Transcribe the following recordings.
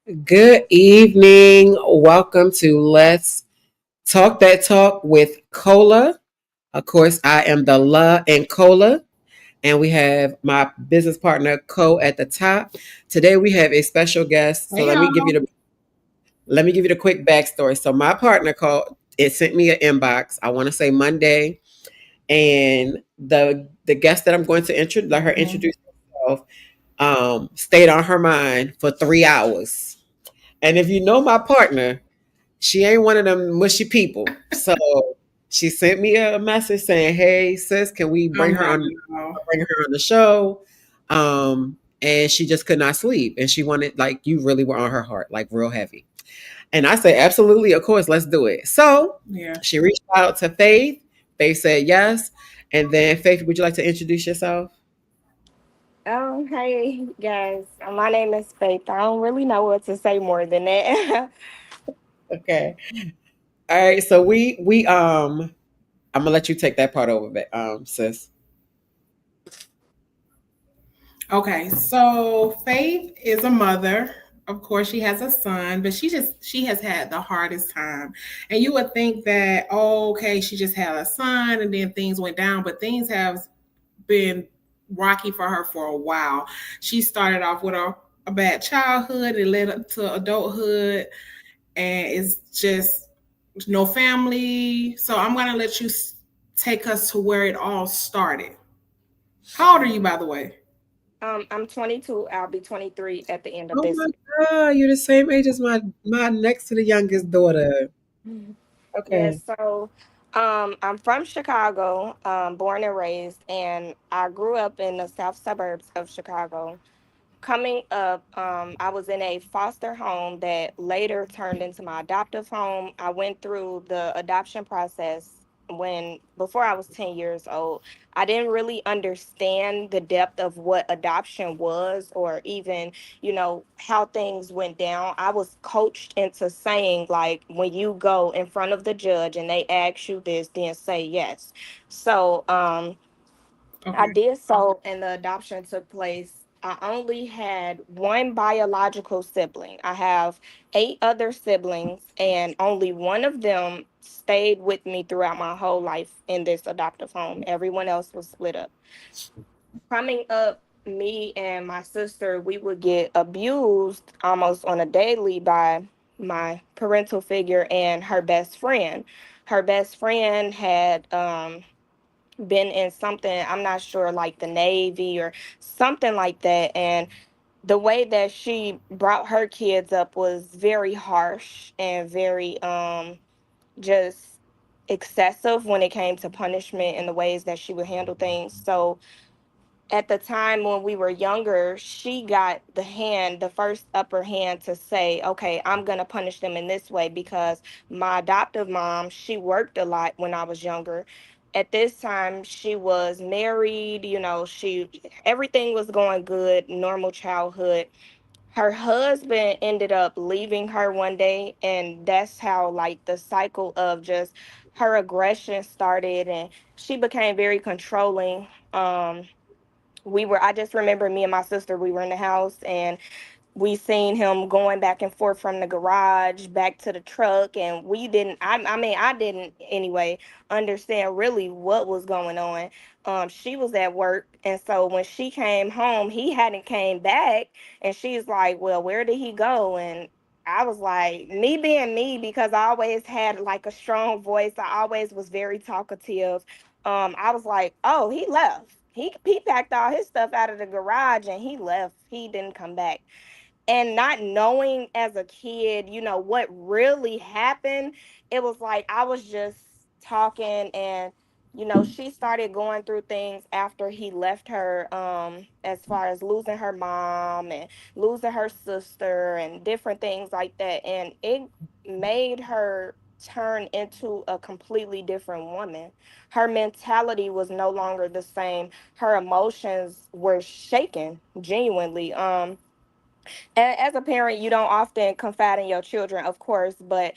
Good evening. Welcome to Let's Talk That Talk with Cola. Of course, I am the La and Cola, and we have my business partner Co at the top. Today we have a special guest. So Hey y'all. let me give you the quick backstory. So my partner called. It sent me an inbox. I want to say Monday, and the guest that I'm going to let her Mhm. introduce herself. Stayed on her mind for 3 hours. And if you know my partner, she ain't one of them mushy people. So she sent me a message saying, "Hey sis, can we Oh my God. bring her on the show?" And she just could not sleep, and she wanted like you really were on her heart, like real heavy. And I said, "Absolutely, of course, let's do it." So Yeah. she reached out to Faith. Faith said yes, and then Faith, would you like to introduce yourself? Hey guys, my name is Faith. I don't really know what to say more than that. Okay. All right. So we I'm gonna let you take that part over, sis. Okay. So Faith is a mother. Of course, she has a son, but she has had the hardest time. And you would think that, oh, okay, she just had a son and then things went down, but things have been rocky for her for a while. She started off with a bad childhood, it led up to adulthood, and it's just no family. So I'm gonna let you take us to where it all started. How old are you, by the way? I'm 22. I'll be 23 at the end of Oh this my God, you're the same age as my next to the youngest daughter. month. Yes, Okay. so I'm from Chicago, born and raised, and I grew up in the south suburbs of Chicago. Coming up, I was in a foster home that later turned into my adoptive home. I went through the adoption process when before I was 10 years old. I didn't really understand the depth of what adoption was or even, how things went down. I was coached into saying like when you go in front of the judge and they ask you this, then say yes. So, I Okay. did so, and the adoption took place. I only had one biological sibling. I have eight other siblings, and only one of them stayed with me throughout my whole life in this adoptive home. Everyone else was split up. Coming up, me and my sister, we would get abused almost on a daily by my parental figure and her best friend. Her best friend had been in something, I'm not sure, like the Navy or something like that. And the way that she brought her kids up was very harsh and very just excessive when it came to punishment and the ways that she would handle things. So at the time when we were younger, she got the first upper hand to say, okay, I'm going to punish them in this way because my adoptive mom, she worked a lot when I was younger. At this time, she was married, everything was going good, normal childhood. Her husband ended up leaving her one day, and that's how, like, the cycle of just her aggression started, and she became very controlling. I just remember me and my sister, we were in the house and we seen him going back and forth from the garage back to the truck, and we didn't I mean I didn't anyway understand really what was going on. She was at work, and so when she came home he hadn't came back, and she's like, well, where did he go? And I was like, me being me, because I always had like a strong voice, I always was very talkative. I was like, oh, he left. He packed all his stuff out of the garage and he left. He didn't come back. And not knowing as a kid, what really happened, it was like I was just talking, and she started going through things after he left her, as far as losing her mom and losing her sister and different things like that, and it made her turn into a completely different woman. Her mentality was no longer the same. Her emotions were shaken genuinely. As a parent, you don't often confide in your children, of course, but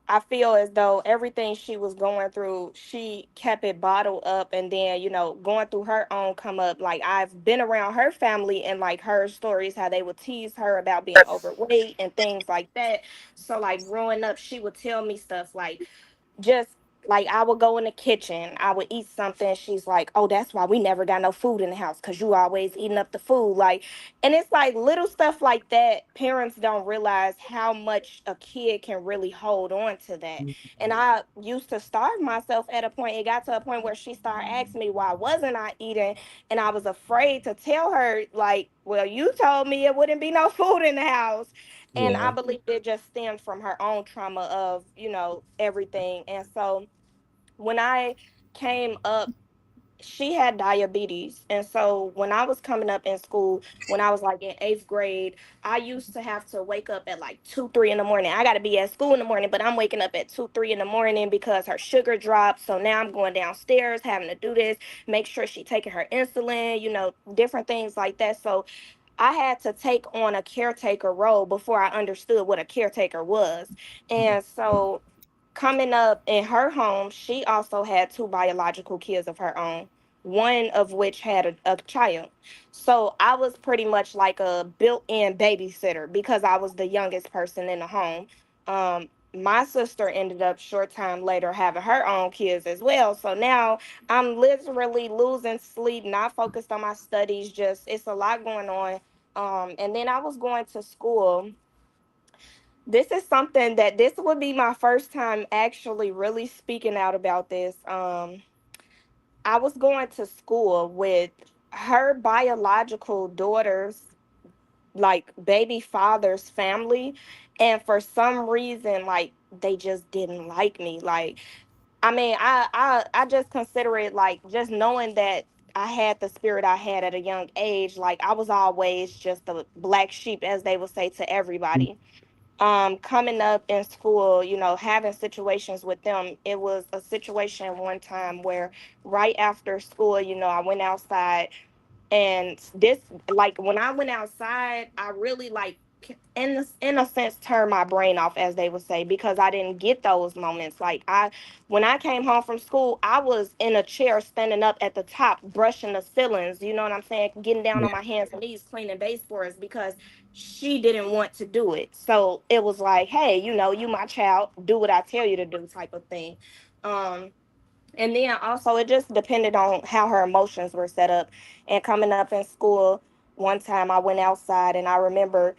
I feel as though everything she was going through, she kept it bottled up, and then, going through her own come up. Like, I've been around her family and like her stories, how they would tease her about being overweight and things like that. So like growing up, she would tell me stuff like, just like I would go in the kitchen, I would eat something. She's like, "Oh, that's why we never got no food in the house, because you always eating up the food." Like, and it's like little stuff like that. Parents don't realize how much a kid can really hold on to that. And I used to starve myself at a point. It got to a point where she started asking me why wasn't I eating, and I was afraid to tell her, like, "Well, you told me it wouldn't be no food in the house." And I Yeah. believe it just stemmed from her own trauma of, everything. And so when I came up, she had diabetes. And so when I was coming up in school, when I was like in eighth grade, I used to have to wake up at like 2, 3 in the morning. I got to be at school in the morning, but I'm waking up at 2, 3 in the morning because her sugar dropped. So now I'm going downstairs having to do this, make sure she taking her insulin, different things like that. So I had to take on a caretaker role before I understood what a caretaker was. And so coming up in her home, she also had two biological kids of her own, one of which had a child. So I was pretty much like a built-in babysitter because I was the youngest person in the home. My sister ended up short time later having her own kids as well. So now I'm literally losing sleep, not focused on my studies, just it's a lot going on. And then I was going to school. This is something that this would be my first time actually really speaking out about this. I was going to school with her biological daughter's like baby father's family, and for some reason like they just didn't like me. Like, I mean, I just consider it like just knowing that I had the spirit I had at a young age. Like, I was always just the black sheep, as they would say, to everybody. Coming up in school, having situations with them. It was a situation one time where right after school, I went outside, and this, like, when I went outside, I really like in a sense turned my brain off, as they would say, because I didn't get those moments. Like, when I came home from school, I was in a chair standing up at the top brushing the ceilings, you know what I'm saying, getting down Yeah. on my hands and knees cleaning baseboards, because she didn't want to do it. So it was like, hey, you my child, do what I tell you to do, type of thing. Um and then also, it just depended on how her emotions were set up. And coming up in school, one time I went outside, and I remember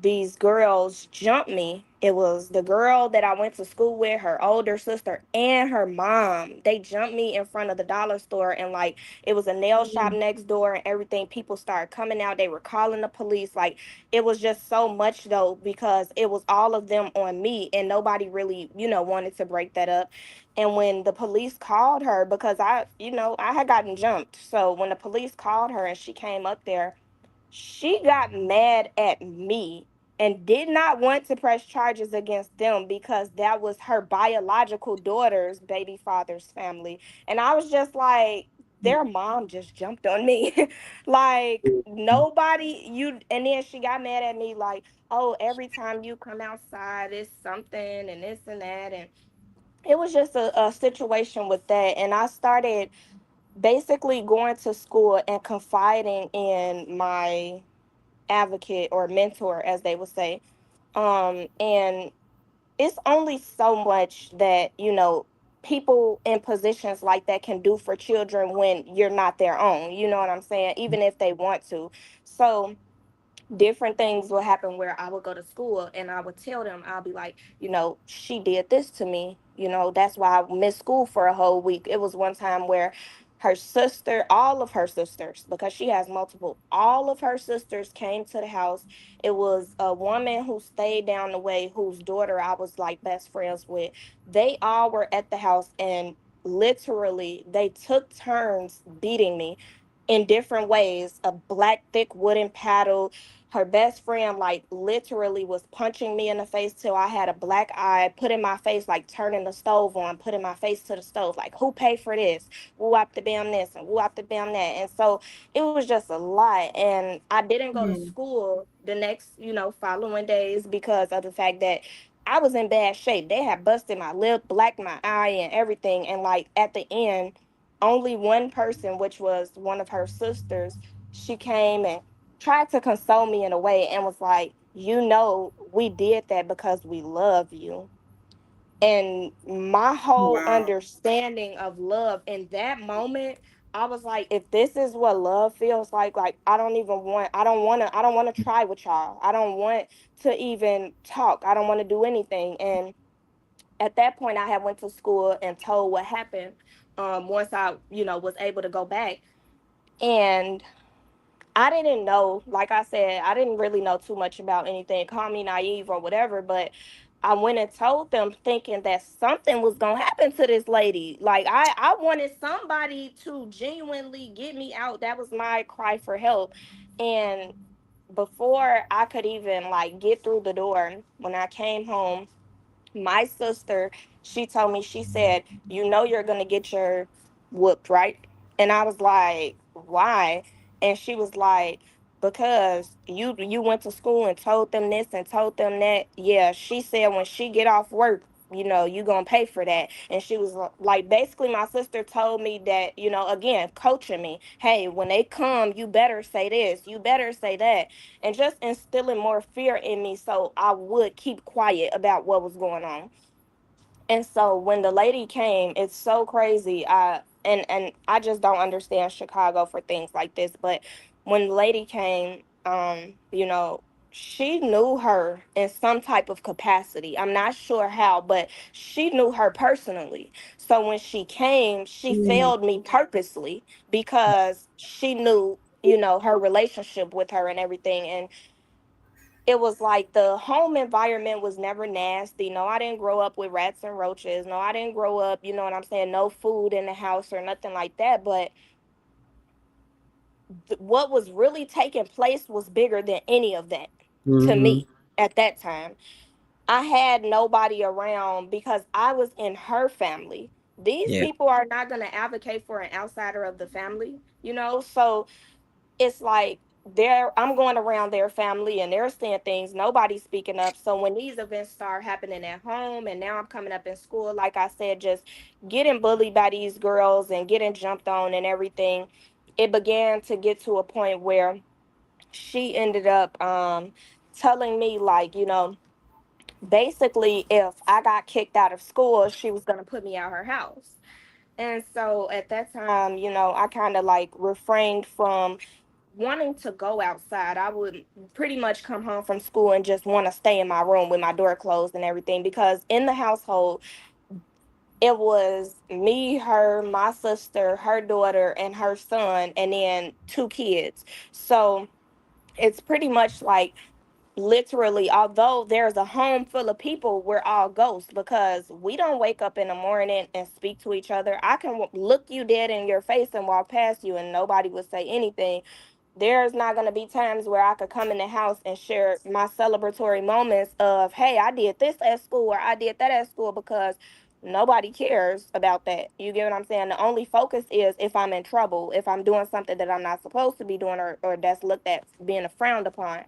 these girls jumped me. It was the girl that I went to school with, her older sister, and her mom. They jumped me in front of the dollar store, and like it was a nail shop next door and everything. People started coming out. They were calling the police. Like, it was just so much though, because it was all of them on me, and nobody really, wanted to break that up. And when the police called her, because I had gotten jumped. So when the police called her and she came up there, she got mad at me and did not want to press charges against them because that was her biological daughter's baby father's family. And I was just like, their mom just jumped on me. Like, nobody, and then she got mad at me like, oh, every time you come outside, it's something and this and that. And it was just a situation with that. And I started basically going to school and confiding in my advocate or mentor, as they would say. And it's only so much that, people in positions like that can do for children when you're not their own. You know what I'm saying? Even if they want to. So different things will happen where I would go to school and I would tell them, I'll be like, she did this to me. That's why I missed school for a whole week. It was one time where her sister, all of her sisters, because she has multiple, all of her sisters came to the house. It was a woman who stayed down the way, whose daughter I was like best friends with. They all were at the house, and literally they took turns beating me in different ways. A black thick wooden paddle. Her best friend like literally was punching me in the face till I had a black eye, putting my face, like turning the stove on, putting my face to the stove, like, who paid for this? Who up the damn this and who up the damn that? And so it was just a lot. And I didn't go to Mm. school the next, following days because of the fact that I was in bad shape. They had busted my lip, blacked my eye, and everything. And like at the end, only one person, which was one of her sisters, she came and tried to console me in a way and was like, you know, we did that because we love you. And my whole Wow. understanding of love in that moment, I was like, if this is what love feels like I don't even want, I don't want to try with y'all. I don't want to even talk. I don't want to do anything. And at that point I had went to school and told what happened, once I, was able to go back. And I didn't know, like I said, I didn't really know too much about anything. Call me naive or whatever, but I went and told them thinking that something was gonna happen to this lady. Like I wanted somebody to genuinely get me out. That was my cry for help. And before I could even like get through the door, when I came home, my sister, she told me, she said, you know, you're going to get your whooped, right? And I was like, why? And she was like, because you went to school and told them this and told them that. Yeah, she said when she get off work, you gonna pay for that. And she was like, basically my sister told me that, again, coaching me, hey, when they come, you better say this, you better say that, and just instilling more fear in me so I would keep quiet about what was going on. And so when the lady came, it's so crazy. And I just don't understand Chicago for things like this. But when the lady came, she knew her in some type of capacity. I'm not sure how, but she knew her personally. So when she came, she Mm. failed me purposely because she knew, her relationship with her and everything. And it was like the home environment was never nasty. No, I didn't grow up with rats and roaches. No, I didn't grow up, you know what I'm saying, no food in the house or nothing like that. But what was really taking place was bigger than any of that to Mm-hmm. me at that time. I had nobody around because I was in her family. These Yeah. people are not going to advocate for an outsider of the family, So it's like I'm going around their family and they're saying things, nobody's speaking up. So when these events start happening at home and now I'm coming up in school, like I said, just getting bullied by these girls and getting jumped on and everything, it began to get to a point where she ended up telling me, like, basically if I got kicked out of school, she was going to put me out her house. And so at that time, I kind of like refrained from wanting to go outside. I would pretty much come home from school and just want to stay in my room with my door closed and everything, because in the household it was me, her, my sister, her daughter, and her son, and then two kids. So it's pretty much like, literally, although there's a home full of people, we're all ghosts because we don't wake up in the morning and speak to each other. I can look you dead in your face and walk past you and nobody would say anything. There's not going to be times where I could come in the house and share my celebratory moments of, hey, I did this at school or I did that at school, because nobody cares about that. You get what I'm saying? The only focus is if I'm in trouble, if I'm doing something that I'm not supposed to be doing, or that's looked at being frowned upon.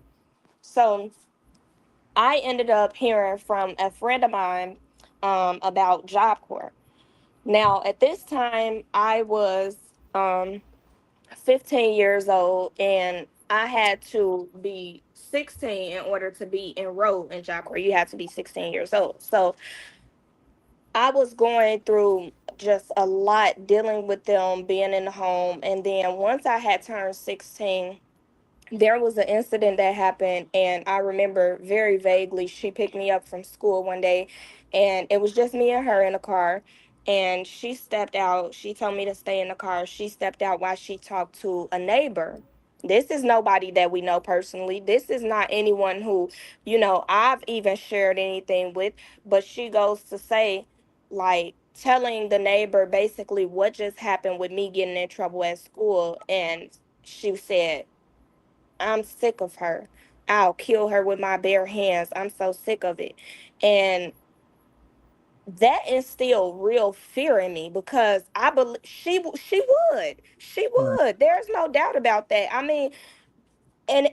So I ended up hearing from a friend of mine about Job Corps. Now, at this time, I was 15 years old, and I had to be 16 in order to be enrolled in Job Corps. You have to be 16 years old. So I was going through just a lot dealing with them being in the home. And then once I had turned 16, there was an incident that happened, and I remember very vaguely. She picked me up from school one day, and it was just me and her in a car. And she stepped out. She told me to stay in the car. She stepped out while she talked to a neighbor. This is nobody that we know personally. This is not anyone who, I've even shared anything with. But she goes to say, like, telling the neighbor basically what just happened with me getting in trouble at school. And she said, I'm sick of her. I'll kill her with my bare hands. I'm so sick of it. And that instilled real fear in me, because I believe she would. She Right. would. There's no doubt about that. I mean, And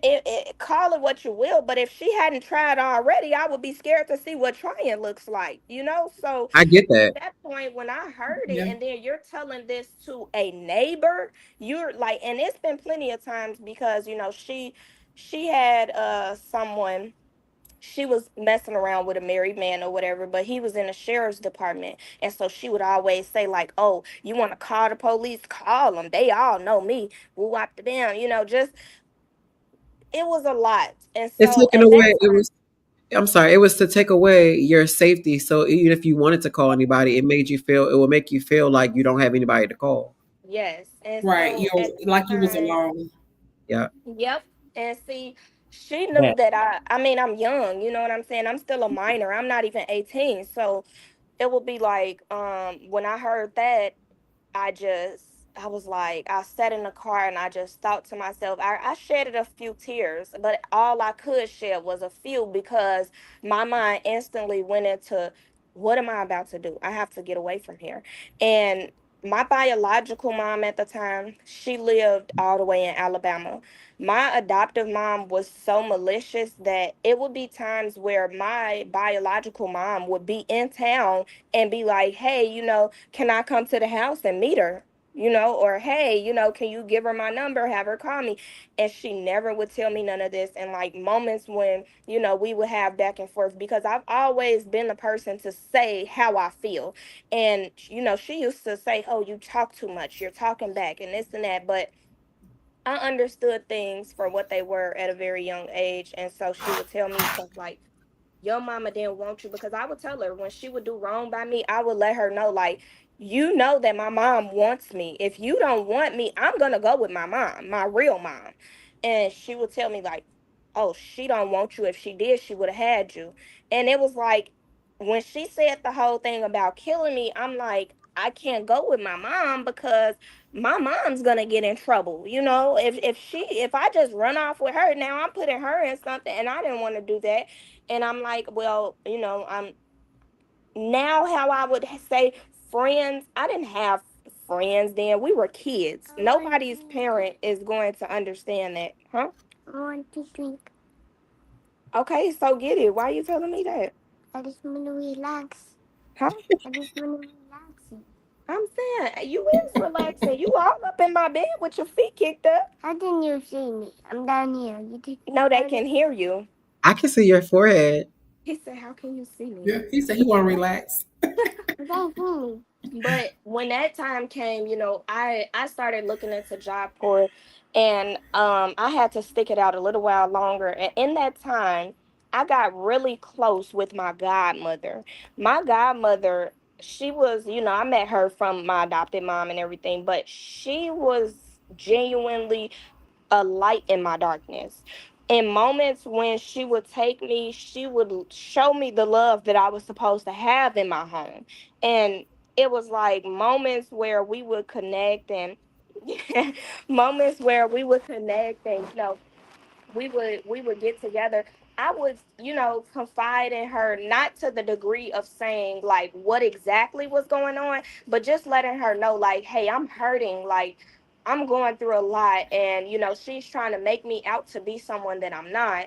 call it what you will, but if she hadn't tried already, I would be scared to see what trying looks like, you know? So I get at that. that point, when I heard it, Yeah. and then you're telling this to a neighbor, you're like, and it's been plenty of times because, she had someone, she was messing around with a married man or whatever, but he was in the sheriff's department. And so she would always say, like, oh, you want to call the police? Call them. They all know me. We'll wipe the down. Just, it was a lot. And It's so taken at that away. It time, was. I'm sorry. It was to take away your safety. So even if you wanted to call anybody, it made you feel. It will make you feel like you don't have anybody to call. yes. And Right. so You're at that like you was time, alone. Yeah. yep. And see, she knew That. that I mean, I'm young, you know what I'm saying? I'm still a minor. I'm not even 18. So it would be like, when I heard that, I just, I was like, I sat in the car and I just thought to myself, I shedded a few tears, but all I could shed was a few because my mind instantly went into, what am I about to do? I have to get away from here. And my biological mom at the time, she lived all the way in Alabama. My adoptive mom was so malicious that it would be times where my biological mom would be in town and be like, hey, can I come to the house and meet her? Or hey, can you give her my number, have her call me? And she never would tell me none of this. And like moments when, we would have back and forth because I've always been the person to say how I feel. And, she used to say, oh, you talk too much, you're talking back, and this and that. But I understood things for what they were at a very young age. And so she would tell me stuff like, your mama didn't want you, because I would tell her when she would do wrong by me, I would let her know, like, you know that my mom wants me. If you don't want me, I'm gonna go with my mom, my real mom. And she would tell me, like, oh, she don't want you. If she did, she would have had you. And it was like, when she said the whole thing about killing me, I'm like, I can't go with my mom because my mom's gonna get in trouble. If I just run off with her, now I'm putting her in something, and I didn't want to do that. And I'm like, well, I'm now, how I would say friends, I didn't have friends then. We were kids. Nobody's parent is going to understand that. Huh? I want to drink. Okay, so get it. Why are you telling me that? I just want to relax. Huh? I just want to relax. I'm saying you is relaxing. You all up in my bed with your feet kicked up. How can you see me? I'm down here. No, they can hear you. I can see your forehead. He said, "How can you see me?" Yeah. He said he want to relax. But when that time came, I started looking into Job Corps, and I had to stick it out a little while longer. And in that time, I got really close with my godmother. My godmother, she was, I met her from my adopted mom and everything, but she was genuinely a light in my darkness. In moments when she would take me, she would show me the love that I was supposed to have in my home. And it was like moments where we would connect, and moments where we would connect, and we would get together. I would, confide in her, not to the degree of saying like what exactly was going on, but just letting her know, like, hey, I'm hurting, like I'm going through a lot, and she's trying to make me out to be someone that I'm not.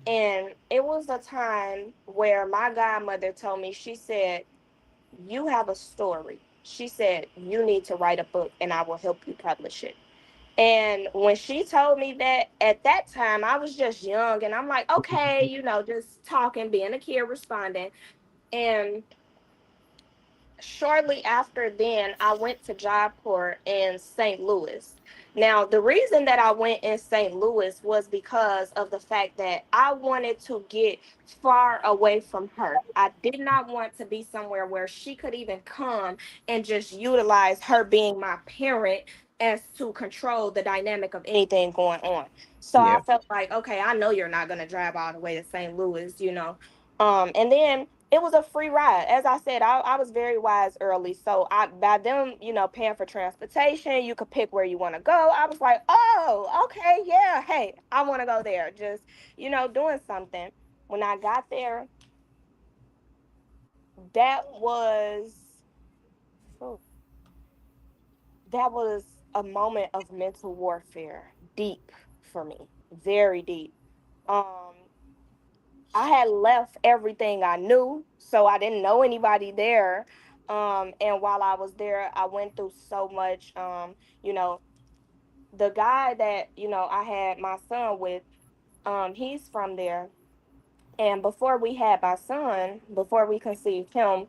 And it was a time where my godmother told me, she said, you have a story. She said, you need to write a book and I will help you publish it. And when she told me that, at that time, I was just young, and I'm like, okay, just talking, being a kid, responding. And shortly after then, I went to Job Corps in St. Louis. Now, the reason that I went in St. Louis was because of the fact that I wanted to get far away from her. I did not want to be somewhere where she could even come and just utilize her being my parent as to control the dynamic of anything going on. So I Yeah. felt like, okay, I know you're not going to drive all the way to St. Louis. And then it was a free ride. As I said, I was very wise early. So I by them, paying for transportation, you could pick where you want to go. I was like, oh, okay, yeah, hey, I want to go there. Just, doing something. When I got there, that was oh, that was a moment of mental warfare, deep for me. very deep. Um, I had left everything I knew, so I didn't know anybody there. And while I was there, I went through so much. You know, the guy that I had my son with, he's from there. And before we had my son, before we conceived him,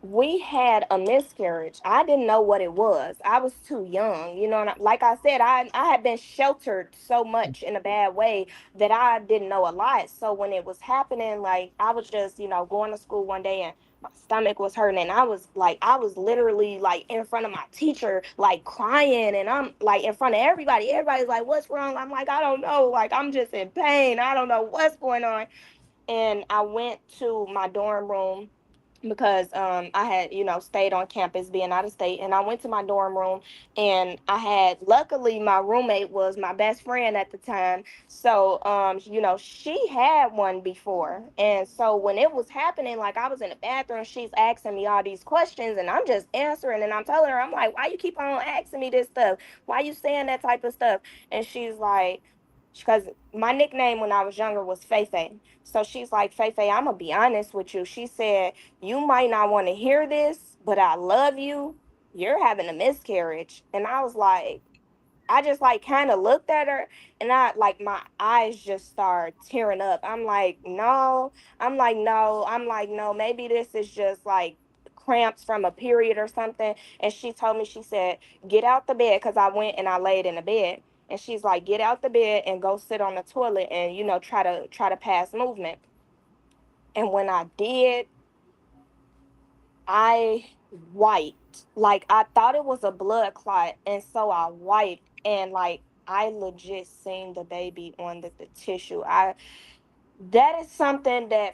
we had a miscarriage. I didn't know what it was. I was too young, and like I said, I had been sheltered so much in a bad way that I didn't know a lot. So when it was happening, like I was just, going to school one day and my stomach was hurting, and I was literally like in front of my teacher, like crying, and I'm like in front of everybody. Everybody's like, "What's wrong?" I'm like, "I don't know. Like I'm just in pain. I don't know what's going on." And I went to my dorm room because I had stayed on campus being out of state, and I went to my dorm room, and I had, luckily my roommate was my best friend at the time, so she had one before. And so when it was happening, like I was in the bathroom, she's asking me all these questions, and I'm just answering, and I'm telling her, I'm like, "Why you keep on asking me this stuff? Why you saying that type of stuff?" And she's like, because my nickname when I was younger was Feifei. So she's like, "Feifei, I'm gonna be honest with you." She said, "You might not want to hear this, but I love you. You're having a miscarriage." And I was like, I just like kind of looked at her, and I like my eyes just started tearing up. I'm like, "No." I'm like, "No." I'm like, "No, maybe this is just like cramps from a period or something." And she told me, she said, "Get out the bed," because I went and I laid in the bed. And she's like, "Get out the bed and go sit on the toilet and try to pass movement." And when I did, I wiped. Like I thought it was a blood clot, and so I wiped, and like I legit seen the baby on the tissue. I That is something that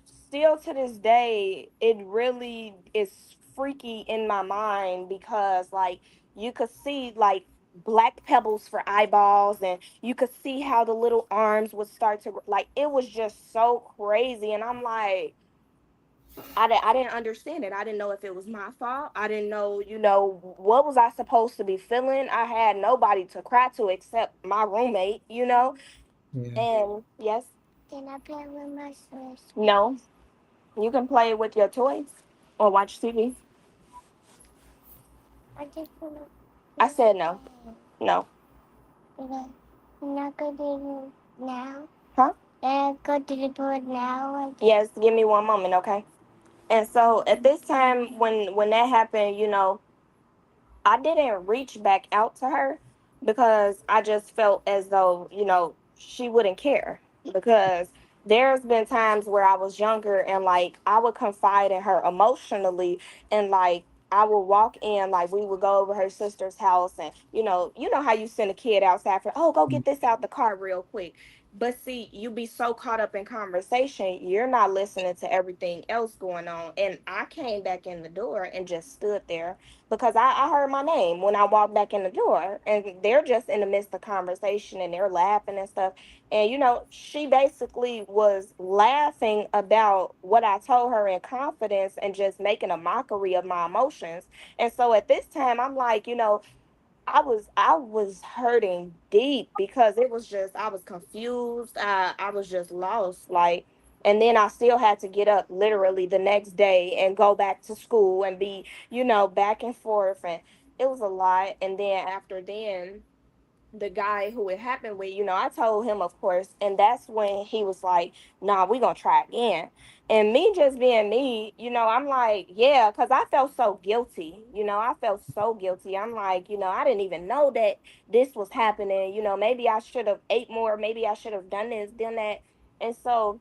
still to this day it really is freaky in my mind, because like you could see like black pebbles for eyeballs, and you could see how the little arms would start to, like, it was just so crazy. And I'm like, I didn't understand it. I didn't know if it was my fault. I didn't know, what was I supposed to be feeling. I had nobody to cry to except my roommate. Yeah. And yes. Can I play with my toys? No. You can play with your toys or watch TV. I just wanna. I said no. No. Okay. I'm not going to do it now. Huh? And go to the toilet now. Yes, give me one moment, okay? And so at this time, when that happened, I didn't reach back out to her because I just felt as though, she wouldn't care. Because there's been times where I was younger and like I would confide in her emotionally, and like I would walk in, like we would go over her sister's house, and you know how you send a kid outside for, "Oh, go get this out the car real quick." But see, you be so caught up in conversation, you're not listening to everything else going on. And I came back in the door and just stood there because I heard my name when I walked back in the door, and they're just in the midst of conversation and they're laughing and stuff. And she basically was laughing about what I told her in confidence and just making a mockery of my emotions. And so at this time, I'm like, I was hurting deep because it was just, I was confused. I was just lost. Like, and then I still had to get up literally the next day and go back to school and be, back and forth, and it was a lot. And then after then, the guy who it happened with, I told him, of course, and that's when he was like, "Nah, we gonna try again." And me just being me, I'm like, "Yeah," because I felt so guilty. I felt so guilty. I'm like, I didn't even know that this was happening. Maybe I should have ate more. Maybe I should have done this, done that. And so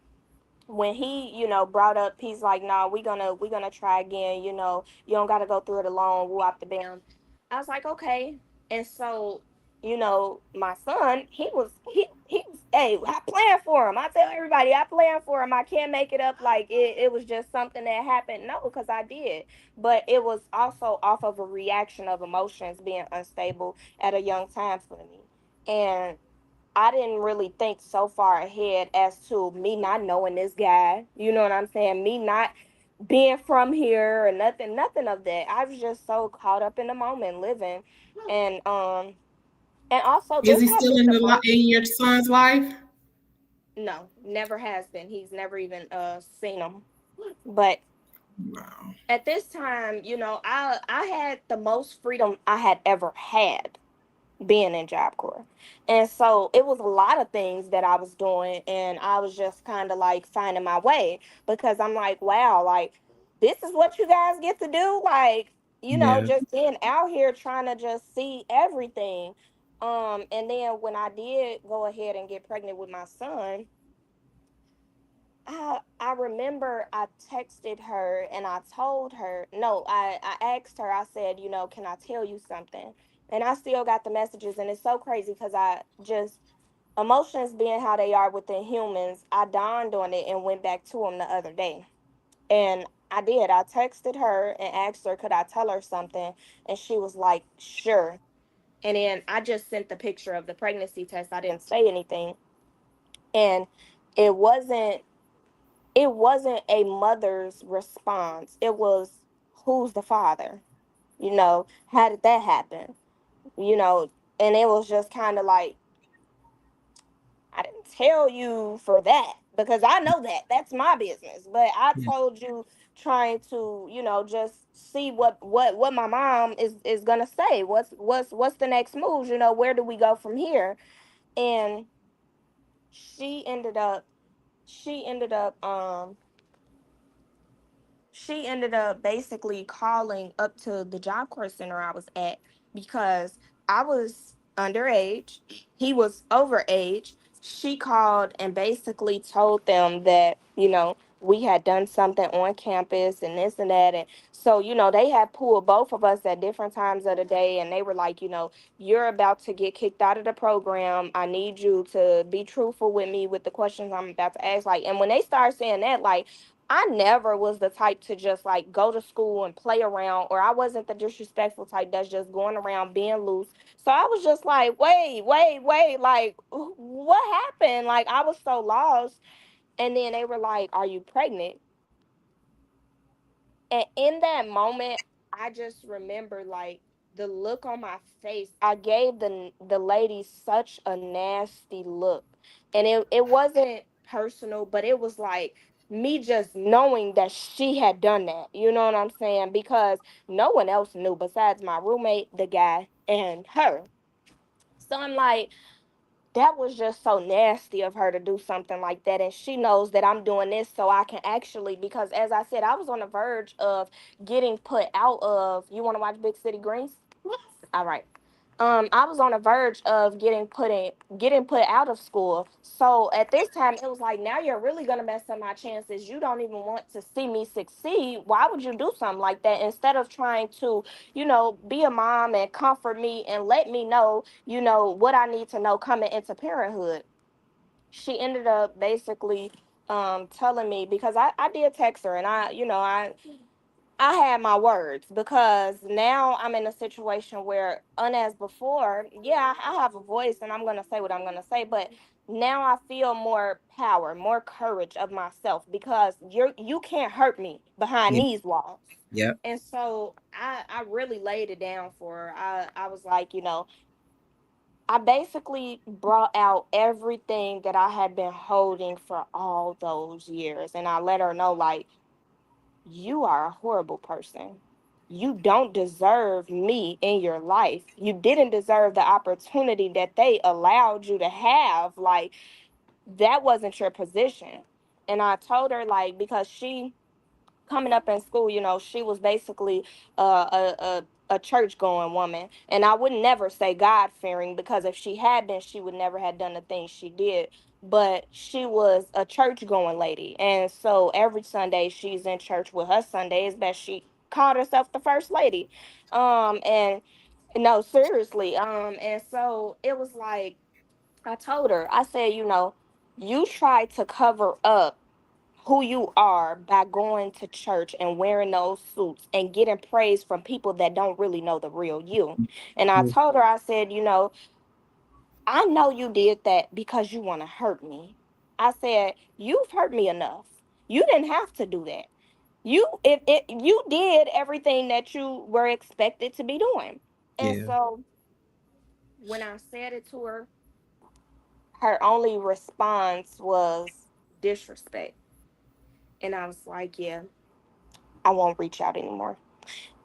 when he brought up, he's like, "Nah, we gonna try again. You don't gotta go through it alone. We'll up the bam." I was like, "Okay." And so my son, he was, hey, I planned for him. I tell everybody I planned for him. I can't make it up like it was just something that happened. No, because I did. But it was also off of a reaction of emotions being unstable at a young time for me. And I didn't really think so far ahead as to me not knowing this guy. You know what I'm saying? Me not being from here or nothing of that. I was just so caught up in the moment living. And And also, Is this he still happens in to the both. in your son's life? No, never has been. He's never even seen him. But Wow. at this time, I had the most freedom I had ever had being in Job Corps. And so it was a lot of things that I was doing, and I was just kind of like finding my way, because I'm like, wow, like this is what you guys get to do, like, Yeah. just being out here trying to just see everything. And then when I did go ahead and get pregnant with my son, I remember I texted her and I told her, no, I asked her, I said, can I tell you something? And I still got the messages, and it's so crazy because I just, emotions being how they are within humans, I dawned on it and went back to them the other day. And I did. I texted her and asked her, could I tell her something? And she was like, sure. And then I just sent the picture of the pregnancy test. I didn't say anything. And it wasn't it wasn't a mother's response. It was, who's the father? How did that happen? You know, and it was just kind of like, I didn't tell you for that because I know that that's my business. But I Yeah. told you trying to, just see what my mom is gonna say. What's the next move? Where do we go from here? And she ended up she ended up she ended up basically calling up to the Job Corps center I was at, because I was underage, he was overage. She called and basically told them that, we had done something on campus and this and that. And so, they had pulled both of us at different times of the day, and they were like, you're about to get kicked out of the program. I need you to be truthful with me with the questions I'm about to ask. Like, and when they started saying that, like, I never was the type to just like go to school and play around, or I wasn't the disrespectful type that's just going around being loose. So I was just like, wait, like, what happened? Like, I was so lost. And then they were like, are you pregnant? And in that moment, I just remember like the look on my face. I gave the lady such a nasty look. And it wasn't personal, but it was like me just knowing that she had done that. You know what I'm saying? Because no one else knew besides my roommate, the guy, and her. So I'm like, that was just so nasty of her to do something like that. And she knows that I'm doing this so I can actually, because as I said, I was on the verge of getting put out of, you want to watch Big City Greens? Yes. All right. I was on the verge of getting put out of school. So at this time, it was like, now you're really gonna mess up my chances. You don't even want to see me succeed. Why would you do something like that instead of trying to, be a mom and comfort me and let me know, what I need to know coming into parenthood? She ended up basically telling me, because I did text her, and I had my words, because now I'm in a situation where, unas before, yeah, I have a voice and I'm gonna say what I'm gonna say, but now I feel more power, more courage of myself, because you can't hurt me behind Yeah. these walls. Yep. And so I really laid it down for her. I was like, I basically brought out everything that I had been holding for all those years, and I let her know, like, you are a horrible person. You don't deserve me in your life. You didn't deserve the opportunity that they allowed you to have. Like, that wasn't your position. And I told her, like, because she, coming up in school, she was basically a church going woman. And I would never say God fearing, because if she had been, she would never have done the things she did. But she was a church going lady. And so every Sunday she's in church with her Sundays, that she called herself the first lady. And no, seriously. And so it was like, I told her, I said, you tried to cover up who you are by going to church and wearing those suits and getting praise from people that don't really know the real you. And I Mm. told her, I said, I know you did that because you want to hurt me. I said, you've hurt me enough. You didn't have to do that. You did everything that you were expected to be doing. And Yeah. so when I said it to her, her only response was disrespect. And I was like, yeah, I won't reach out anymore.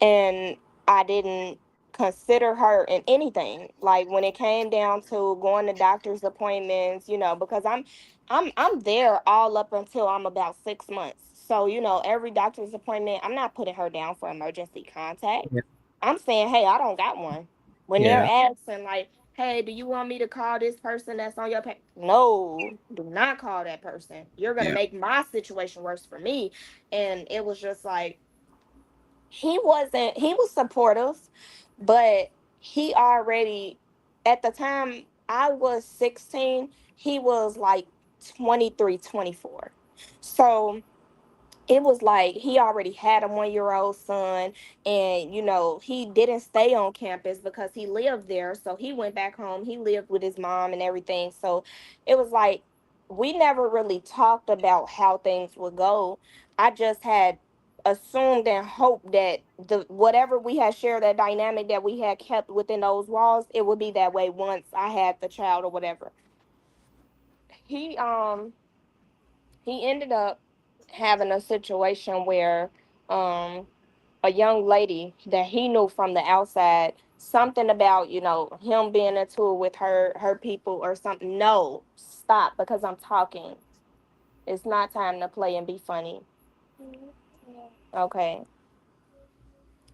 And I didn't consider her in anything. Like when it came down to going to doctor's appointments, because I'm there all up until I'm about 6 months. So, every doctor's appointment, I'm not putting her down for emergency contact. Yeah. I'm saying, hey, I don't got one. When they're Yeah. asking, like, hey, do you want me to call this person that's on your page? No, do not call that person. You're gonna Yeah. make my situation worse for me. And it was just like, he was supportive, but he already, at the time I was 16, he was like 23, 24. So it was like he already had a 1 year old son, and he didn't stay on campus because he lived there, so he went back home, he lived with his mom and everything. So it was like we never really talked about how things would go. I just had assumed and hoped that the whatever we had shared, that dynamic that we had kept within those walls, it would be that way once I had the child or whatever. He um he ended up having a situation where um a young lady that he knew from the outside, something about him being into it with her people or something. No, stop, because I'm talking. It's not time to play and be funny. Okay.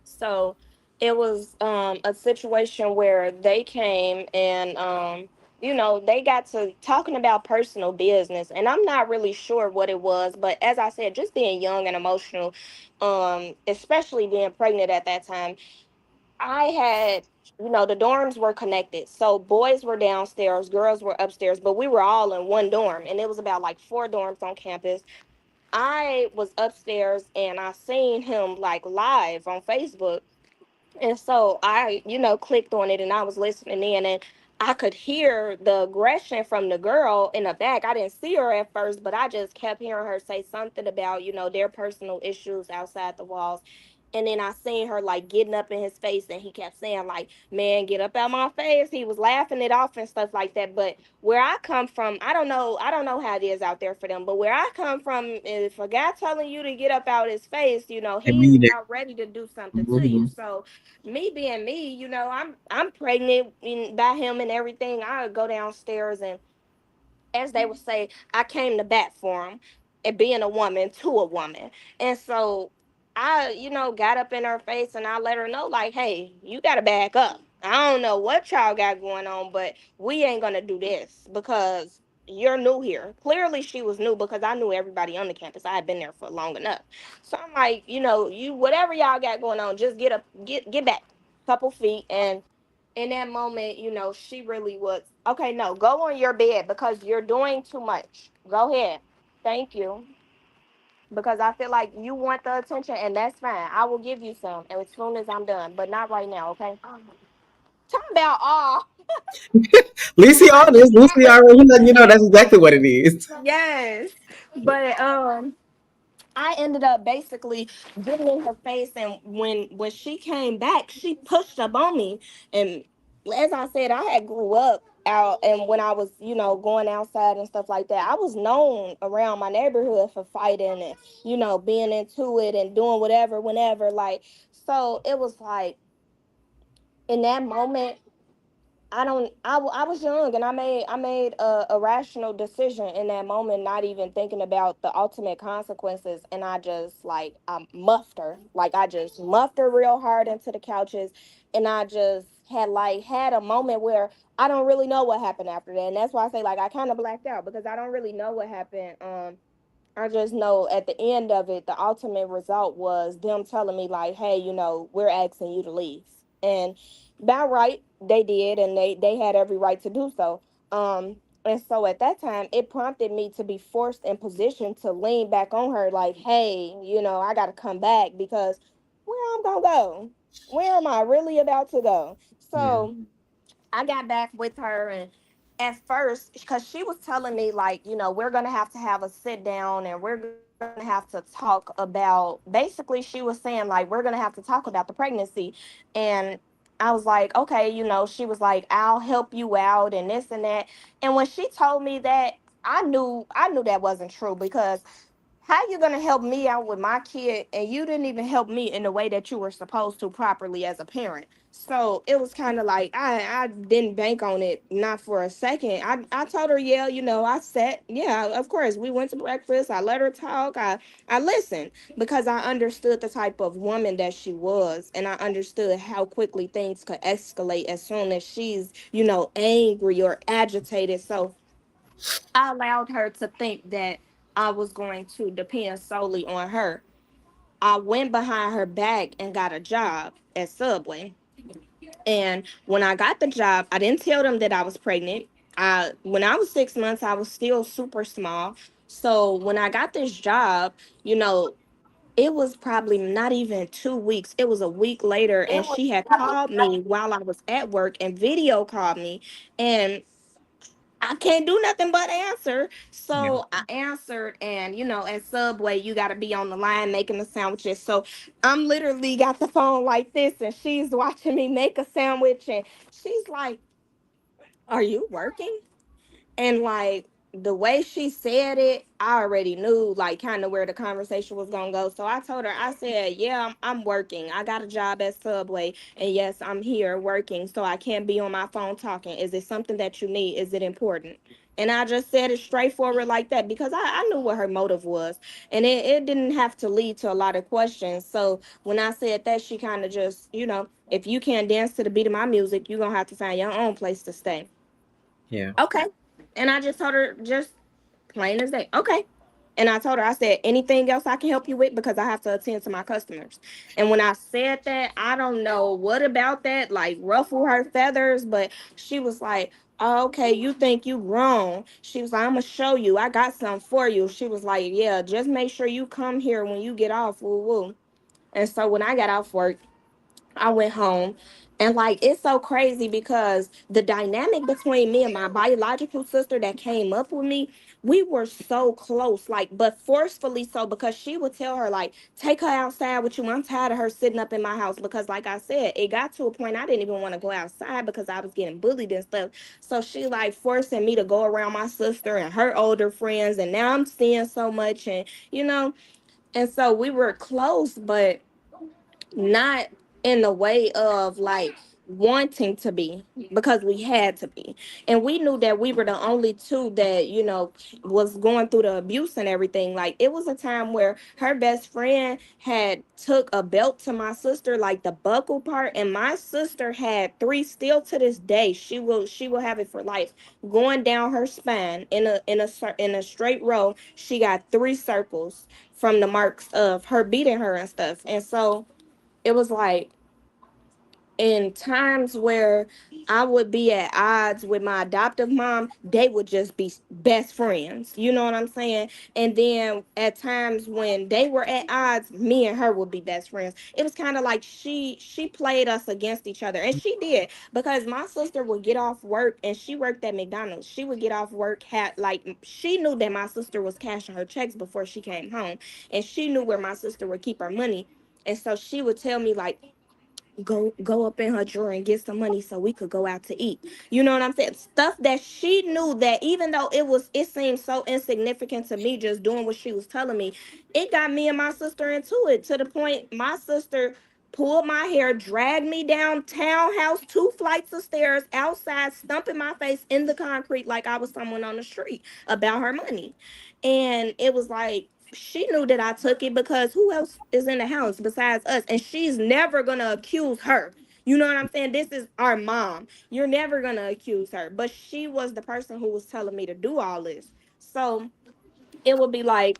So it was a situation where they came and they got to talking about personal business, and I'm not really sure what it was, but as I said, just being young and emotional, especially being pregnant at that time, I had, the dorms were connected. So boys were downstairs, girls were upstairs, but we were all in one dorm, and it was about like four dorms on campus. I was upstairs and I seen him like live on Facebook, and so I, clicked on it and I was listening in, and I could hear the aggression from the girl in the back. I didn't see her at first, but I just kept hearing her say something about, their personal issues outside the walls. And then I seen her like getting up in his face, and he kept saying like, "Man, get up out my face." He was laughing it off and stuff like that. But where I come from, I don't know how it is out there for them, but where I come from, if a guy telling you to get up out his face, I he's mean it. about ready to do something to you. Mhm. So me being me, I'm pregnant by him and everything. I would go downstairs and, as they would say, I came to bat for him, and being a woman to a woman. And so I, got up in her face and I let her know, like, hey, you got to back up. I don't know what y'all got going on, but we ain't going to do this because you're new here. Clearly, she was new because I knew everybody on the campus. I had been there for long enough. So I'm like, you whatever y'all got going on, just get up, get back a couple feet. And in that moment, she really was, okay, no, go on your bed because you're doing too much. Go ahead. Thank you. Because I feel like you want the attention, and that's fine. I will give you some as soon as I'm done, but not right now, okay? Talk about all. Lucy honest. Lucy already letting you know that's exactly what it is. Yes. But I ended up basically getting in her face, and when she came back, she pushed up on me. And as I said, I had grew up out, and when I was, going outside and stuff like that, I was known around my neighborhood for fighting and, being into it and doing whatever, whenever. Like, so it was like in that moment, I don't. I was young, and I made a rational decision in that moment, not even thinking about the ultimate consequences. And I just like I muffed her, like I just muffed her real hard into the couches, and I just had a moment where I don't really know what happened after that, and that's why I say like I kind of blacked out because I don't really know what happened. I just know at the end of it, the ultimate result was them telling me like, "Hey, we're asking you to leave." And by right, they did, and they had every right to do so. And so at that time, it prompted me to be forced in position to lean back on her, like, "Hey, I got to come back because where I'm gonna go? Where am I really about to go?" Yeah. So I got back with her, and at first, because she was telling me like, we're gonna have to have a sit down, and we're gonna have to talk about. Basically, she was saying like we're gonna have to talk about the pregnancy, and I was like, okay, she was like, I'll help you out and this and that. And when she told me that, I knew that wasn't true, because how you gonna help me out with my kid and you didn't even help me in the way that you were supposed to properly as a parent? So it was kind of like I didn't bank on it, not for a second. I told her, yeah, I sat, yeah, of course, we went to breakfast. I let her talk. I listened, because I understood the type of woman that she was, and I understood how quickly things could escalate as soon as she's angry or agitated. So I allowed her to think that I was going to depend solely on her. I went behind her back and got a job at Subway. And when I got the job, I didn't tell them that I was pregnant. When I was 6 months, I was still super small. So when I got this job, you know, it was probably not even 2 weeks. It was a week later, and she had called me while I was at work and video called me. And I can't do nothing but answer. Yeah. So I answered, and at Subway, you got to be on the line making the sandwiches. So I'm literally got the phone like this, and she's watching me make a sandwich, and she's like, "Are you working?" And like the way she said it, I already knew like kind of where the conversation was gonna go. So I told her, I said, "Yeah, I'm working. I got a job at Subway, and yes, I'm here working. So I can't be on my phone talking. Is it something that you need? Is it important?" And I just said it straightforward like that, because I knew what her motive was, and it didn't have to lead to a lot of questions. So when I said that, she kind of just, if you can't dance to the beat of my music, you're gonna have to find your own place to stay. Yeah. Okay. And I just told her, just plain as day. Okay. And I told her, I said, anything else I can help you with, because I have to attend to my customers. And when I said that, I don't know what about that, like ruffle her feathers, but she was like, "Oh, okay, you think you wrong." She was like, "I'm gonna show you. I got something for you." She was like, "Yeah, just make sure you come here when you get off. Woo woo." And so when I got off work, I went home, and like it's so crazy, because the dynamic between me and my biological sister that came up with me, we were so close, like, but forcefully so, because she would tell her like, "Take her outside with you. I'm tired of her sitting up in my house." Because like I said, it got to a point I didn't even want to go outside because I was getting bullied and stuff. So she like forcing me to go around my sister and her older friends, and now I'm seeing so much, and you know, and so we were close, but not in the way of like wanting to be, because we had to be, and we knew that we were the only two that was going through the abuse and everything. Like it was a time where her best friend had took a belt to my sister, like the buckle part, and my sister had three, still to this day she will have it for life, going down her spine in a straight row. She got three circles from the marks of her beating her and stuff. And so it was like, in times where I would be at odds with my adoptive mom, they would just be best friends. You know what I'm saying? And then at times when they were at odds, me and her would be best friends. It was kind of like she played us against each other. And she did, because my sister would get off work, and she worked at McDonald's. She would get off work, had like she knew that my sister was cashing her checks before she came home, and she knew where my sister would keep her money. And so she would tell me like, go up in her drawer and get some money so we could go out to eat. You know what I'm saying? Stuff that she knew that, even though it seemed so insignificant to me, just doing what she was telling me, it got me and my sister into it, to the point my sister pulled my hair, dragged me down townhouse, 2 flights of stairs, outside, stumping my face in the concrete like I was someone on the street, about her money. And it was like, she knew that I took it, because who else is in the house besides us? And she's never gonna accuse her. You know what I'm saying? This is our mom. You're never gonna accuse her. But she was the person who was telling me to do all this. So it would be like,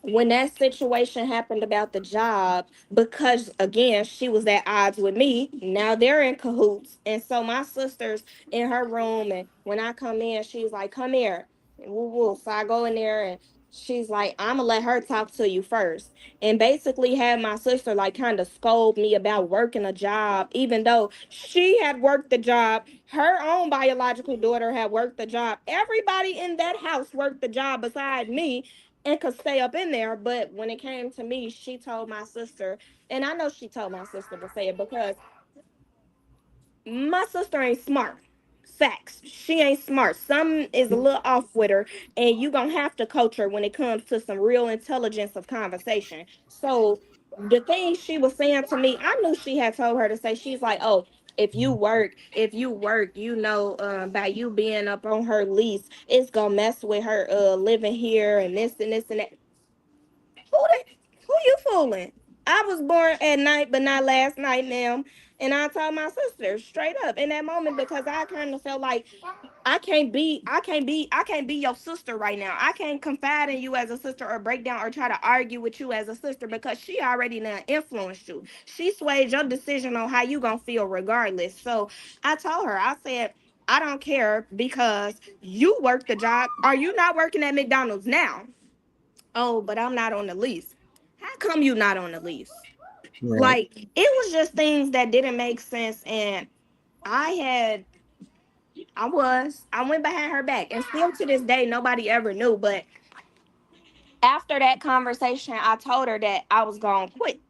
when that situation happened about the job, because again she was at odds with me, now they're in cahoots. And so my sister's in her room, and when I come in, she's like, "Come here." And woo woo. So I go in there, and she's like, "I'm gonna let her talk to you first." And basically had my sister like kind of scold me about working a job, even though she had worked the job. Her own biological daughter had worked the job. Everybody in that house worked the job beside me, and could stay up in there. But when it came to me, she told my sister, and I know she told my sister to say it, because My sister ain't smart. Facts. She ain't smart. Something is a little off with her, and you gonna have to coach her when it comes to some real intelligence of conversation. So the things she was saying to me, I knew she had told her to say. She's like, "Oh, if you work, by you being up on her lease, it's gonna mess with her living here and this and this and that." Who you fooling? I was born at night, but not last night, ma'am. And I told my sister straight up in that moment because I kind of felt like I can't be your sister right now. I can't confide in you as a sister or break down or try to argue with you as a sister because she already done influenced you. She swayed your decision on how you gonna feel regardless. So I told her, I said, I don't care because you work the job. Are you not working at McDonald's now? Oh, but I'm not on the lease. How come you not on the lease? Right. Like it was just things that didn't make sense, and I had I went behind her back, and still to this day nobody ever knew. But after that conversation, I told her that I was gonna quit.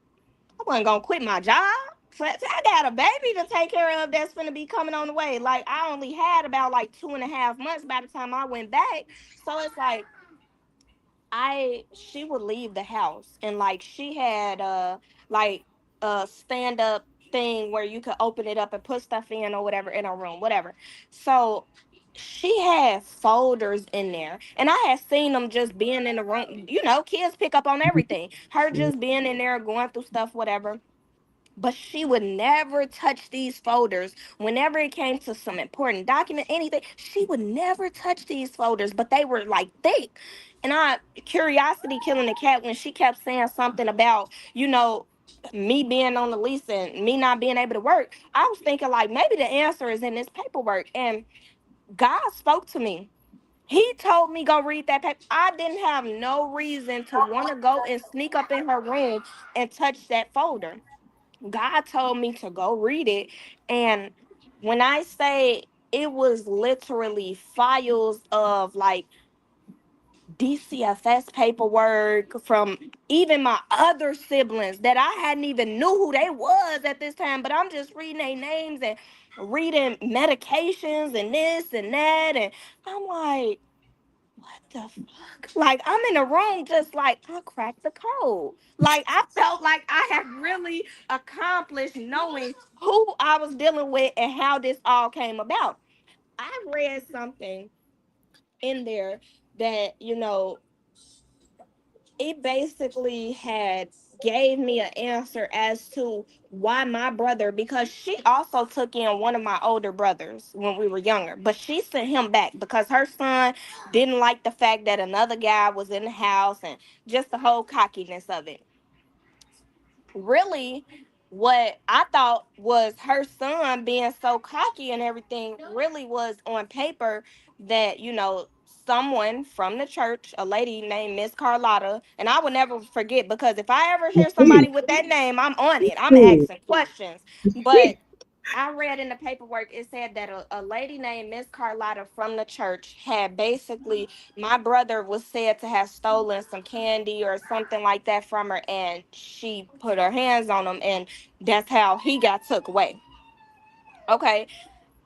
I wasn't gonna quit my job. I got a baby to take care of that's gonna be coming on the way. Like I only had about like 2.5 months by the time I went back. So it's like I she would leave the house and like she had like a stand up thing where you could open it up and put stuff in or whatever in her room, whatever. So she had folders in there and I had seen them just being in the room. Kids pick up on everything. Her just being in there going through stuff, whatever, but she would never touch these folders whenever it came to some important document, anything. She would never touch these folders, but they were like thick. And I curiosity killing the cat when she kept saying something about me being on the lease and me not being able to work. I was thinking like maybe the answer is in this paperwork, and God spoke to me. He told me go read that paper. I didn't have no reason to want to go and sneak up in her room and touch that folder. God told me to go read it. And when I say it was literally files of like DCFS paperwork from even my other siblings that I hadn't even knew who they was at this time, but I'm just reading their names and reading medications and this and that. And I'm like, what the fuck? Like I'm in a room just like I cracked the code. Like I felt like I had really accomplished knowing who I was dealing with and how this all came about. I read something in there that, it basically had gave me an answer as to why my brother, because she also took in one of my older brothers when we were younger, but she sent him back because her son didn't like the fact that another guy was in the house and just the whole cockiness of it. Really, what I thought was her son being so cocky and everything really was on paper that, someone from the church, a lady named Miss Carlotta, and I will never forget because if I ever hear somebody with that name, I'm on it. I'm asking questions. But I read in the paperwork, it said that a lady named Miss Carlotta from the church had basically, my brother was said to have stolen some candy or something like that from her, and she put her hands on him, and that's how he got took away. Okay.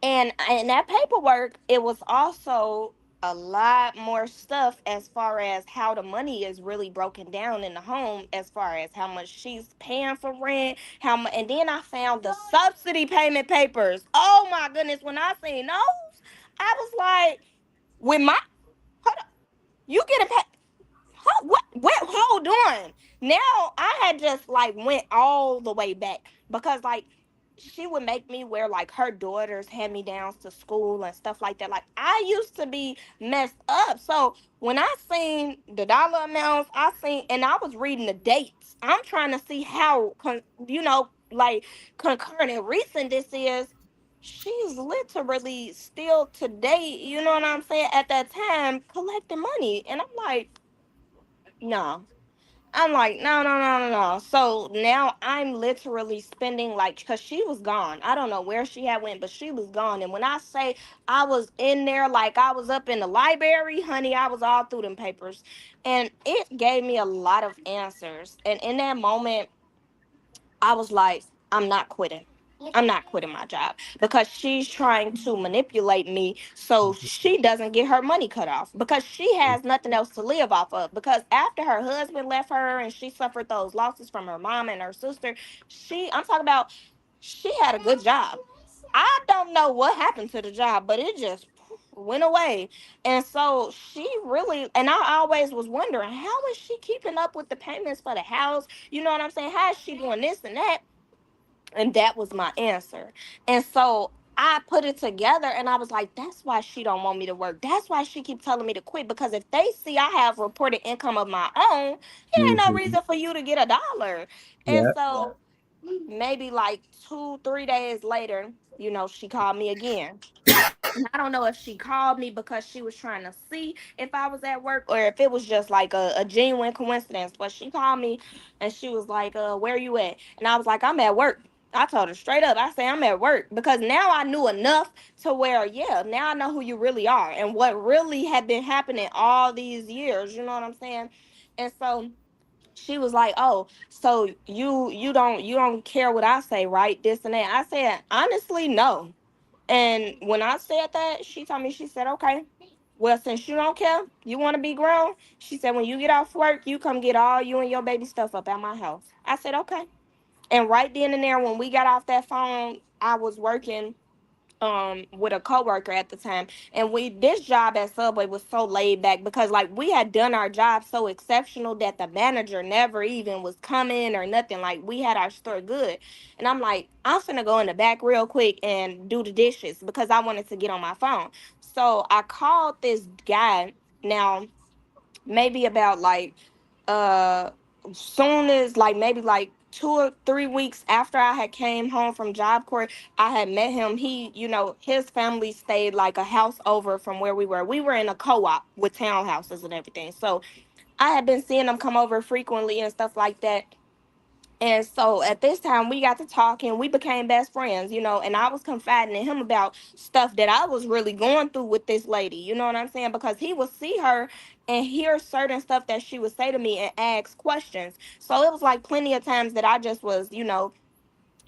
And in that paperwork, it was also a lot more stuff as far as how the money is really broken down in the home, as far as how much she's paying for rent, how much. And then I found the subsidy payment papers. Oh my goodness! When I seen those, I was like, "With my hold up, you get a pay? What? Hold on. Now I had just like went all the way back because like she would make me wear like her daughter's hand me downs to school and stuff like that. Like I used to be messed up. So when I seen the dollar amounts, I seen and I was reading the dates. I'm trying to see how like concurrent and recent this is. She's literally still today, you know what I'm saying, at that time collecting money. And I'm like, no. I'm like, no, no, no, no, no. So now I'm literally spending like, because she was gone. I don't know where she had went, but she was gone. And when I say I was in there, like I was up in the library, honey, I was all through them papers. And it gave me a lot of answers. And in that moment, I was like, I'm not quitting. I'm not quitting my job because she's trying to manipulate me so she doesn't get her money cut off because she has nothing else to live off of. Because after her husband left her and she suffered those losses from her mom and her sister, I'm talking about, she had a good job. I don't know what happened to the job, but it just went away. And so she really, and I always was wondering, how is she keeping up with the payments for the house? You know what I'm saying? How is she doing this and that? And that was my answer. And so I put it together and I was like, that's why she don't want me to work. That's why she keep telling me to quit. Because if they see I have reported income of my own, it ain't no Mm-hmm. reason for you to get a dollar. And Yep. so maybe like 2, 3 days later, she called me again. I don't know if she called me because she was trying to see if I was at work or if it was just like a genuine coincidence. But she called me and she was like, where you at? And I was like, I'm at work. I told her straight up, I say I'm at work because now I knew enough to where, yeah, now I know who you really are and what really had been happening all these years. You know what I'm saying? And so she was like, oh, so you don't care what I say, right? This and that. I said, honestly, no. And when I said that, she told me, she said, okay, well, since you don't care, you want to be grown. She said, when you get off work, you come get all you and your baby stuff up at my house. I said, okay. And right then and there, when we got off that phone, I was working with a coworker at the time, and we this job at Subway was so laid back because like we had done our job so exceptional that the manager never even was coming or nothing. Like we had our store good, and I'm like, I'm finna go in the back real quick and do the dishes because I wanted to get on my phone. So I called this guy. Now maybe about like uh soon as like maybe like 2 or 3 weeks after I had came home from Job Corps, I had met him. He, his family stayed like a house over from where we were. We were in a co-op with townhouses and everything. So I had been seeing him come over frequently and stuff like that. And so at this time, we got to talking. We became best friends, and I was confiding in him about stuff that I was really going through with this lady. You know what I'm saying? Because he would see her and hear certain stuff that she would say to me and ask questions. So it was like plenty of times that I just was,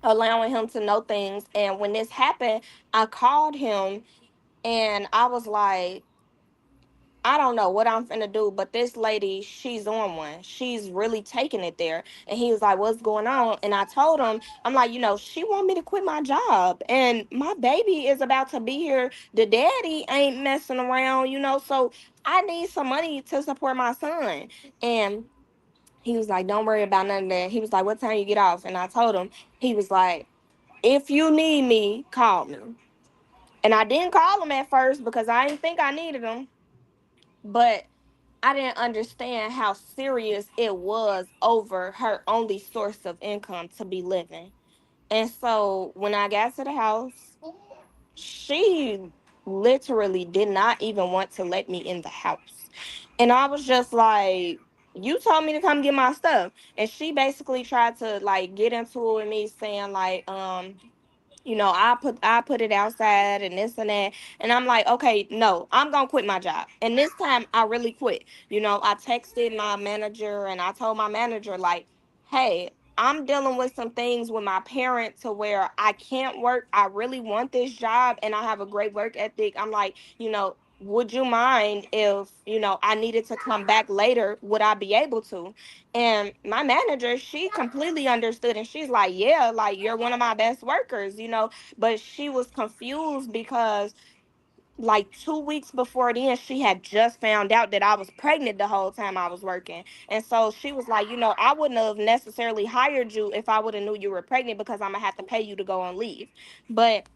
allowing him to know things. And when this happened, I called him and I was like, I don't know what I'm finna do, but this lady, she's on one. She's really taking it there. And he was like, what's going on? And I told him, I'm like, she want me to quit my job. And my baby is about to be here. The daddy ain't messing around, so I need some money to support my son. And he was like, don't worry about none of that. He was like, what time you get off? And I told him, he was like, if you need me, call me. And I didn't call him at first because I didn't think I needed him. But I didn't understand how serious it was over her only source of income to be living. And so when I got to the house, she literally did not even want to let me in the house. And I was just like, you told me to come get my stuff. And she basically tried to like get into it with me saying like, I put it outside and this and that. And I'm like, okay, no, I'm gonna quit my job. And this time I really quit. I texted my manager and I told my manager, like, hey, I'm dealing with some things with my parent to where I can't work. I really want this job and I have a great work ethic. I'm like, would you mind if, I needed to come back later? Would I be able to? And my manager, she completely understood and she's like, yeah, like you're one of my best workers. But she was confused because like 2 weeks before then, she had just found out that I was pregnant the whole time I was working. And so she was like, I wouldn't have necessarily hired you if I would have knew you were pregnant because I'm gonna have to pay you to go on leave. But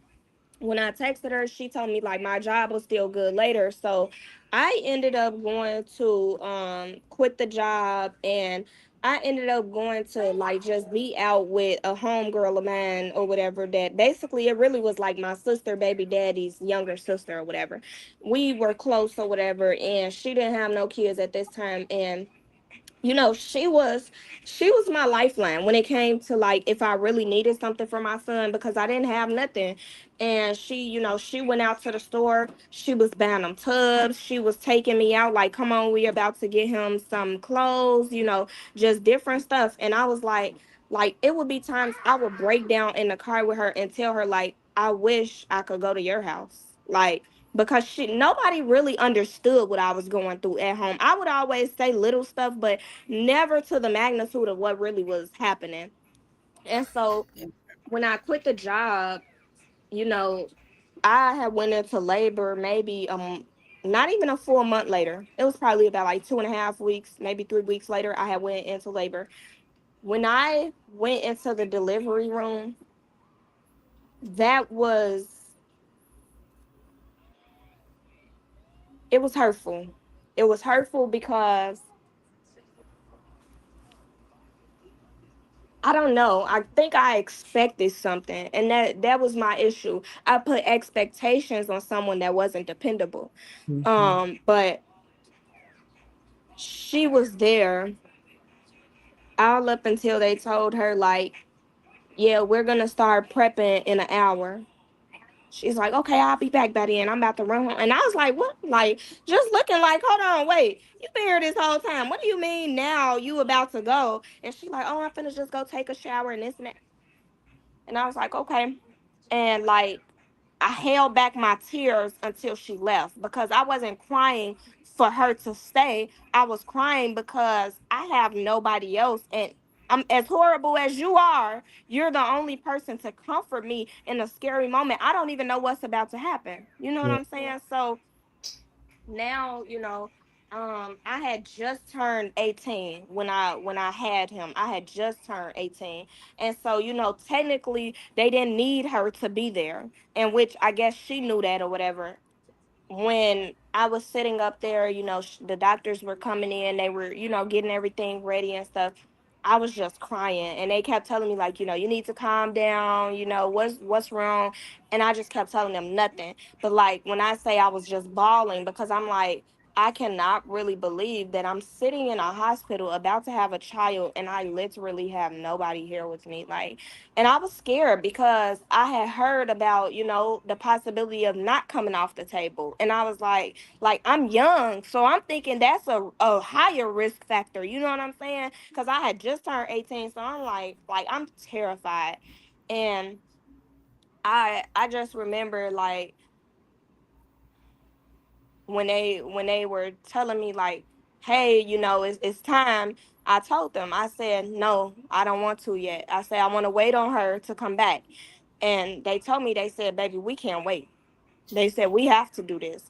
when I texted her, she told me like my job was still good later. So I ended up going to quit the job and I ended up going to like just be out with a homegirl of mine or whatever that basically it really was like my sister, baby daddy's younger sister or whatever. We were close or whatever and she didn't have no kids at this time and she was my lifeline when it came to like if I really needed something for my son because I didn't have nothing. And she went out to the store, she was buying them tubs, she was taking me out like, come on, we about to get him some clothes, just different stuff. And I was like, Like it would be times I would break down in the car with her and tell her like, I wish I could go to your house. Like because nobody really understood what I was going through at home. I would always say little stuff, but never to the magnitude of what really was happening. And so when I quit the job, you know, I had went into labor maybe not even a full month later. It was probably about like 2.5 weeks, maybe 3 weeks later, I had went into labor. When I went into the delivery room, that was it was hurtful. It was hurtful because I don't know. I think I expected something, and that was my issue. I put expectations on someone that wasn't dependable. Mhm. But she was there all up until they told her like, yeah, we're gonna start prepping in an hour. She's like, okay, I'll be back by then. I'm about to run home. And I was like, what? Like, just looking like, hold on, wait, you been here this whole time. What do you mean now you about to go? And she like, oh, I'm finna just go take a shower and this and that. And I was like, okay. And like, I held back my tears until she left because I wasn't crying for her to stay. I was crying because I have nobody else. And I'm as horrible as you are, you're the only person to comfort me in a scary moment. I don't even know what's about to happen. You know what Yeah. I'm saying? So now, I had just turned 18 when I had him. I had just turned 18. And so, technically they didn't need her to be there. And which I guess she knew that or whatever. When I was sitting up there, the doctors were coming in, they were, getting everything ready and stuff. I was just crying, and they kept telling me like, you need to calm down. What's wrong? And I just kept telling them nothing. But like when I say I was just bawling because I'm like, I cannot really believe that I'm sitting in a hospital about to have a child, and I literally have nobody here with me. Like, and I was scared because I had heard about, the possibility of not coming off the table. And I was like I'm young. So I'm thinking that's a higher risk factor. You know what I'm saying? Because I had just turned 18. So I'm like I'm terrified. And I just remember like when they were telling me like, hey, it's time. I told them, I said, no, I don't want to yet. I said, I want to wait on her to come back. And they told me, they said, baby, we can't wait. They said, we have to do this.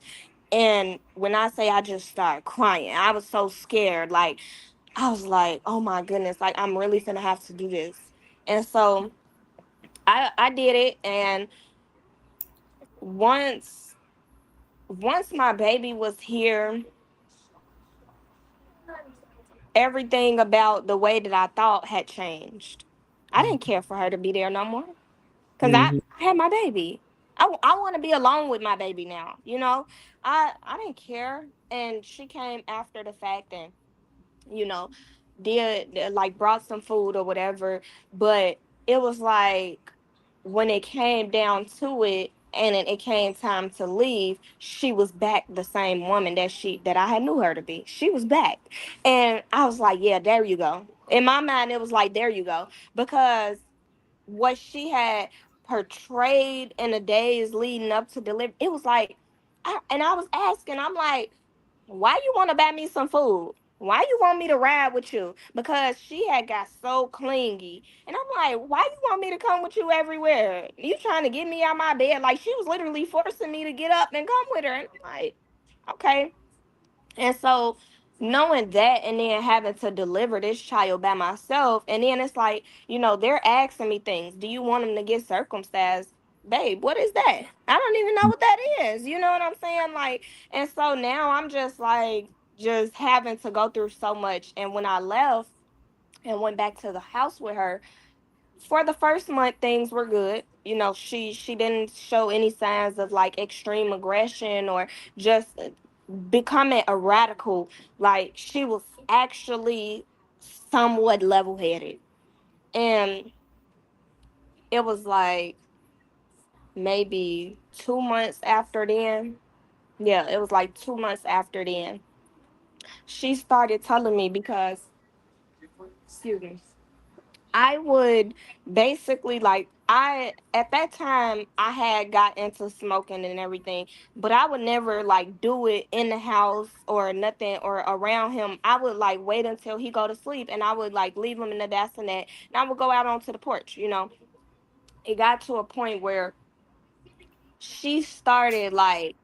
And when I say I just started crying, I was so scared. Like, I was like, oh my goodness, like, I'm really finna have to do this. And so I did it. And once, once my baby was here, everything about the way that I thought had changed. I didn't care for her to be there no more because Mhm. I had my baby. I want to be alone with my baby now. I didn't care. And she came after the fact and, you know, did like brought some food or whatever. But it was like when it came down to it and it came time to leave, she was back the same woman that I had knew her to be. She was back. And I was like, yeah, there you go. In my mind, it was like, there you go. Because what she had portrayed in the days leading up to deliver, it was like, and I was asking, I'm like, why you want to buy me some food? Why you want me to ride with you? Because she had got so clingy. And I'm like, why you want me to come with you everywhere? You trying to get me out my bed? Like she was literally forcing me to get up and come with her. And I'm like, okay. And so knowing that and then having to deliver this child by myself, and then it's like, they're asking me things. Do you want them to get circumcised? Babe, what is that? I don't even know what that is. You know what I'm saying? Like, and so now I'm just like, just having to go through so much. And when I left and went back to the house with her, for the first month things were good. She didn't show any signs of like extreme aggression or just becoming a radical. Like she was actually somewhat level-headed. And it was like maybe 2 months after then. Yeah, it was like 2 months after then. She started telling me because, excuse me, I would basically like I at that time I had got into smoking and everything, but I would never like do it in the house or nothing or around him. I would like wait until he go to sleep and I would like leave him in the bassinet and I would go out onto the porch. It got to a point where she started like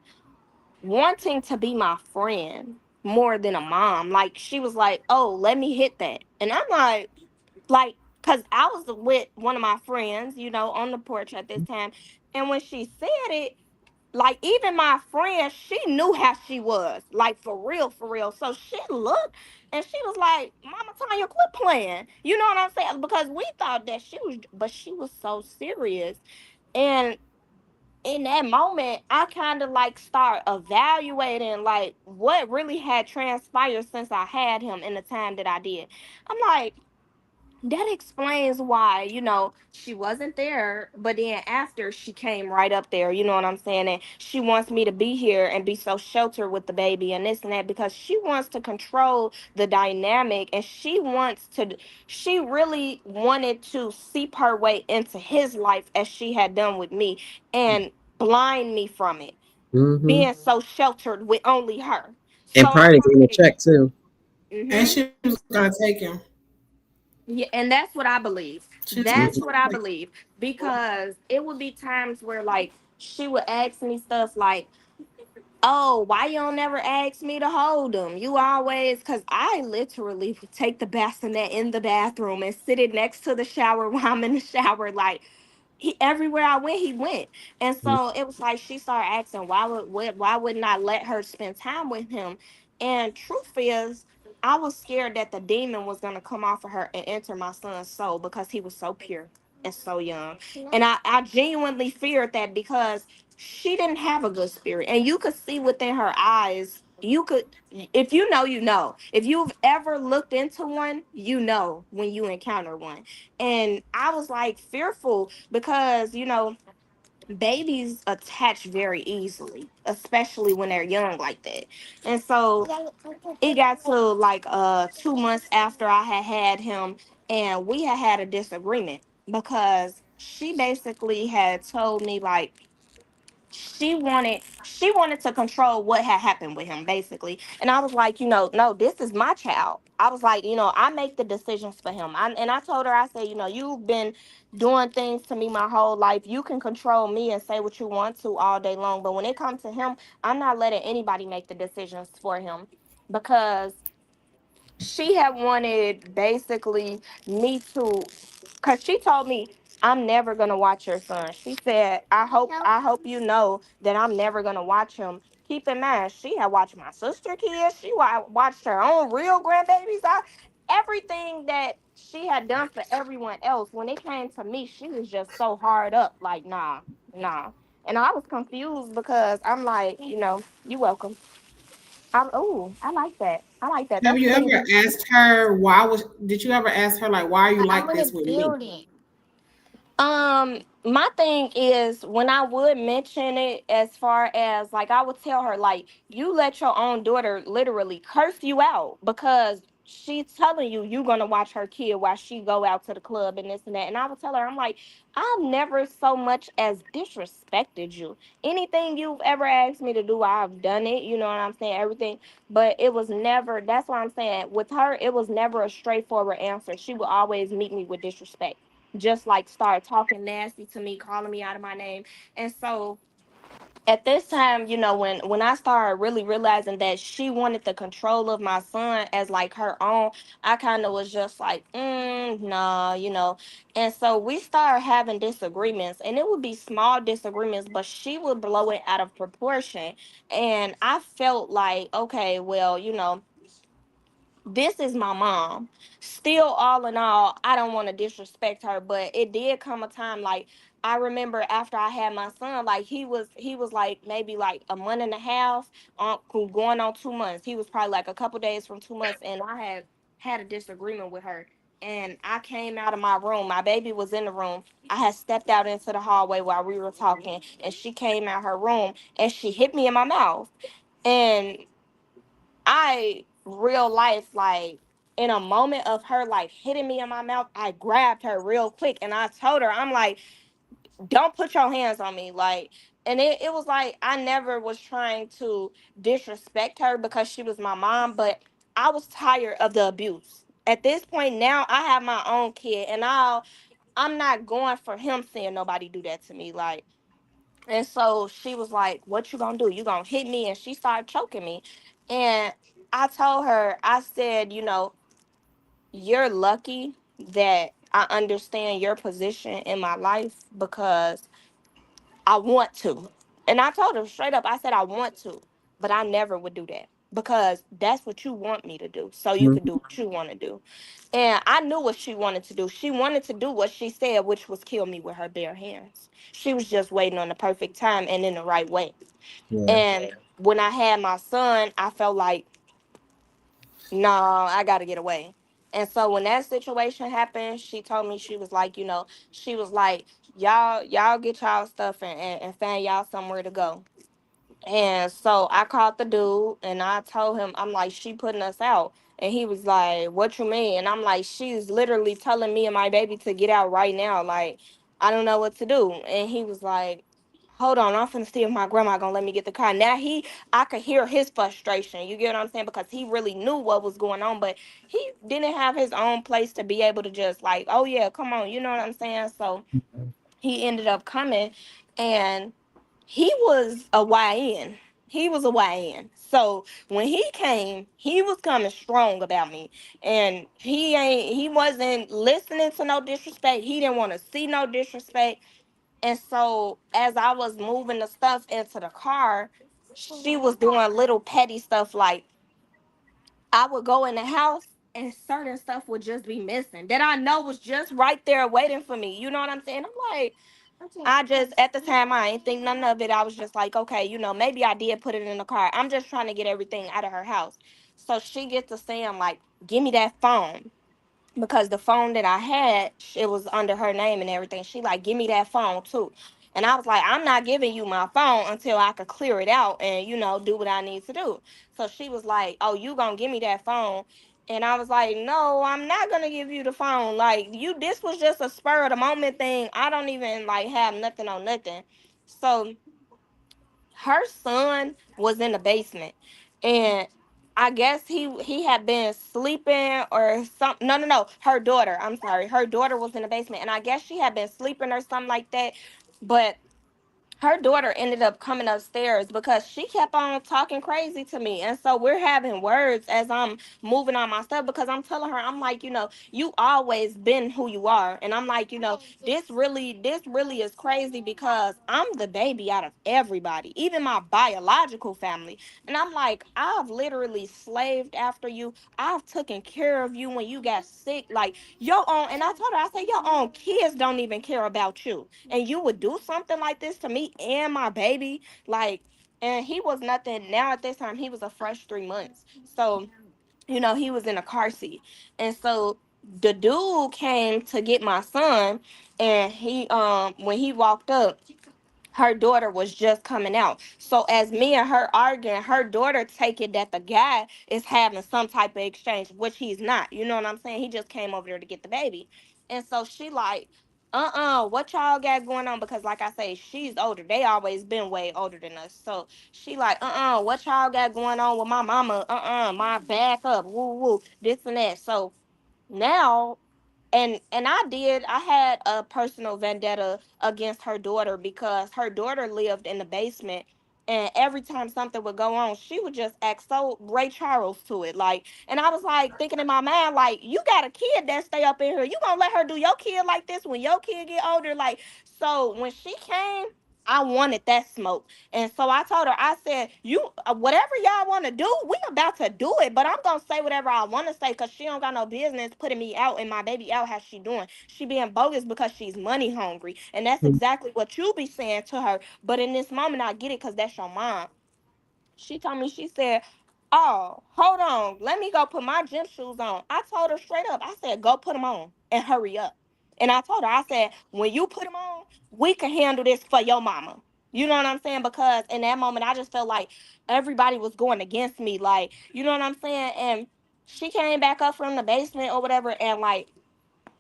wanting to be my friend more than a mom. Like she was like, "Oh, let me hit that," and I'm like, cause I was with one of my friends, on the porch at this time, and when she said it, like even my friend, she knew how she was, like for real. So she looked and she was like, "Mama Tanya, quit playing." You know what I'm saying? Because we thought that she was, but she was so serious, and in that moment, I kind of like start evaluating like what really had transpired since I had him in the time that I did. I'm like, that explains why, she wasn't there, but then after she came right up there, you know what I'm saying? And she wants me to be here and be so sheltered with the baby and this and that because she wants to control the dynamic and she really wanted to seep her way into his life as she had done with me and blind me from it, Mm-hmm. being so sheltered with only her. And So I'm probably getting a like, check too. And mm-hmm. she was gonna take him. Yeah, and that's what I believe. She was That's Mhm. what I believe because it would be times where like she would ask me stuff like, "Oh, why you don't never ask me to hold him? You always," because I literally would take the bassinet in the bathroom and sit it next to the shower while I'm in the shower, like he everywhere I went, he went. And so it was like she started asking why wouldn't I let her spend time with him? And truth is, I was scared that the demon was gonna come off of her and enter my son's soul because he was so pure and so young. And I genuinely feared that because she didn't have a good spirit. And you could see within her eyes, you could if you know, you know. If you've ever looked into one, you know when you encounter one. And I was like fearful because babies attach very easily, especially when they're young like that. And so it got to like 2 months after I had him, and we had a disagreement because she basically had told me like she wanted to control what had happened with him basically, and I was like, no, this is my child. I was like, I make the decisions for him. And I told her, I said, you've been doing things to me my whole life. You can control me and say what you want to all day long, but when it comes to him, I'm not letting anybody make the decisions for him because she had wanted basically me to, because she told me, "I'm never gonna watch your son." She said, I hope you know that I'm never gonna watch him. Keep in mind, she had watched my sister kids. She watched her own real grandbabies. Everything that she had done for everyone else. When it came to me, she was just so hard up. Like, nah, nah. And I was confused because I'm like, you welcome. I like that. I like that. Have That's you ever clean. asked her why was? Did you ever ask her like why are you I'm like in a this with me? building. My thing is when I would mention it, as far as like I would tell her, like, you let your own daughter literally curse you out because she's telling you gonna watch her kid while she go out to the club and this and that. And I would tell her, I'm like, I've never so much as disrespected you. Anything you've ever asked me to do, I've done it. You know what I'm saying? Everything. But it was never, that's what I'm saying. With her, it was never a straightforward answer. She would always meet me with disrespect, just like start talking nasty to me, calling me out of my name. And so at this time, when I started really realizing that she wanted the control of my son as like her own, I kind of was just like, nah, And so we started having disagreements, and it would be small disagreements, but she would blow it out of proportion. And I felt like, okay, well, this is my mom. Still, all in all, I don't want to disrespect her, but it did come a time like I remember after I had my son, like he was like maybe like a month and a half on going on 2 months. He was probably like a couple days from 2 months, and I had a disagreement with her. And I came out of my room. My baby was in the room. I had stepped out into the hallway while we were talking, and she came out her room and she hit me in my mouth. And I real life like in a moment of her like hitting me in my mouth, I grabbed her real quick and I told her, I'm like, don't put your hands on me. Like, and it was like I never was trying to disrespect her because she was my mom, but I was tired of the abuse. At this point now, I have my own kid, and I'm not going for him seeing nobody do that to me. Like, and so she was like, "What you gonna do? You gonna hit me?" And she started choking me, and I told her, I said, you're lucky that I understand your position in my life because I want to. And I told her straight up, I said, I want to, but I never would do that because that's what you want me to do. So you can do what you want to do. And I knew what she wanted to do. She wanted to do what she said, which was kill me with her bare hands. She was just waiting on the perfect time and in the right way. Yeah. And when I had my son, I felt like, no, I got to get away. And so when that situation happened, she told me, she was like, she was like, y'all get y'all stuff and find y'all somewhere to go. And so I called the dude and I told him, I'm like, she putting us out. And he was like, what you mean? And I'm like, she's literally telling me and my baby to get out right now. Like, I don't know what to do. And he was like, hold on, I'm finna see if my grandma gonna let me get the car. Now I could hear his frustration. You get what I'm saying? Because he really knew what was going on, but he didn't have his own place to be able to just like, oh yeah, come on. You know what I'm saying? So he ended up coming, and he was a YN. He was a YN. So when he came, he was coming strong about me. And he wasn't listening to no disrespect. He didn't want to see no disrespect. And so as I was moving the stuff into the car, she was doing little petty stuff like I would go in the house and certain stuff would just be missing that I know was just right there waiting for me. You know what I'm saying? I'm like, I just at the time I ain't think none of it. I was just like, okay, maybe I did put it in the car. I'm just trying to get everything out of her house. So she gets to saying like, give me that phone because the phone that I had, it was under her name and everything. She like, give me that phone too. And I was like, I'm not giving you my phone until I could clear it out and, do what I need to do. So she was like, oh, you gonna give me that phone? And I was like, no, I'm not gonna give you the phone. Like this was just a spur of the moment thing. I don't even like have nothing on nothing. So her son was in the basement, and I guess he had been sleeping or something. No, her daughter, I'm sorry, her daughter was in the basement, and I guess she had been sleeping or something like that. But her daughter ended up coming upstairs because she kept on talking crazy to me. And so we're having words as I'm moving on my stuff because I'm telling her, I'm like, you always been who you are. And I'm like, this really is crazy because I'm the baby out of everybody, even my biological family. And I'm like, I've literally slaved after you. I've taken care of you when you got sick. Like your own, and I told her, I said, your own kids don't even care about you, and you would do something like this to me and my baby. Like, and he was nothing. Now at this time he was a fresh 3 months, so he was in a car seat. And so the dude came to get my son, and he when he walked up, her daughter was just coming out. So as me and her arguing, her daughter take it that the guy is having some type of exchange, which he's not. You know what I'm saying? He just came over there to get the baby. And so she like, what y'all got going on? Because like I say, she's older. They always been way older than us. So she like, what y'all got going on with my mama? My back up, woo woo, this and that. So now, and I had a personal vendetta against her daughter because her daughter lived in the basement, and every time something would go on, she would just act so Ray Charles to it. Like, and I was like thinking in my mind, like, you got a kid that stay up in here, you gonna let her do your kid like this when your kid get older? Like, so when she came, I wanted that smoke. And so I told her, I said, you whatever y'all want to do, we about to do it. But I'm gonna say whatever I want to say because she don't got no business putting me out and my baby out. How she doing? She being bogus because she's money hungry, and that's exactly what you be saying to her. But in this moment, I get it because that's your mom. She told me, she said, oh, hold on, let me go put my gym shoes on. I told her straight up, I said, go put them on and hurry up. And I told her, I said, when you put them on, we can handle this for your mama. You know what I'm saying? Because in that moment, I just felt like everybody was going against me. Like, you know what I'm saying? And She came back up from the basement or whatever, and like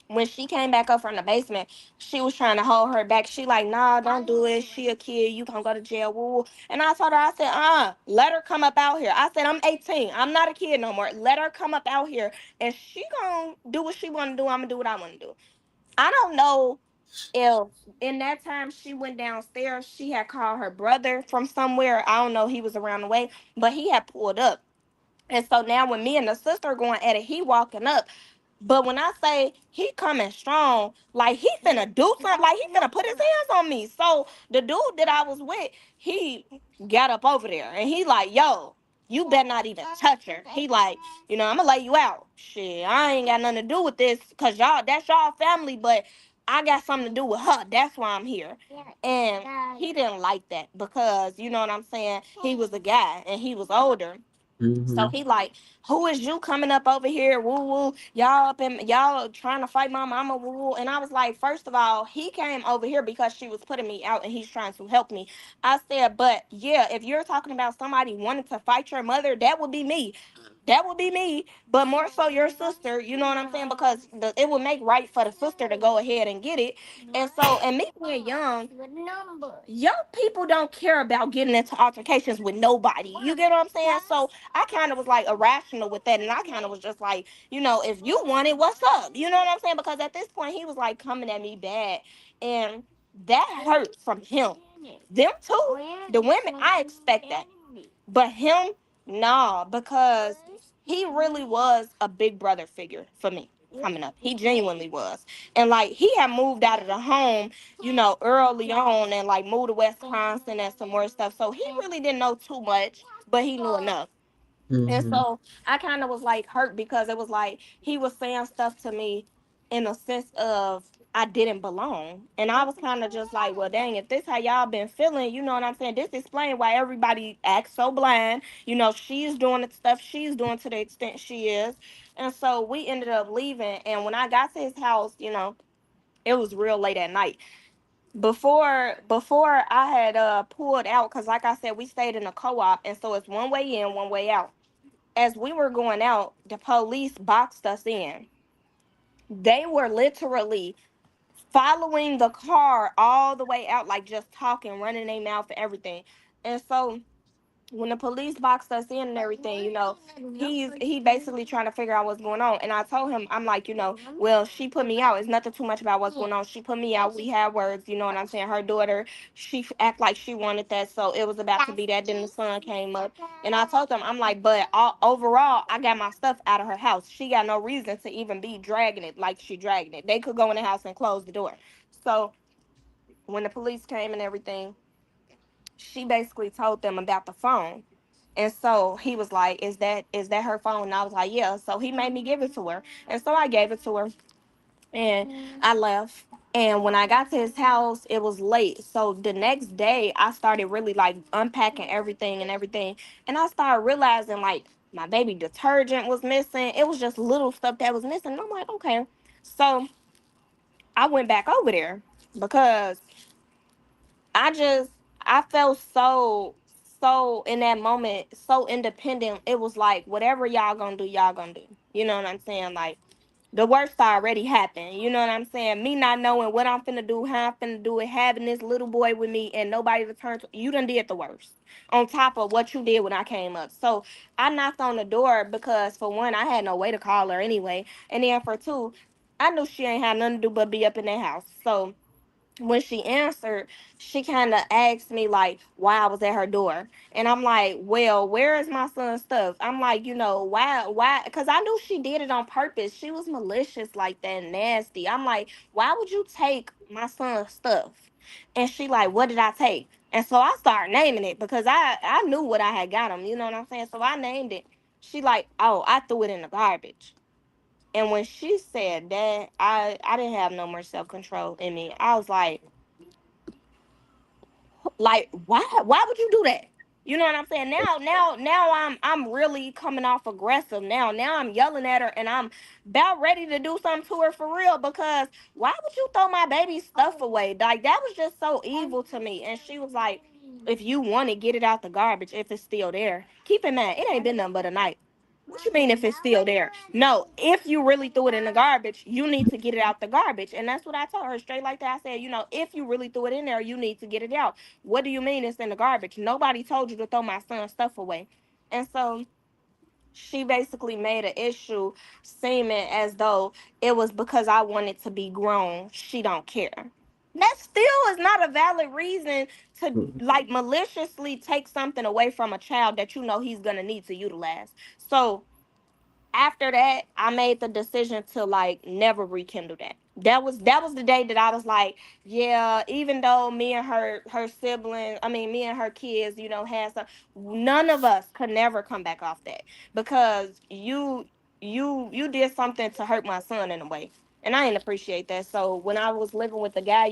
when she came back up from the basement, she was trying to hold her back. She like, nah, don't do it. She a kid. You gonna go to jail. Woo. Woo. And I told her, I said, let her come up out here. I said, I'm 18. I'm not a kid no more. Let her come up out here, and she gonna do what she wanna do. I'm gonna do what I wanna do. I don't know if in that time she went downstairs, she had called her brother from somewhere. I don't know. He was around the way, but he had pulled up. And so now when me and the sister going at it, he walking up. But when I say he coming strong, like he finna do something, like he finna put his hands on me. So the dude that I was with, he got up over there and he like, yo, you better not even touch her. He like, I'm gonna lay you out. Shit, I ain't got nothing to do with this because y'all, that's y'all family, but I got something to do with her. That's why I'm here. And he didn't like that because, you know what I'm saying? He was a guy and he was older. So Mm-hmm. he like, who is you coming up over here? Woo woo. Y'all up and y'all trying to fight my mama, woo woo. And I was like, first of all, he came over here because she was putting me out and he's trying to help me. I said, but yeah, if you're talking about somebody wanting to fight your mother, that would be me. That would be me, but more so your sister, you know what I'm saying? Because it would make right for the sister to go ahead and get it. And so, and me being young people don't care about getting into altercations with nobody. You get what I'm saying? So I kind of was like irrational with that, and I kind of was just like, if you want it, what's up? You know what I'm saying? Because at this point, he was like coming at me bad, and that hurt from him. Them two, the women, I expect that, but him, nah, because he really was a big brother figure for me coming up. He genuinely was, and like he had moved out of the home, early on, and like moved to Wisconsin and some more stuff. So he really didn't know too much, but he knew enough. And Mm-hmm. so I kind of was like hurt because it was like he was saying stuff to me in a sense of I didn't belong. And I was kind of just like, well, dang, if this how y'all been feeling, you know what I'm saying? This explain why everybody acts so blind. She's doing the stuff she's doing to the extent she is. And so we ended up leaving. And when I got to his house, it was real late at night. Before I had pulled out, because like I said, we stayed in a co-op, and so it's one way in, one way out. As we were going out, the police boxed us in. They were literally following the car all the way out, like just talking, running their mouth and everything. And so when the police boxed us in and everything, he basically trying to figure out what's going on. And I told him, I'm like, well, she put me out. It's nothing too much about what's going on. She put me out. We had words, you know what I'm saying? Her daughter, she act like she wanted that, so it was about to be that. Then the son came up, and I told him, I'm like, but overall, I got my stuff out of her house. She got no reason to even be dragging it like she dragging it. They could go in the house and close the door. So when the police came and everything, she basically told them about the phone. And so he was like, is that her phone? And I was like, yeah. So he made me give it to her. And so I gave it to her and I left. And when I got to his house, it was late. So the next day I started really like unpacking everything and everything. And I started realizing like my baby detergent was missing. It was just little stuff that was missing. And I'm like, okay. So I went back over there because I just I felt so in that moment so independent. It was like whatever y'all gonna do, y'all gonna do. You know what I'm saying? Like the worst already happened. You know what I'm saying? Me not knowing what I'm finna do, how I'm finna do it, having this little boy with me and nobody to turn to. You done did the worst. On top of what you did when I came up. So I knocked on the door because for one, I had no way to call her anyway. And then for two, I knew she ain't had nothing to do but be up in that house. So when she answered, she kind of asked me like why I was at her door. And I'm like, well, where is my son's stuff? I'm like, why? Because I knew she did it on purpose. She was malicious like that, nasty. I'm like, why would you take my son's stuff? And she like, what did I take? And so I started naming it because I knew what I had got him. You know what I'm saying? So I named it. She like, oh, I threw it in the garbage. And when she said that, I didn't have no more self control in me. I was like, why would you do that? You know what I'm saying? Now I'm really coming off aggressive now I'm yelling at her and I'm about ready to do something to her for real because why would you throw my baby's stuff away? Like that was just so evil to me. And she was like, if you want it, get it out the garbage if it's still there. Keep in mind, it ain't been nothing but a night. What you mean if it's still there? No, if you really threw it in the garbage, you need to get it out the garbage. And that's what I told her straight like that. I said, if you really threw it in there, you need to get it out. What do you mean it's in the garbage? Nobody told you to throw my son's stuff away. And so she basically made an issue seeming as though it was because I wanted to be grown. She don't care. That still is not a valid reason to like maliciously take something away from a child that you know he's gonna need to utilize. So after that, I made the decision to like never rekindle that. That was the day that I was like, yeah, even though me and her siblings, I mean me and her kids, had some, none of us could never come back off that because you did something to hurt my son in a way, and I didn't appreciate that. So when I was living with the guy,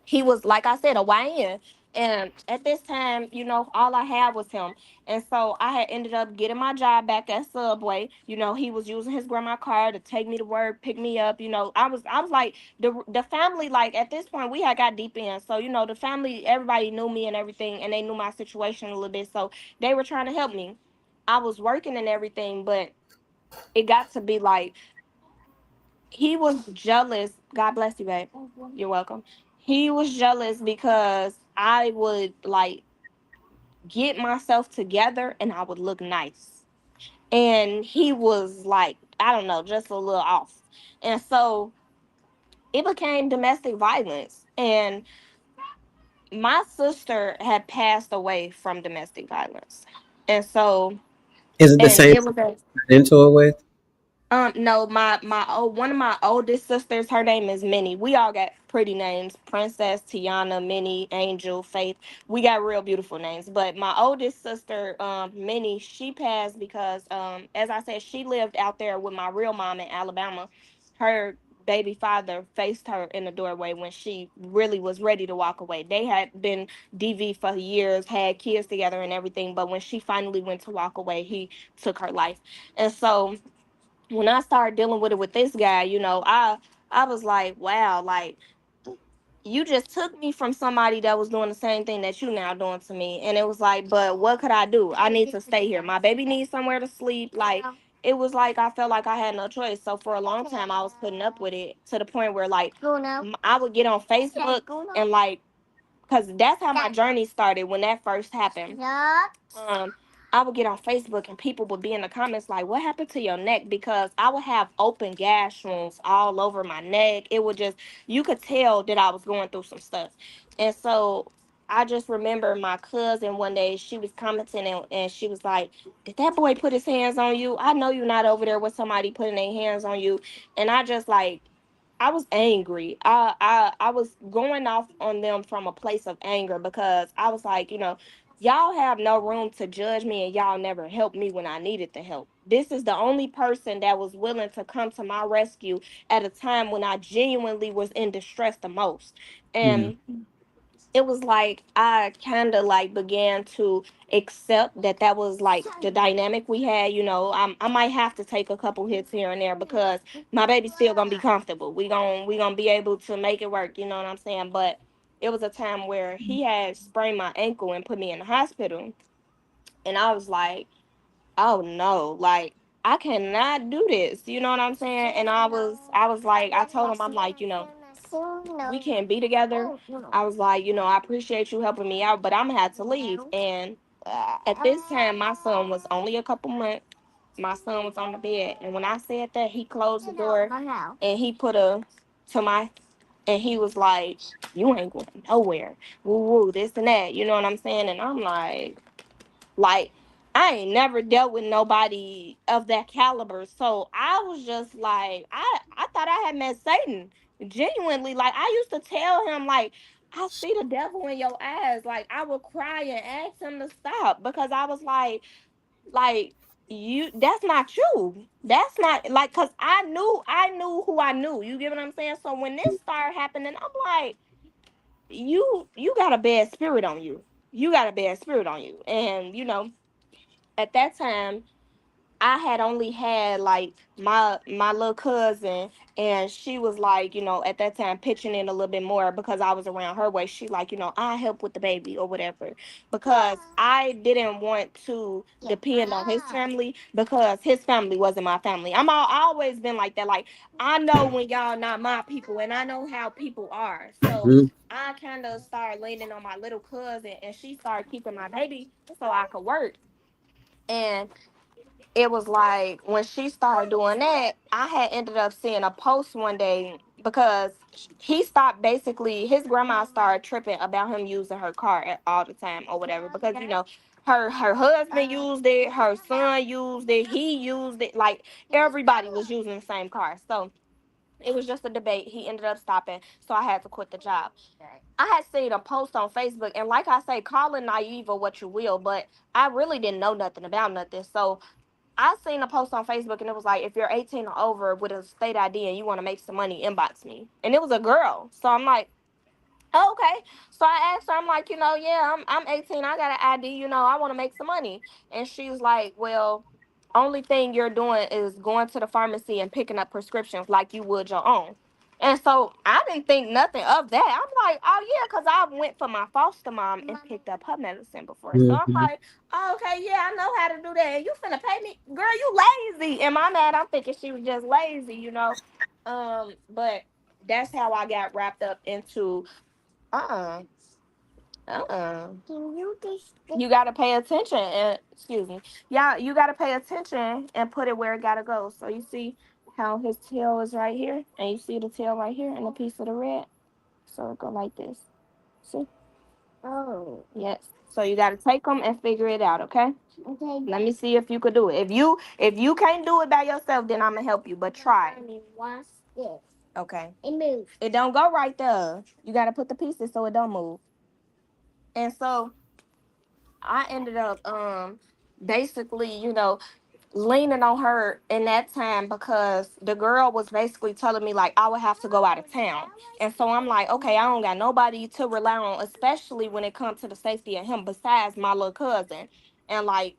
he was, like I said, a YN. And at this time, all I had was him. And so I had ended up getting my job back at Subway. He was using his grandma car to take me to work, pick me up. I was like the family, like at this point we had got deep in. So, the family, everybody knew me and everything, and they knew my situation a little bit. So they were trying to help me. I was working and everything, but it got to be like he was jealous. God bless you, babe. You're welcome. He was jealous because I would like get myself together and I would look nice. And he was like, I don't know, just a little off. And so it became domestic violence. And my sister had passed away from domestic violence. And so, Is it the and same it was a into it with? No, one of my oldest sisters, her name is Minnie. We all got pretty names: Princess, Tiana, Minnie, Angel, Faith. We got real beautiful names. But my oldest sister, Minnie, she passed because, as I said, she lived out there with my real mom in Alabama. Her baby father faced her in the doorway when she really was ready to walk away. They had been DV for years, had kids together and everything, but when she finally went to walk away, he took her life. And so when I started dealing with it with this guy, I was like, wow, like you just took me from somebody that was doing the same thing that you now doing to me. And it was like, but what could I do? I need to stay here. My baby needs somewhere to sleep. Like it was like I felt like I had no choice. So for a long time I was putting up with it to the point where like I would get on Facebook and like because that's how my journey started when that first happened. Um, I would get on Facebook and people would be in the comments like, "What happened to your neck?" Because I would have open gash wounds all over my neck. It would just, you could tell that I was going through some stuff. And so I just remember my cousin one day, she was commenting and she was like, "Did that boy put his hands on you? I know you're not over there with somebody putting their hands on you." And I just like, I was angry. I was going off on them from a place of anger because I was like, y'all have no room to judge me and y'all never helped me when I needed the help. This is the only person that was willing to come to my rescue at a time when I genuinely was in distress the most. Mhm. And it was like I kind of like began to accept that that was like the dynamic we had. I might have to take a couple hits here and there because my baby's still gonna be comfortable. We gonna be able to make it work. You know what I'm saying? But it was a time where he had sprained my ankle and put me in the hospital, and I was like, oh no, like I cannot do this. You know what I'm saying? And I was like, I told him, I'm like, we can't be together. I was like, I appreciate you helping me out, but I'm gonna have to leave. And at this time, my son was only a couple months. My son was on the bed, and when I said that, he closed the door and he put a to my and he was like, "You ain't going nowhere. Woo woo, this and that." You know what I'm saying? And I'm like I ain't never dealt with nobody of that caliber. So I was just like, I thought I had met Satan. Genuinely, like I used to tell him, like, I see the devil in your eyes. Like I would cry and ask him to stop because I was like you, that's not you. That's not like, cause I knew who I knew. You get what I'm saying? So when this started happening, I'm like, you got a bad spirit on you. You got a bad spirit on you. And at that time, I had only had like my little cousin, and she was like, at that time pitching in a little bit more because I was around her way. She like, I help with the baby or whatever, because I didn't want to depend on his family because his family wasn't my family. I always been like that. Like, I know when y'all not my people, and I know how people are. So Mm. I kind of started leaning on my little cousin, and she started keeping my baby so I could work. And it was like when she started doing that, I had ended up seeing a post one day because he stopped, basically his grandma started tripping about him using her car all the time or whatever, because her husband used it, her son used it, he used it, like everybody was using the same car. So it was just a debate. He ended up stopping, so I had to quit the job. I had seen a post on Facebook, and like I say, call it naive or what you will, but I really didn't know nothing about nothing. So I seen a post on Facebook, and it was like, if you're 18 or over with a state ID and you want to make some money, inbox me. And it was a girl. So I'm like, oh, okay. So I asked her, I'm like, yeah, I'm 18. I got an ID. I want to make some money. And she's like, well, only thing you're doing is going to the pharmacy and picking up prescriptions like you would your own. And so I didn't think nothing of that. I'm like, oh yeah, because I went for my foster mom and picked up her medicine before. So I'm Mhm. like, oh, okay, yeah, I know how to do that. And you finna pay me, girl? You lazy? Am I mad? I'm thinking she was just lazy. But that's how I got wrapped up into uh-uh. You gotta pay attention and excuse me. Yeah, you gotta pay attention and put it where it gotta go. So you see how his tail is right here, and you see the tail right here and a piece of the red. So it go like this. See? Oh. Yes. So you gotta take them and figure it out, okay? Okay. Let me see if you could do it. If you can't do it by yourself, then I'm gonna help you. But try. Watch this. Okay. It moves. It don't go right there. You gotta put the pieces so it don't move. And so I ended up basically, leaning on her in that time because the girl was basically telling me like I would have to go out of town. And so I'm like, okay, I don't got nobody to rely on, especially when it comes to the safety of him besides my little cousin. And like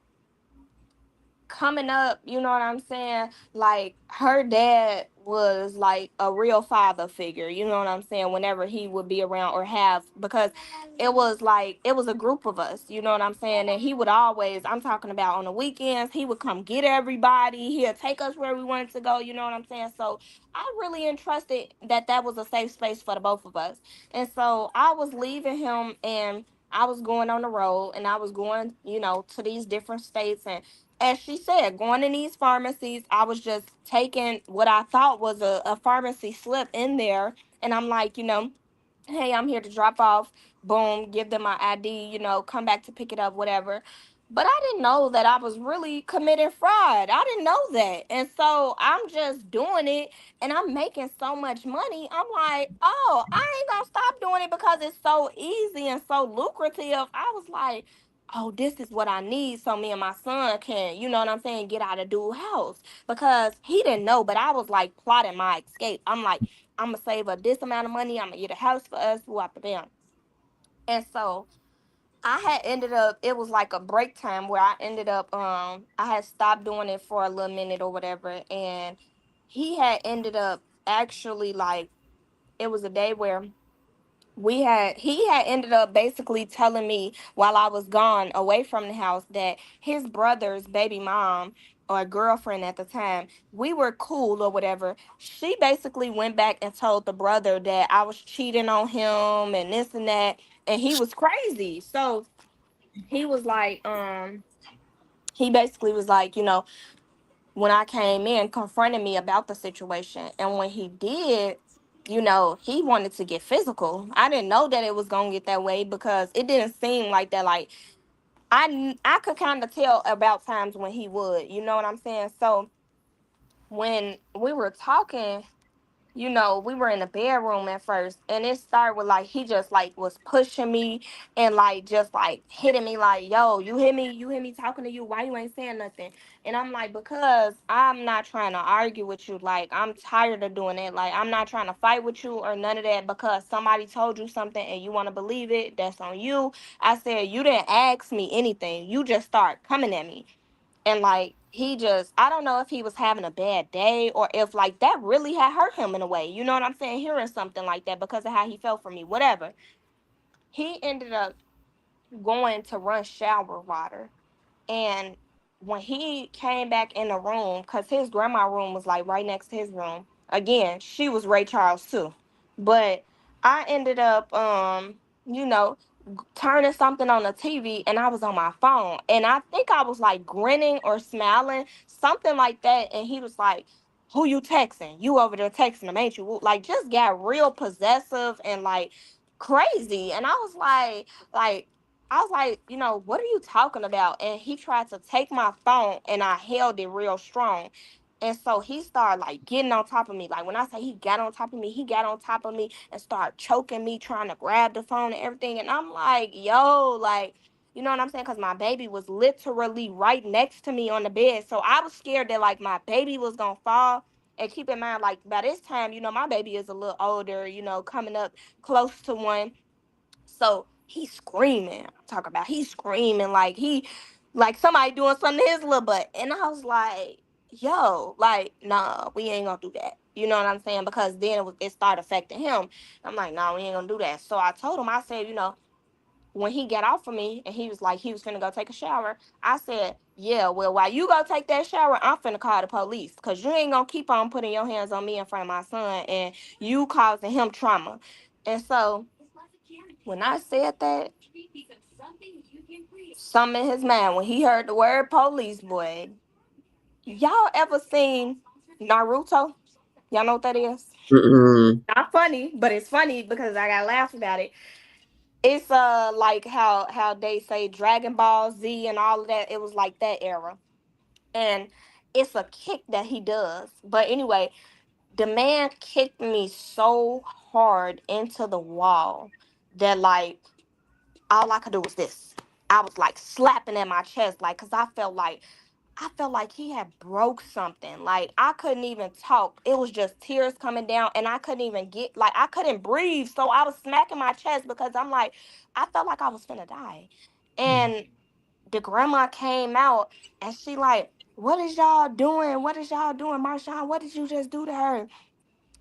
coming up, you know what I'm saying? Like her dad was like a real father figure, you know what I'm saying? Whenever he would be around or have, because it was a group of us, you know what I'm saying? And he would always, I'm talking about on the weekends, he would come get everybody. He'll take us where we wanted to go, you know what I'm saying? So I really entrusted that was a safe space for the both of us. And so I was leaving him, and I was going on the road, and I was going, to these different states. And as she said, going in these pharmacies, I was just taking what I thought was a pharmacy slip in there. And I'm like, hey, I'm here to drop off. Boom, give them my ID, come back to pick it up, whatever. But I didn't know that I was really committing fraud. I didn't know that. And so I'm just doing it, and I'm making so much money. I'm like, oh, I ain't gonna stop doing it because it's so easy and so lucrative. I was like, oh, this is what I need so me and my son can, you know what I'm saying, get out of dual house. Because he didn't know, but I was like plotting my escape. I'm like, I'm gonna save up this amount of money. I'm gonna get a house for us. Who the bam. And so I had ended up. It was like a break time where I ended up. I had stopped doing it for a little minute or whatever, and he had ended up actually like it was a day where he had ended up basically telling me while I was gone away from the house that his brother's baby mom or girlfriend at the time, we were cool or whatever. She basically went back and told the brother that I was cheating on him and this and that, and he was crazy. So he was like he basically was like, when I came in, confronted me about the situation. And when he did, he wanted to get physical. I didn't know that it was gonna get that way because it didn't seem like that. Like I could kind of tell about times when he would, you know what I'm saying? So when we were talking, we were in the bedroom at first, and it started with like he just like was pushing me and like just like hitting me like, yo, you hit me talking to you, why you ain't saying nothing? And I'm like, because I'm not trying to argue with you, like I'm tired of doing it, like I'm not trying to fight with you or none of that, because somebody told you something and you want to believe it, that's on you. I said, you didn't ask me anything, you just start coming at me. And like he just, I don't know if he was having a bad day or if like that really had hurt him in a way. You know what I'm saying? Hearing something like that because of how he felt for me, whatever. He ended up going to run shower water. And when he came back in the room, because his grandma room was like right next to his room, again, she was Ray Charles too. But I ended up you know, turning something on the TV and I was on my phone. And I think I was like grinning or smiling, something like that. And he was like, who you texting? You over there texting him, ain't you? Like just got real possessive and like crazy. And I was like, you know, what are you talking about? And he tried to take my phone and I held it real strong. And so he started like getting on top of me. Like when I say he got on top of me, he got on top of me and started choking me, trying to grab the phone and everything. And I'm like, yo, like, you know what I'm saying? Because my baby was literally right next to me on the bed. So I was scared that like my baby was going to fall. And keep in mind, like by this time, you know, my baby is a little older, you know, coming up close to one. So he's screaming. Talk about he's screaming like he like somebody doing something to his little butt. And I was like, yo, like, nah, we ain't gonna do that. You know what I'm saying? Because then it started affecting him. I'm like, nah, we ain't gonna do that. So I told him, I said, you know, when he got off of me and he was like he was finna go take a shower, I said, yeah, well, while you go take that shower, I'm finna call the police. Cause you ain't gonna keep on putting your hands on me in front of my son and you causing him trauma. And so when I said that, something in his mind when he heard the word police, boy. Y'all ever seen Naruto? Y'all know what that is? Mm-mm. Not funny, but it's funny because I got laugh about it. It's like how they say Dragon Ball Z and all of that. It was like that era. And it's a kick that he does. But anyway, the man kicked me so hard into the wall that like all I could do was this. I was like slapping at my chest, like, cause I felt like he had broke something. Like I couldn't even talk. It was just tears coming down, and I couldn't even get like I couldn't breathe. So I was smacking my chest because I'm like, I felt like I was finna die. And the grandma came out, and she like, "What is y'all doing? What is y'all doing, Marshawn? What did you just do to her?"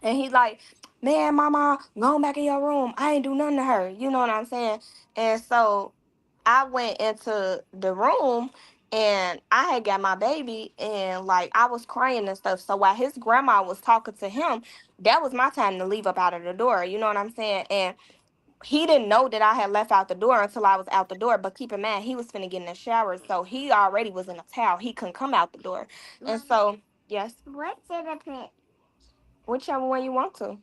And he like, man, mama, go back in your room. I ain't do nothing to her. You know what I'm saying? And so I went into the room and I had got my baby and like I was crying and stuff. So while his grandma was talking to him, that was my time to leave up out of the door. You know what I'm saying? And he didn't know that I had left out the door until I was out the door. But keep in mind, he was finna get in the shower. So he already was in a towel. He couldn't come out the door. And so, yes. What's in the pit? Whichever one you want to.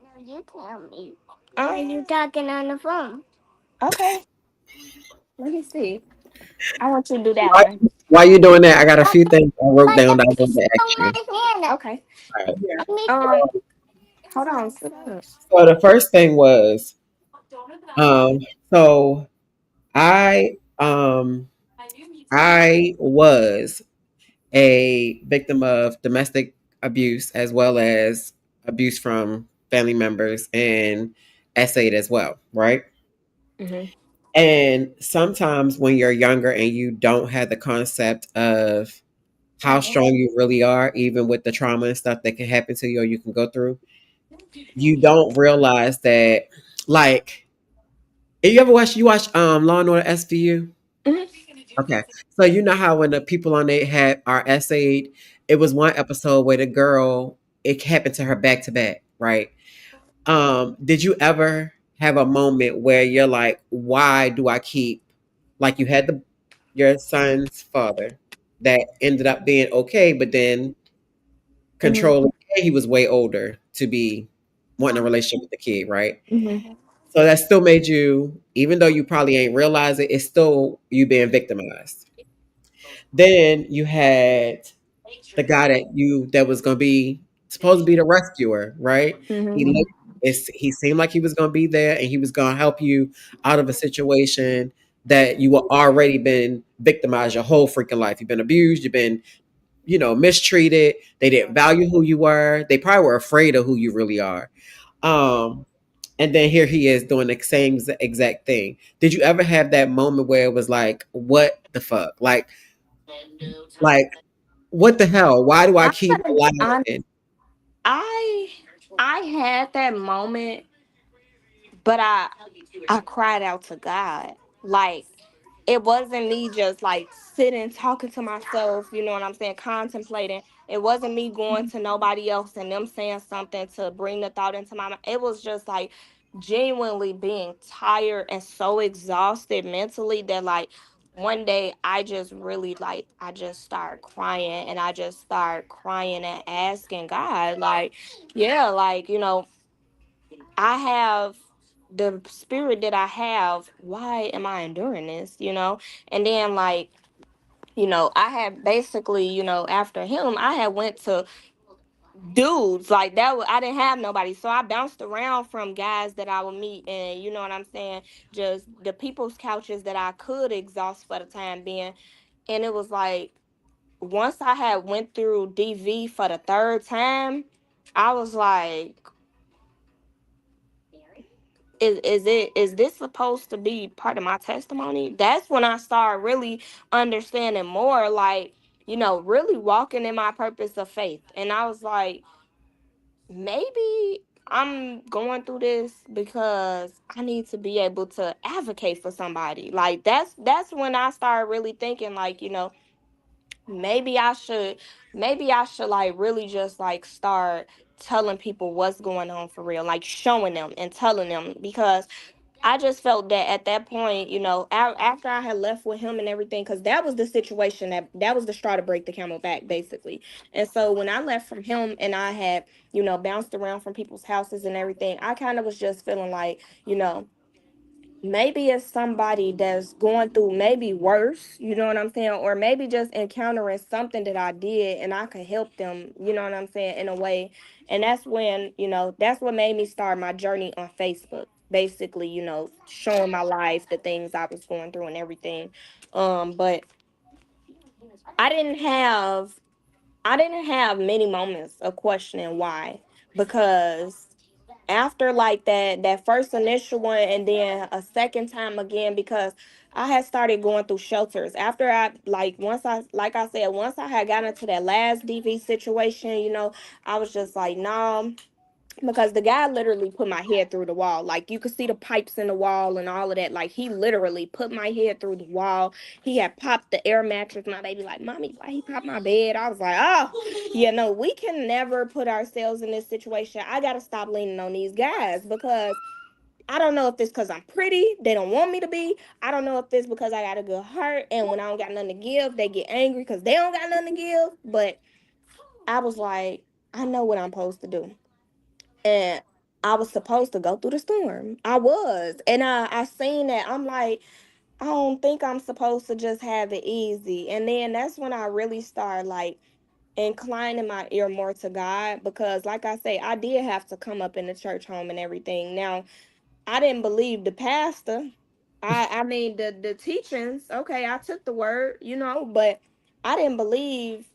No, you tell me. And you talking on the phone. Okay. Let me see. I want you to do that Why, one. why you doing that? I got a few things I wrote But down that I the wanted piece to ask you. on my hand. Okay. All right. Yeah. Hold on. Sit up. So the first thing was, um, so I um I was a victim of domestic abuse as well as abuse from family members and essayed as well, right? Mm-hmm. And sometimes when you're younger and you don't have the concept of how strong you really are, even with the trauma and stuff that can happen to you or you can go through, you don't realize that, like, if you ever watch Law and Order SVU? Mm-hmm. Okay. So you know how when the people on it had are essayed, it was one episode where the girl, it happened to her back to back, right? Did you ever have a moment where you're like, why do I keep, like, you had your son's father that ended up being okay, but then Mm-hmm. controlling, he was way older to be wanting a relationship with the kid, right? Mm-hmm. So that still made you, even though you probably ain't realize it, it's still you being victimized. Then you had the guy that was gonna be supposed to be the rescuer, right? He Mm-hmm. looked, he seemed like he was gonna be there and he was gonna help you out of a situation that you were already been victimized your whole freaking life. You've been abused, you've been, mistreated. They didn't value who you were. They probably were afraid of who you really are. Um, and then here he is doing the same exact thing. Did you ever have that moment where it was like, what the fuck? Like, Like, what the hell? Why do I I'm keep gonna be honest. allowing? I I had that moment, but I cried out to God. Like, it wasn't me just like sitting talking to myself, you know what I'm saying, contemplating. It wasn't me going to nobody else and them saying something to bring the thought into my mind. It was just like genuinely being tired and so exhausted mentally that like one day I just really like I just started crying, and I just started crying and asking God like, yeah, like, I have the spirit that I have. Why am I enduring this? And then like, I had basically, after him, I had went to dudes like that. I didn't have nobody, so I bounced around from guys that I would meet, and you know what I'm saying, just the people's couches that I could exhaust for the time being. And it was like once I had went through DV for the third time, I was like, is this supposed to be part of my testimony? That's when I started really understanding more, like, really walking in my purpose of faith. And I was like, maybe I'm going through this because I need to be able to advocate for somebody. Like, that's when I started really thinking, like, maybe I should like really just like start telling people what's going on for real, like showing them and telling them, because I just felt that at that point, after I had left with him and everything, because that was the situation, that was the straw to break the camel back, basically. And so when I left from him and I had, bounced around from people's houses and everything, I kind of was just feeling like, maybe it's somebody that's going through maybe worse, you know what I'm saying, or maybe just encountering something that I did and I could help them, you know what I'm saying, in a way. And that's when, that's what made me start my journey on Facebook, basically, showing my life, the things I was going through and everything. But I didn't have I didn't have many moments of questioning why, because after like that first initial one and then a second time again, because I had started going through shelters after I like once I like I said, once I had gotten into that last DV situation, I was just like, no, because the guy literally put my head through the wall. Like, you could see the pipes in the wall and all of that. Like, he literally put my head through the wall. He had popped the air mattress. My baby like, mommy, why he popped my bed? I was like, oh, we can never put ourselves in this situation. I gotta stop leaning on these guys, because I don't know if it's because I'm pretty, they don't want me to be. I don't know if it's because I got a good heart, and when I don't got nothing to give, they get angry because they don't got nothing to give. But I was like, I know what I'm supposed to do, and I was supposed to go through the storm. I was. And I seen that. I'm like, I don't think I'm supposed to just have it easy. And then that's when I really started like inclining my ear more to God, because like I say, I did have to come up in the church home and everything. Now, I didn't believe the pastor. I mean the teachings. Okay, I took the word, but I didn't believe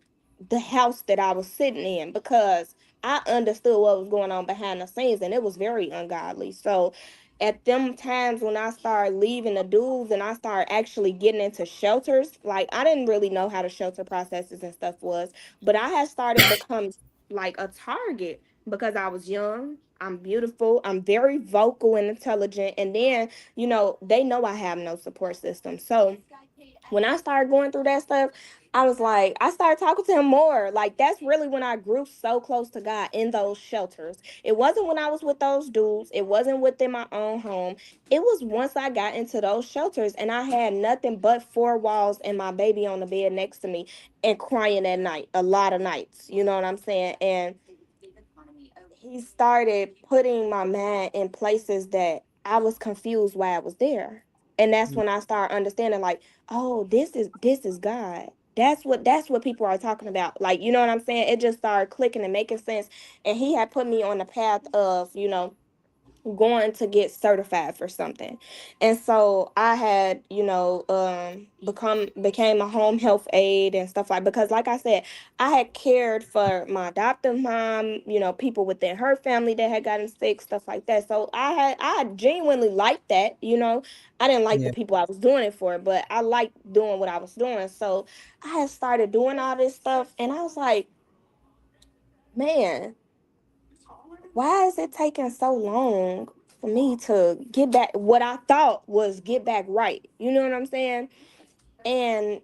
the house that I was sitting in, because I understood what was going on behind the scenes, and it was very ungodly. So at them times when I started leaving the dudes and I started actually getting into shelters, like, I didn't really know how the shelter processes and stuff was, but I had started becoming like a target, because I was young, I'm beautiful, I'm very vocal and intelligent, and then, they know I have no support system. So when I started going through that stuff, I was like, I started talking to him more. Like, that's really when I grew so close to God, in those shelters. It wasn't when I was with those dudes, it wasn't within my own home. It was once I got into those shelters and I had nothing but four walls and my baby on the bed next to me, and crying at night, a lot of nights. You know what I'm saying? And he started putting my mind in places that I was confused why I was there. And that's when I started understanding, like, oh, this is God. That's what people are talking about. Like, you know what I'm saying? It just started clicking and making sense. And he had put me on the path of, going to get certified for something. And so I had, became a home health aide and stuff because like I said, I had cared for my adoptive mom, people within her family that had gotten sick, stuff like that. So I genuinely liked that, I didn't like the Yeah. people I was doing it for, but I liked doing what I was doing. So I had started doing all this stuff and I was like, man, why is it taking so long for me to get back what I thought was get back right? You know what I'm saying? And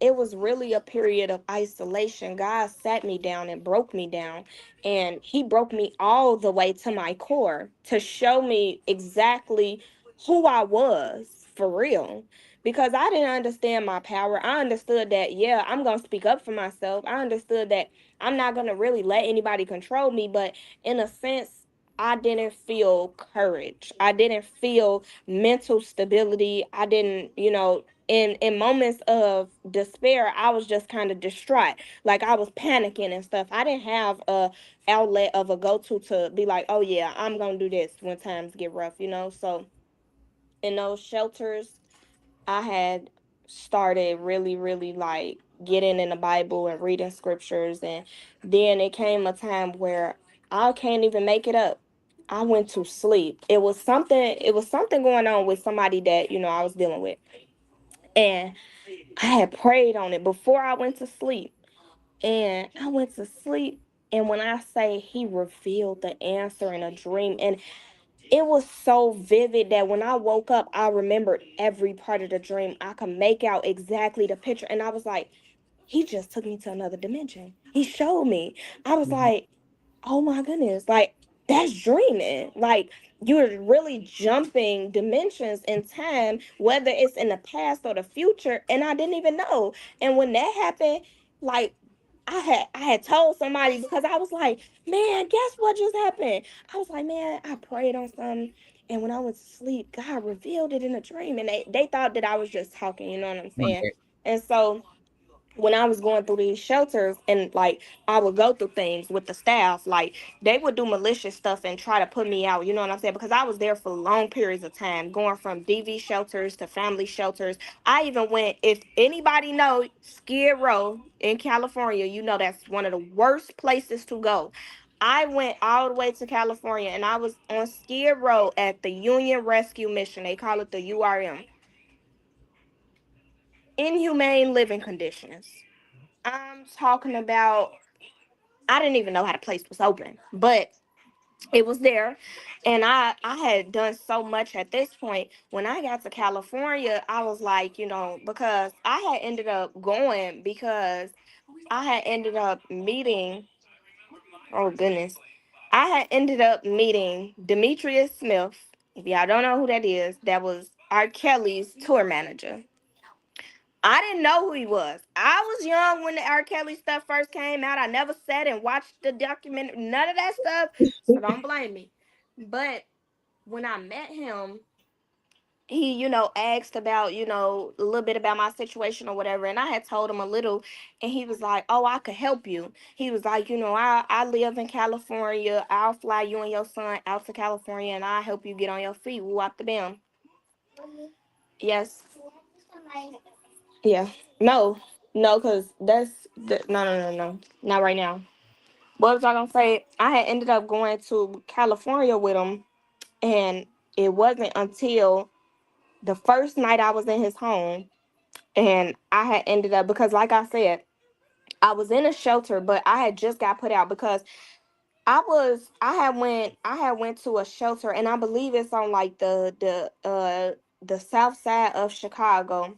it was really a period of isolation. God sat me down and broke me down, and He broke me all the way to my core to show me exactly who I was for real. Because I didn't understand my power. I understood that, yeah, I'm going to speak up for myself. I understood that I'm not going to really let anybody control me. But in a sense, I didn't feel courage. I didn't feel mental stability. I didn't, in moments of despair, I was just kind of distraught, like I was panicking and stuff. I didn't have a outlet of a go-to be like, oh yeah, I'm gonna do this when times get rough, so in those shelters I had started really, really like getting in the Bible and reading scriptures, and then it came a time where I can't even make it up. I went to sleep. It was something going on with somebody that I was dealing with, and I had prayed on it before I went to sleep. And I went to sleep. And when I say He revealed the answer in a dream, and it was so vivid that when I woke up, I remembered every part of the dream. I could make out exactly the picture. And I was like, He just took me to another dimension. He showed me. I was Mhm. like, oh my goodness, like that's dreaming. Like you're really jumping dimensions in time, whether it's in the past or the future, and I didn't even know. And when that happened, like I had told somebody because I was like, man, guess what just happened? I was like, man, I prayed on something. And when I went to sleep, God revealed it in a dream. And they thought that I was just talking, you know what I'm saying? Right. And so when I was going through these shelters and like I would go through things with the staff, like they would do malicious stuff and try to put me out, you know what I'm saying? Because I was there for long periods of time, going from DV shelters to family shelters. I even went, if anybody know Skid Row in California, that's one of the worst places to go. I went all the way to California and I was on Skid Row at the Union Rescue Mission. They call it the URM. Inhumane living conditions. I'm talking about, I didn't even know how the place was open, but it was there. And I had done so much at this point. When I got to California, I was like, because I had ended up going because I had ended up meeting, oh goodness, I had ended up meeting Demetrius Smith. If y'all don't know who that was R. Kelly's tour manager. I didn't know who he was. I was young when the R. Kelly stuff first came out. I never sat and watched the documentary, none of that stuff. So don't blame me. But when I met him, he, asked about, a little bit about my situation or whatever. And I had told him a little, and he was like, oh, I could help you. He was like, I live in California. I'll fly you and your son out to California and I'll help you get on your feet. Woo up the bam. Yes. Yeah. No. No, because no, no, no, no. Not right now. What was I gonna say? I had ended up going to California with him, and it wasn't until the first night I was in his home, and I had ended up because, like I said, I was in a shelter, but I had just got put out because I had went to a shelter, and I believe it's on like the south side of Chicago.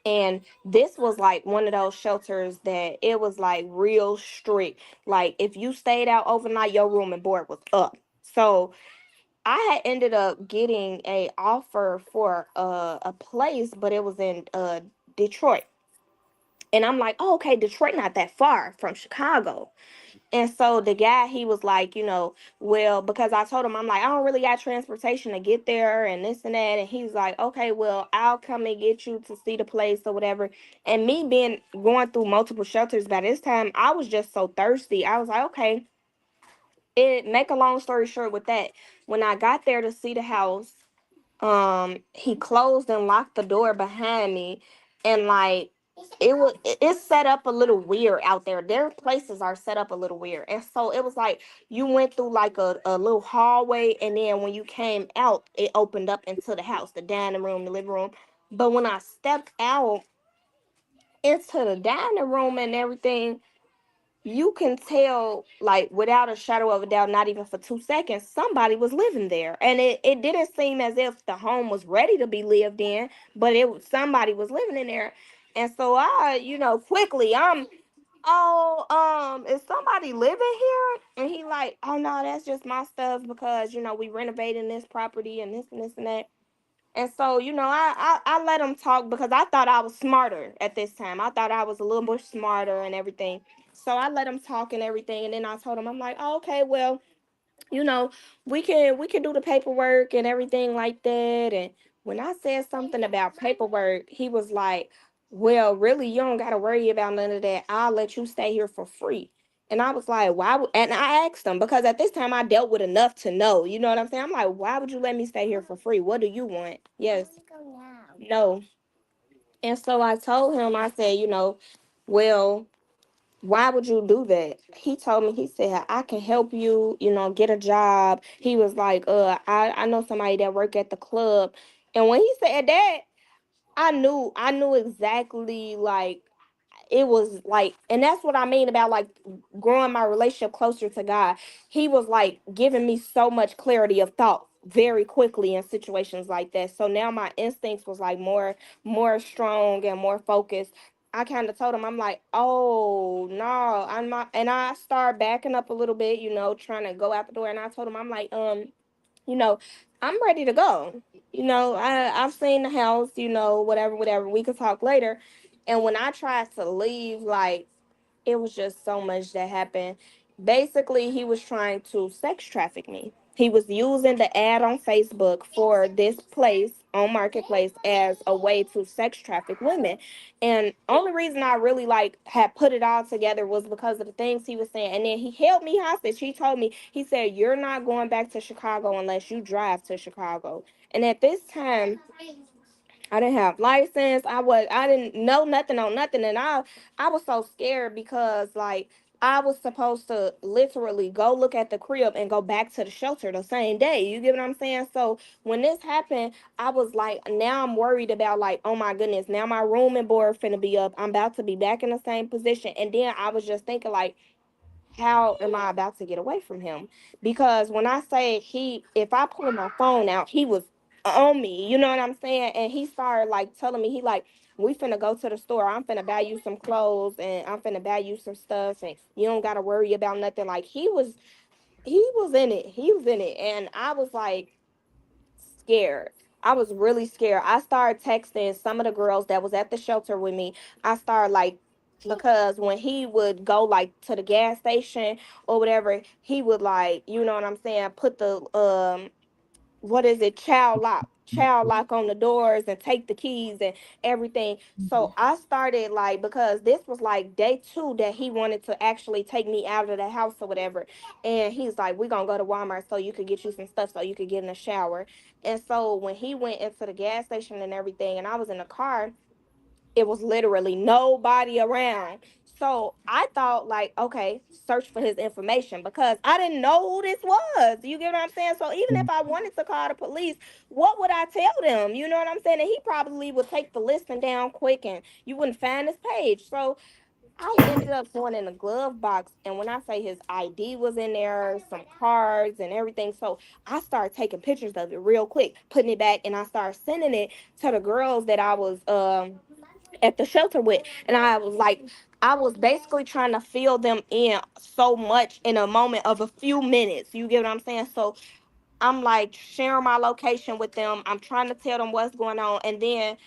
And this was like one of those shelters that it was like real strict. Like if you stayed out overnight, your room and board was up. So I had ended up getting a offer for a place, but it was in Detroit. And I'm like, oh, okay, Detroit not that far from Chicago. And so the guy, he was like, well, because I told him, I'm like, I don't really got transportation to get there and this and that. And he's like, okay, well, I'll come and get you to see the place or whatever. And me being going through multiple shelters by this time, I was just so thirsty. I was like, okay, It make a long story short with that. When I got there to see the house, he closed and locked the door behind me, and like it's set up a little weird out there. Their places are set up a little weird, and so it was like you went through like a little hallway, and then when you came out it opened up into the house, the dining room, the living room. But when I stepped out into the dining room and everything, you can tell, like, without a shadow of a doubt, not even for 2 seconds, somebody was living there. And it didn't seem as if the home was ready to be lived in, but somebody was living in there. And so I, quickly, is somebody living here? And he like, oh no, that's just my stuff because, we renovating this property and this and this and that. And so, I let him talk because I thought I was smarter at this time. I thought I was a little bit smarter and everything. So I let him talk and everything. And then I told him, I'm like, oh, okay, well, you know, we can do the paperwork and everything like that. And when I said something about paperwork, he was like, well, really, you don't gotta worry about none of that. I'll let you stay here for free. And I was like, why would, and I asked him because at this time I dealt with enough to know, you know what I'm saying? I'm like, why would you let me stay here for free? What do you want? Yes. No. And so I told him, I said, well, why would you do that? He told me, he said, I can help you, get a job. He was like, I know somebody that work at the club. And when he said that, I knew exactly, like, it was like, and that's what I mean about like growing my relationship closer to God. He was like giving me so much clarity of thought very quickly in situations like that. So now my instincts was like more strong and more focused. I kind of told him, I'm like, oh no, I'm not. And I started backing up a little bit, trying to go out the door. And I told him, I'm like, you know, I'm ready to go. I've seen the house, whatever. We could talk later. And when I tried to leave, like, it was just so much that happened. Basically, he was trying to sex traffic me. He was using the ad on Facebook for this place on Marketplace as a way to sex traffic women. And only reason I really like had put it all together was because of the things he was saying. And then he held me hostage. He told me, he said, you're not going back to Chicago unless you drive to Chicago. And at this time, I didn't have license. I didn't know nothing on nothing, and I was so scared because like I was supposed to literally go look at the crib and go back to the shelter the same day. You get what I'm saying? So when this happened, I was like, now I'm worried about like, oh my goodness, now my room and board finna be up. I'm about to be back in the same position, and then I was just thinking like, how am I about to get away from him? Because when I say if I pull my phone out, he was on me, you know what I'm saying? And he started like telling me, he like, we finna go to the store. I'm finna buy you some clothes and I'm finna buy you some stuff and you don't gotta worry about nothing. Like he was in it. He was in it. And I was like, scared. I was really scared. I started texting some of the girls that was at the shelter with me. I started like, because when he would go like to the gas station or whatever, he would like, you know what I'm saying, put the what is it, child lock on the doors and take the keys and everything. So I started like, because this was like day two that he wanted to actually take me out of the house or whatever. And he's like, we're gonna go to Walmart so you could get you some stuff so you could get in the shower. And so when he went into the gas station and everything and I was in the car, it was literally nobody around. So I thought, like, okay, search for his information because I didn't know who this was. You get what I'm saying? So even if I wanted to call the police, what would I tell them? You know what I'm saying? And he probably would take the listing down quick and you wouldn't find his page. So I ended up going in the glove box. And when I say his ID was in there, some cards and everything. So I started taking pictures of it real quick, putting it back, and I started sending it to the girls that I was at the shelter with. And I was basically trying to fill them in so much in a moment of a few minutes. You get what I'm saying? So I'm like sharing my location with them. I'm trying to tell them what's going on. And then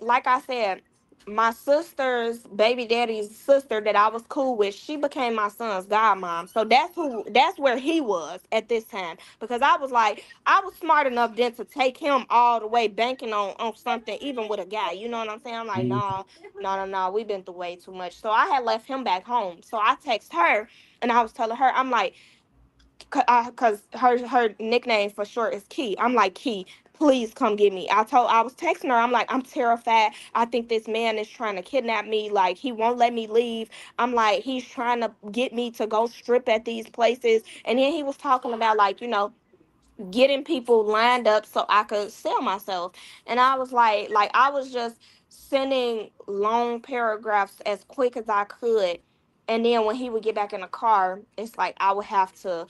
like I said, my sister's baby daddy's sister that I was cool with, she became my son's godmom. So that's where he was at this time. Because I was like, I was smart enough then to take him all the way banking on something, even with a guy. You know what I'm saying? I'm like, Mhm. no, no, no, no, we've been through way too much. So I had left him back home. So I text her and I was telling her, I'm like, cause her nickname for short is Key. I'm like, Key, please come get me. I was texting her. I'm like, I'm terrified. I think this man is trying to kidnap me. Like, he won't let me leave. I'm like, he's trying to get me to go strip at these places. And then he was talking about, like, getting people lined up so I could sell myself. And I was like I was just sending long paragraphs as quick as I could. And then when he would get back in the car, it's like I would have to,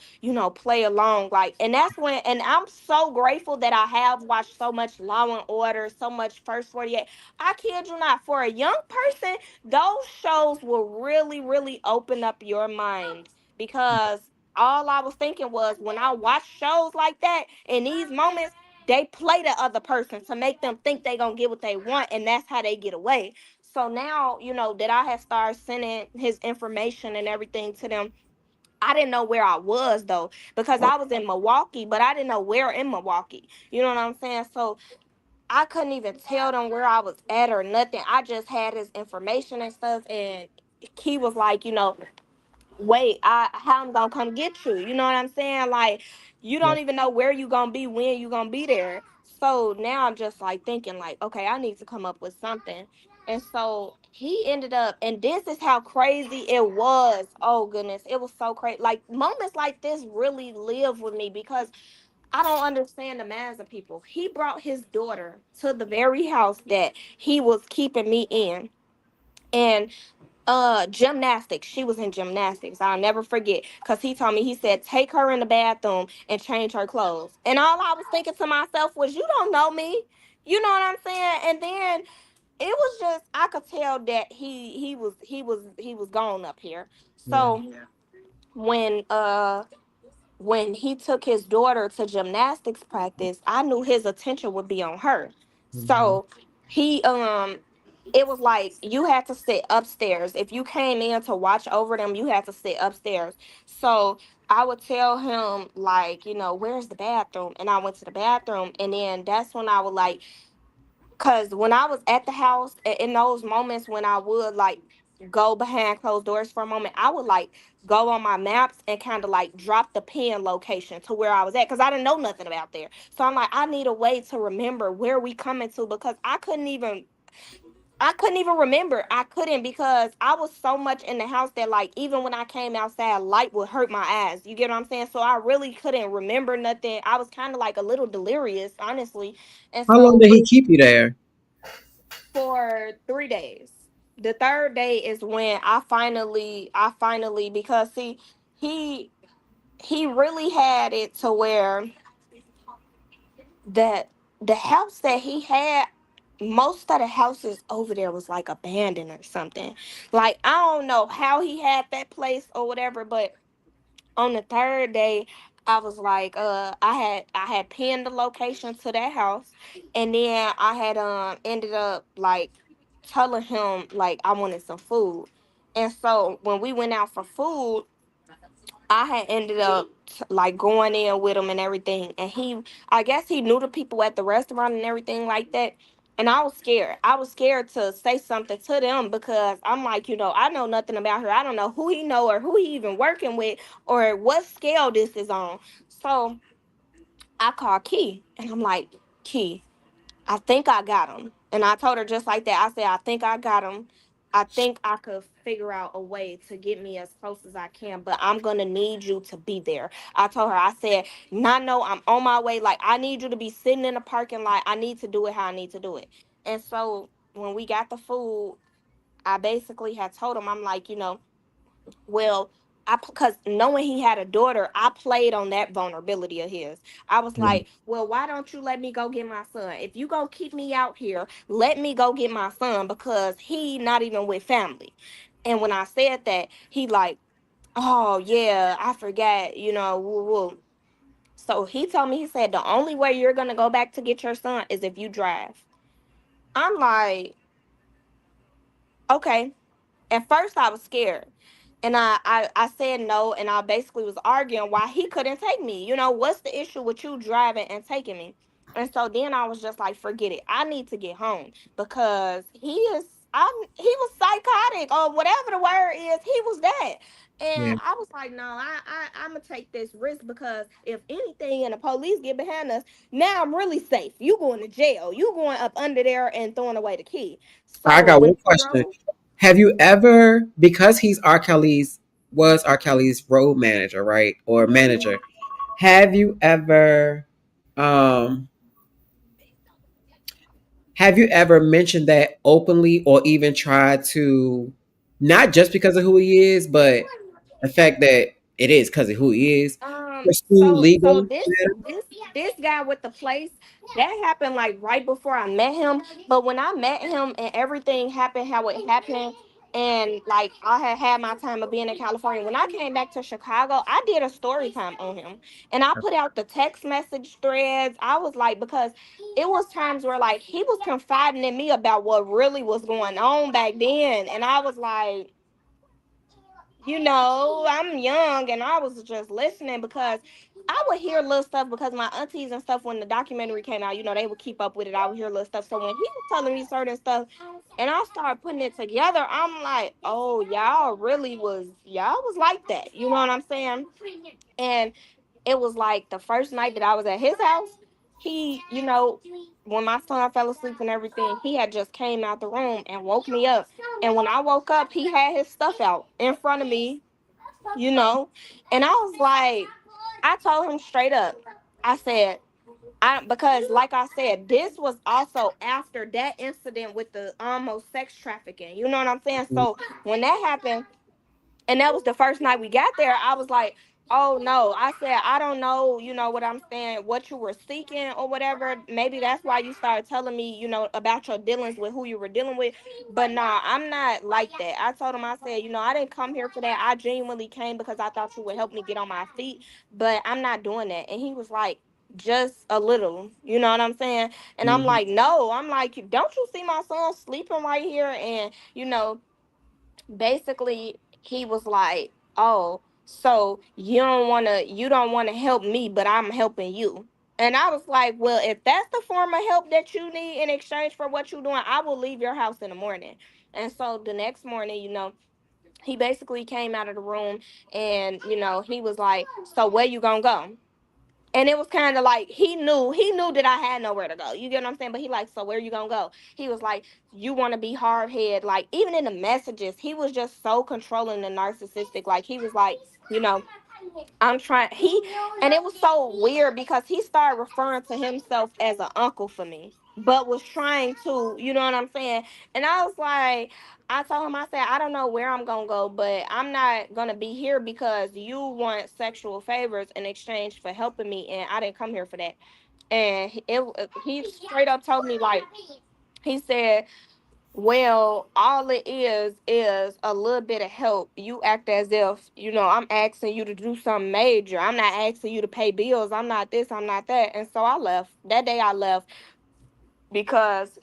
play along. Like, and that's when, and I'm so grateful that I have watched so much Law and Order, so much First 48. I kid you not, for a young person, those shows will really, really open up your mind because all I was thinking was when I watch shows like that, in these moments, they play the other person to make them think they gonna get what they want, and that's how they get away. So now, that I have started sending his information and everything to them. I didn't know where I was though, because I was in Milwaukee, but I didn't know where in Milwaukee. You know what I'm saying? So I couldn't even tell them where I was at or nothing. I just had his information and stuff, and he was like, wait, how I'm gonna come get you? You know what I'm saying? Like, you Yeah. don't even know where you gonna be, when you gonna be there. So now I'm just like thinking like, okay, I need to come up with something. And so he ended up, and this is how crazy it was. Oh goodness, it was so crazy. Like, moments like this really live with me because I don't understand the minds of people. He brought his daughter to the very house that he was keeping me in. And gymnastics, she was in gymnastics, I'll never forget, because he told me, he said, take her in the bathroom and change her clothes. And all I was thinking to myself was, you don't know me. You know what I'm saying? And then it was just, I could tell that he was gone up here. Yeah. So when he took his daughter to gymnastics practice, I knew his attention would be on her. Mhm. So he it was like you had to sit upstairs. If you came in to watch over them, you had to sit upstairs. So I would tell him like, where's the bathroom? And I went to the bathroom, and then that's when I would like, cause when I was at the house, in those moments when I would like go behind closed doors for a moment, I would like go on my maps and kind of like drop the pin location to where I was at, cause I didn't know nothing about there. So I'm like, I need a way to remember where we coming to, because I couldn't even remember. I couldn't, because I was so much in the house that like even when I came outside, light would hurt my eyes. You get what I'm saying? So I really couldn't remember nothing. I was kind of like a little delirious, honestly. And How long so did he keep you there? for 3 days. The third day is when I finally, because see, he he really had it to where that the house that he had, most of the houses over there was like abandoned or something. Like, I don't know how he had that place or whatever, but on the third day, I was like, I had pinned the location to that house, and then I had ended up like telling him like I wanted some food. And so when we went out for food, I had ended up like going in with him and everything. And I guess he knew the people at the restaurant and everything like that. And I was scared. I was scared to say something to them because I'm like, I know nothing about her. I don't know who he know or who he even working with or what scale this is on. So I called Key and I'm like, Key, I think I got him. And I told her just like that. I said, I think I got him. I think I could figure out a way to get me as close as I can, but I'm going to need you to be there. I told her, I said, no, I'm on my way. Like, I need you to be sitting in the parking lot. I need to do it how I need to do it. And so when we got the food, I basically had told him, I'm like, well, because knowing he had a daughter, I played on that vulnerability of his. I was Yeah. like, well, why don't you let me go get my son? If you gonna keep me out here, let me go get my son, because he not even with family. And when I said that, he like, oh yeah, I forgot, woo woo. So he told me, he said, the only way you're gonna go back to get your son is if you drive. I'm like, Okay. At first I was scared. And I said no, and I basically was arguing why he couldn't take me. What's the issue with you driving and taking me? And so then I was just like, forget it. I need to get home because he was psychotic or whatever the word is. He was that. Yeah. And I was like, no, I'm gonna take this risk because if anything and the police get behind us, now I'm really safe. You going to jail. You going up under there and throwing away the key. I So got when one he question. drove, Have you ever, because he's was R. Kelly's road manager, right? Or manager, have you ever, um, have you ever mentioned that openly or even tried to, not just because of who he is, but the fact that it is because of who he is, pursue so legal? this guy with the place, that happened like right before I met him. But when I met him and everything happened how it happened, and like I had my time of being in California. When I came back to Chicago, I did a story time on him, and I put out the text message threads. I was like, because it was times where like he was confiding in me about what really was going on back then, and I was like, I'm young and I was just listening because I would hear little stuff because my aunties and stuff when the documentary came out, they would keep up with it. I would hear little stuff. So when he was telling me certain stuff and I started putting it together, I'm like, oh, y'all was like that. You know what I'm saying? And it was like the first night that I was at his house, he, when my son fell asleep and everything, he had just came out the room and woke me up. And when I woke up, he had his stuff out in front of me, you know, and I was like, I told him straight up, I said, because like I said, this was also after that incident with the almost sex trafficking. You know what I'm saying? So when that happened, and that was the first night we got there, I was like, oh no. I said, I don't know, what I'm saying, what you were seeking or whatever. Maybe that's why you started telling me, about your dealings with who you were dealing with. But nah, I'm not like that. I told him, I said, I didn't come here for that. I genuinely came because I thought you would help me get on my feet, but I'm not doing that. And he was like, just a little, you know what I'm saying? And I'm Mhm. like, no, I'm like, don't you see my son sleeping right here? And basically he was like, oh, so you don't want to help me, but I'm helping you. And I was like, well, if that's the form of help that you need in exchange for what you're doing, I will leave your house in the morning. And so the next morning, he basically came out of the room and he was like, so where you gonna go? And it was kind of like he knew that I had nowhere to go. You get what I'm saying? But he like, so where you gonna go? He was like, you want to be hard head. Like even in the messages, he was just so controlling and narcissistic. Like he was like, you know, I'm trying. And it was so weird because he started referring to himself as an uncle for me, but was trying to, you know what I'm saying? And I was like, I told him, I said, I don't know where I'm gonna go, but I'm not gonna be here because you want sexual favors in exchange for helping me, and I didn't come here for that. And he straight up told me like, he said, well, all it is a little bit of help. You act as if, I'm asking you to do something major. I'm not asking you to pay bills. I'm not this, I'm not that. And so I left. That day I left because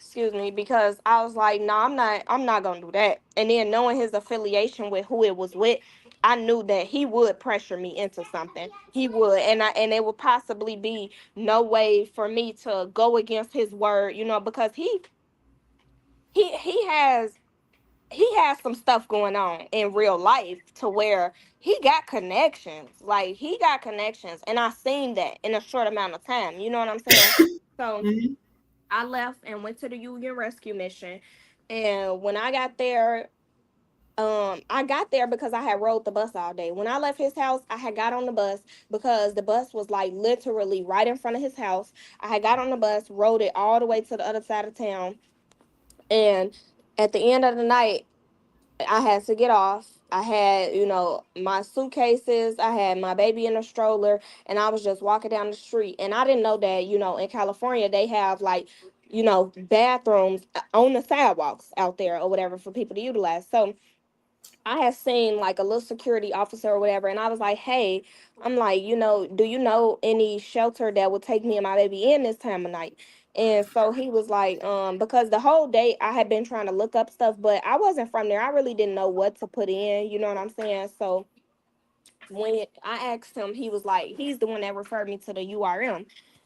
I was like, no, I'm not gonna do that. And then knowing his affiliation with who it was with, I knew that he would pressure me into something. He would, and it would possibly be no way for me to go against his word, because he has he has some stuff going on in real life to where he got connections, and I seen that in a short amount of time, you know what I'm saying? So Mhm. I left and went to the Union Rescue Mission, and when I got there because I had rode the bus all day. When I left his house, I had got on the bus because the bus was like literally right in front of his house. I had got on the bus, rode it all the way to the other side of town, and at the end of the night I had to get off. I had, my suitcases. I had my baby in a stroller, and I was just walking down the street. And I didn't know that, in California, they have like, bathrooms on the sidewalks out there or whatever for people to utilize. So I had seen like a little security officer or whatever, and I was like, "Hey, I'm like, do you know any shelter that would take me and my baby in this time of night?" And so he was like, because the whole day I had been trying to look up stuff, but I wasn't from there. I really didn't know what to put in. You know what I'm saying? So when I asked him, he was like, he's the one that referred me to the URM.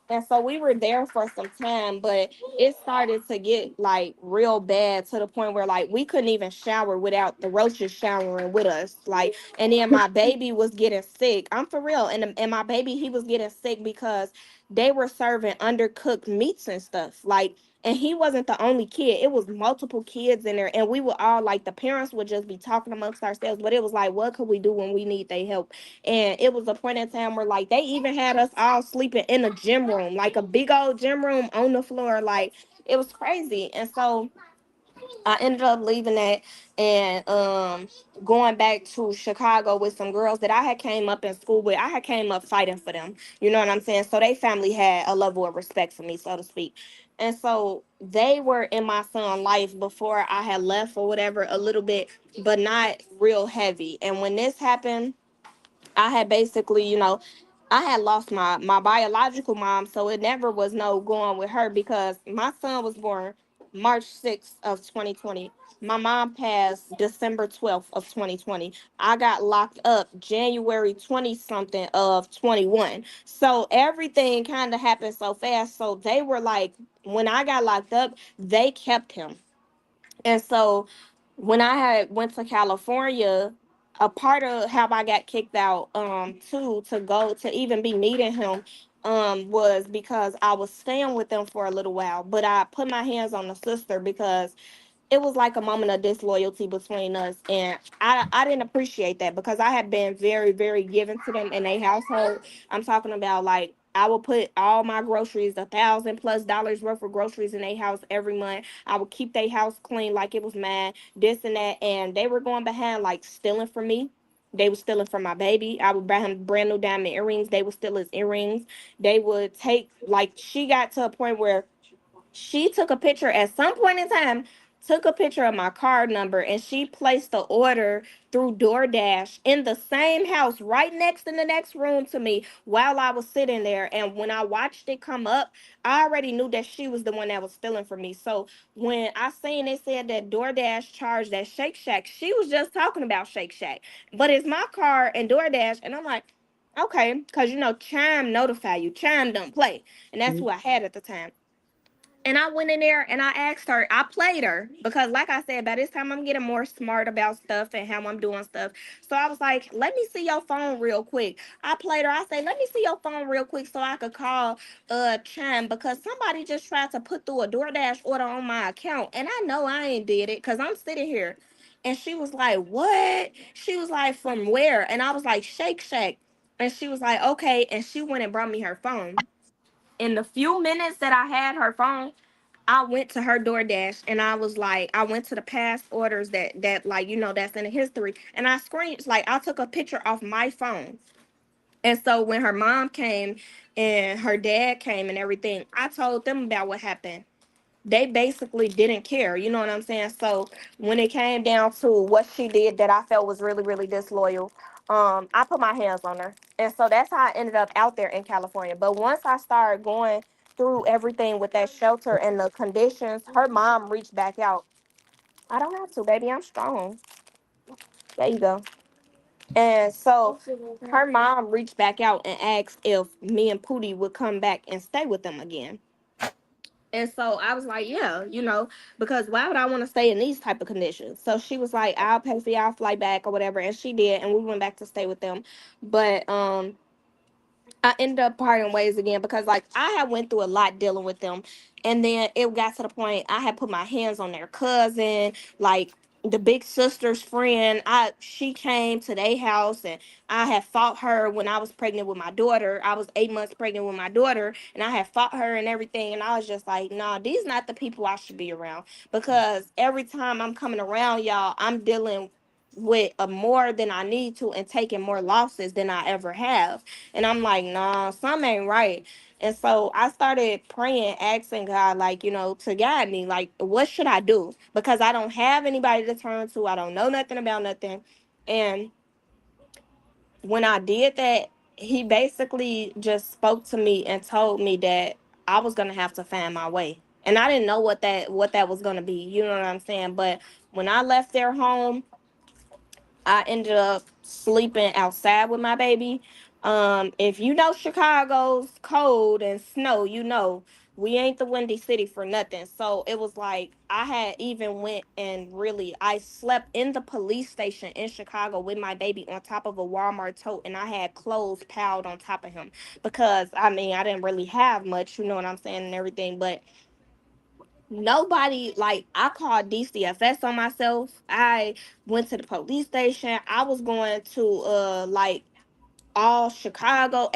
And so we were there for some time, but it started to get like real bad to the point where like we couldn't even shower without the roaches showering with us. Like, and then my baby was getting sick. I'm for real. And my baby, he was getting sick because they were serving undercooked meats and stuff. Like, and he wasn't the only kid. It was multiple kids in there. And we were all like, the parents would just be talking amongst ourselves. But it was like, what could we do when we need their help? And it was a point in time where like they even had us all sleeping in a gym room, like a big old gym room on the floor. Like it was crazy. And so I ended up leaving that and going back to Chicago with some girls that I had came up in school with. I had came up fighting for them. You know what I'm saying? So they family had a level of respect for me, so to speak. And so they were in my son's life before I had left or whatever a little bit, but not real heavy. And when this happened, I had basically, I had lost my biological mom, so it never was no going with her because my son was born March 6th of 2020. My mom passed December 12th of 2020. I got locked up January 20 something of 21. So everything kind of happened so fast. So they were like, when I got locked up, they kept him. And so when I had went to California, a part of how I got kicked out too to go to even be meeting him was because I was staying with them for a little while, but I put my hands on the sister because it was like a moment of disloyalty between us, and I didn't appreciate that because I had been very very given to them in their household. I'm talking about like I would put all my groceries, $1,000+ worth of groceries in their house every month. I would keep their house clean like it was mine, this and that, and they were going behind like stealing from me. They were stealing from my baby. I would buy him brand new diamond earrings. They would steal his earrings. They would take like she got to a point where she took a picture at some point in time, took a picture of my card number, and she placed the order through DoorDash in the same house right next in the next room to me while I was sitting there. And when I watched it come up, I already knew that she was the one that was stealing from me. So when I seen it said that DoorDash charged at Shake Shack, she was just talking about Shake Shack. But it's my card and DoorDash, and I'm like, okay, because Chime notify you. Chime don't play. And that's who I had at the time. And I went in there and I asked her, I played her because, like I said, by this time I'm getting more smart about stuff and how I'm doing stuff. So I was like, let me see your phone real quick. I played her. I say, let me see your phone real quick so I could call Chime because somebody just tried to put through a DoorDash order on my account. And I know I ain't did it because I'm sitting here. And she was like, what? She was like, from where? And I was like, Shake Shack. And she was like, okay. And she went and brought me her phone. In the few minutes that I had her phone, I went to her DoorDash and I was like, I went to the past orders that like that's in the history, and I took a picture off my phone. And so when her mom came and her dad came and everything, I told them about what happened. They basically didn't care, you know what I'm saying? So when it came down to what she did that I felt was really, really disloyal, I put my hands on her. And so that's how I ended up out there in California. But once I started going through everything with that shelter and the conditions, her mom reached back out. I don't have to, baby. I'm strong. There you go. And so her mom reached back out and asked if me and Pootie would come back and stay with them again. And so I was like, yeah, because why would I want to stay in these type of conditions? So she was like, I'll pay for y'all flight back or whatever. And she did. And we went back to stay with them. But I ended up parting ways again because like I had went through a lot dealing with them, and then it got to the point I had put my hands on their cousin, like the big sister's friend. She came to their house, and I had fought her when I was pregnant with my daughter. I was 8 months pregnant with my daughter, and I had fought her and everything. And I was just like, nah, these not the people I should be around because every time I'm coming around y'all, I'm dealing with a more than I need to and taking more losses than I ever have. And I'm like, nah, something ain't right. And so I started praying, asking God, like, to guide me, like, what should I do? Because I don't have anybody to turn to. I don't know nothing about nothing. And when I did that, he basically just spoke to me and told me that I was gonna have to find my way. And I didn't know what that was gonna be. You know what I'm saying? But when I left their home, I ended up sleeping outside with my baby. If you know Chicago's cold and snow, we ain't the Windy City for nothing. So it was like I had even went and really I slept in the police station in Chicago with my baby on top of a Walmart tote, and I had clothes piled on top of him because I mean I didn't really have much, you know what I'm saying, and everything, but nobody, like, I called DCFS on myself. I went to the police station. I was going to like all Chicago,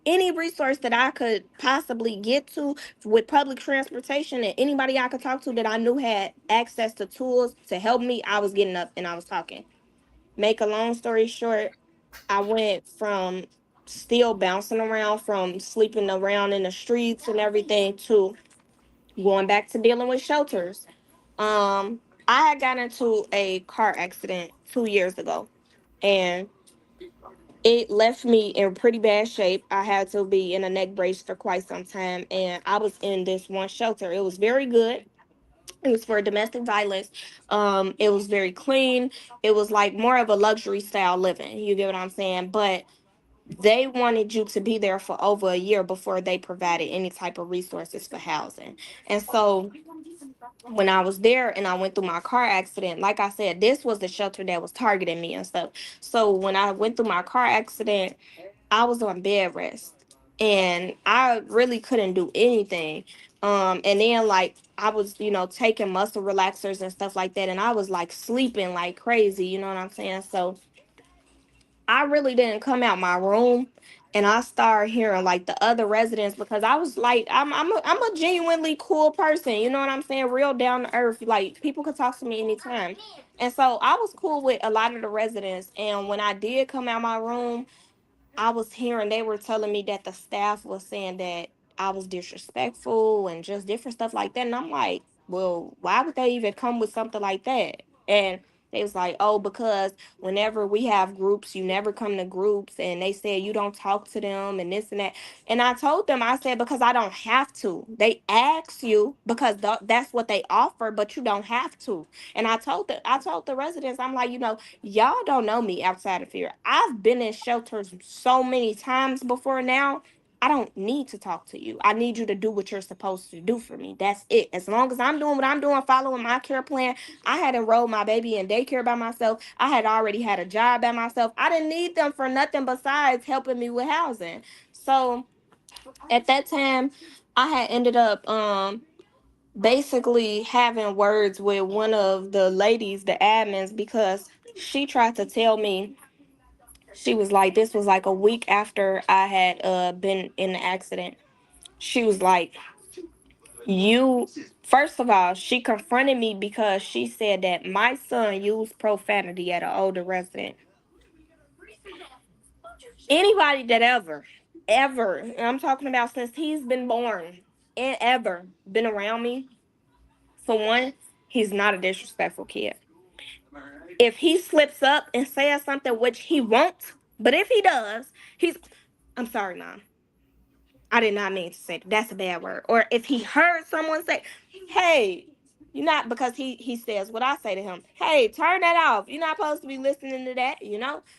any resource that I could possibly get to with public transportation, and anybody I could talk to that I knew had access to tools to help me. I was getting up and I was talking. Make a long story short, I went from still bouncing around, from sleeping around in the streets and everything, to going back to dealing with shelters. um, I had got into a car accident 2 years ago, and it left me in pretty bad shape. I had to be in a neck brace for quite some time, and I was in this one shelter. It was very good. It was for domestic violence. It was very clean. It was like more of a luxury style living. You get what I'm saying? But they wanted you to be there for over a year before they provided any type of resources for housing. And so when I was there and I went through my car accident, like I said, this was the shelter that was targeting me and stuff. So when I went through my car accident, I was on bed rest and I really couldn't do anything. And then like I was, taking muscle relaxers and stuff like that, and I was like sleeping like crazy, you know what I'm saying? So I really didn't come out my room, and I started hearing like the other residents, because I was like, I'm a genuinely cool person, you know what I'm saying? Real down to earth. Like people could talk to me anytime. And so I was cool with a lot of the residents. And when I did come out my room, I was hearing they were telling me that the staff was saying that I was disrespectful and just different stuff like that. And I'm like, well, why would they even come with something like that? And they was like, oh, because whenever we have groups, you never come to groups. And they said you don't talk to them and this and that. And I told them, I said, because I don't have to. They ask you because that's what they offer, but you don't have to. And I told the residents, I'm like, y'all don't know me outside of here. I've been in shelters so many times before now. I don't need to talk to you. I need you to do what you're supposed to do for me. That's it. As long as I'm doing what I'm doing, following my care plan. I had enrolled my baby in daycare by myself. I had already had a job by myself. I didn't need them for nothing besides helping me with housing. So at that time, I had ended up basically having words with one of the ladies, the admins, because she tried to tell me, she was like, this was like a week after I had been in the accident. She was like, you, first of all, she confronted me because she said that my son used profanity at an older resident. Anybody that ever, and I'm talking about since he's been born and ever been around me, for one, he's not a disrespectful kid. If he slips up and says something, which he won't, but if he does, I'm sorry, Mom. I did not mean to say that. That's a bad word. Or if he heard someone say, hey, you're not, because he says what I say to him, hey, turn that off. You're not supposed to be listening to that.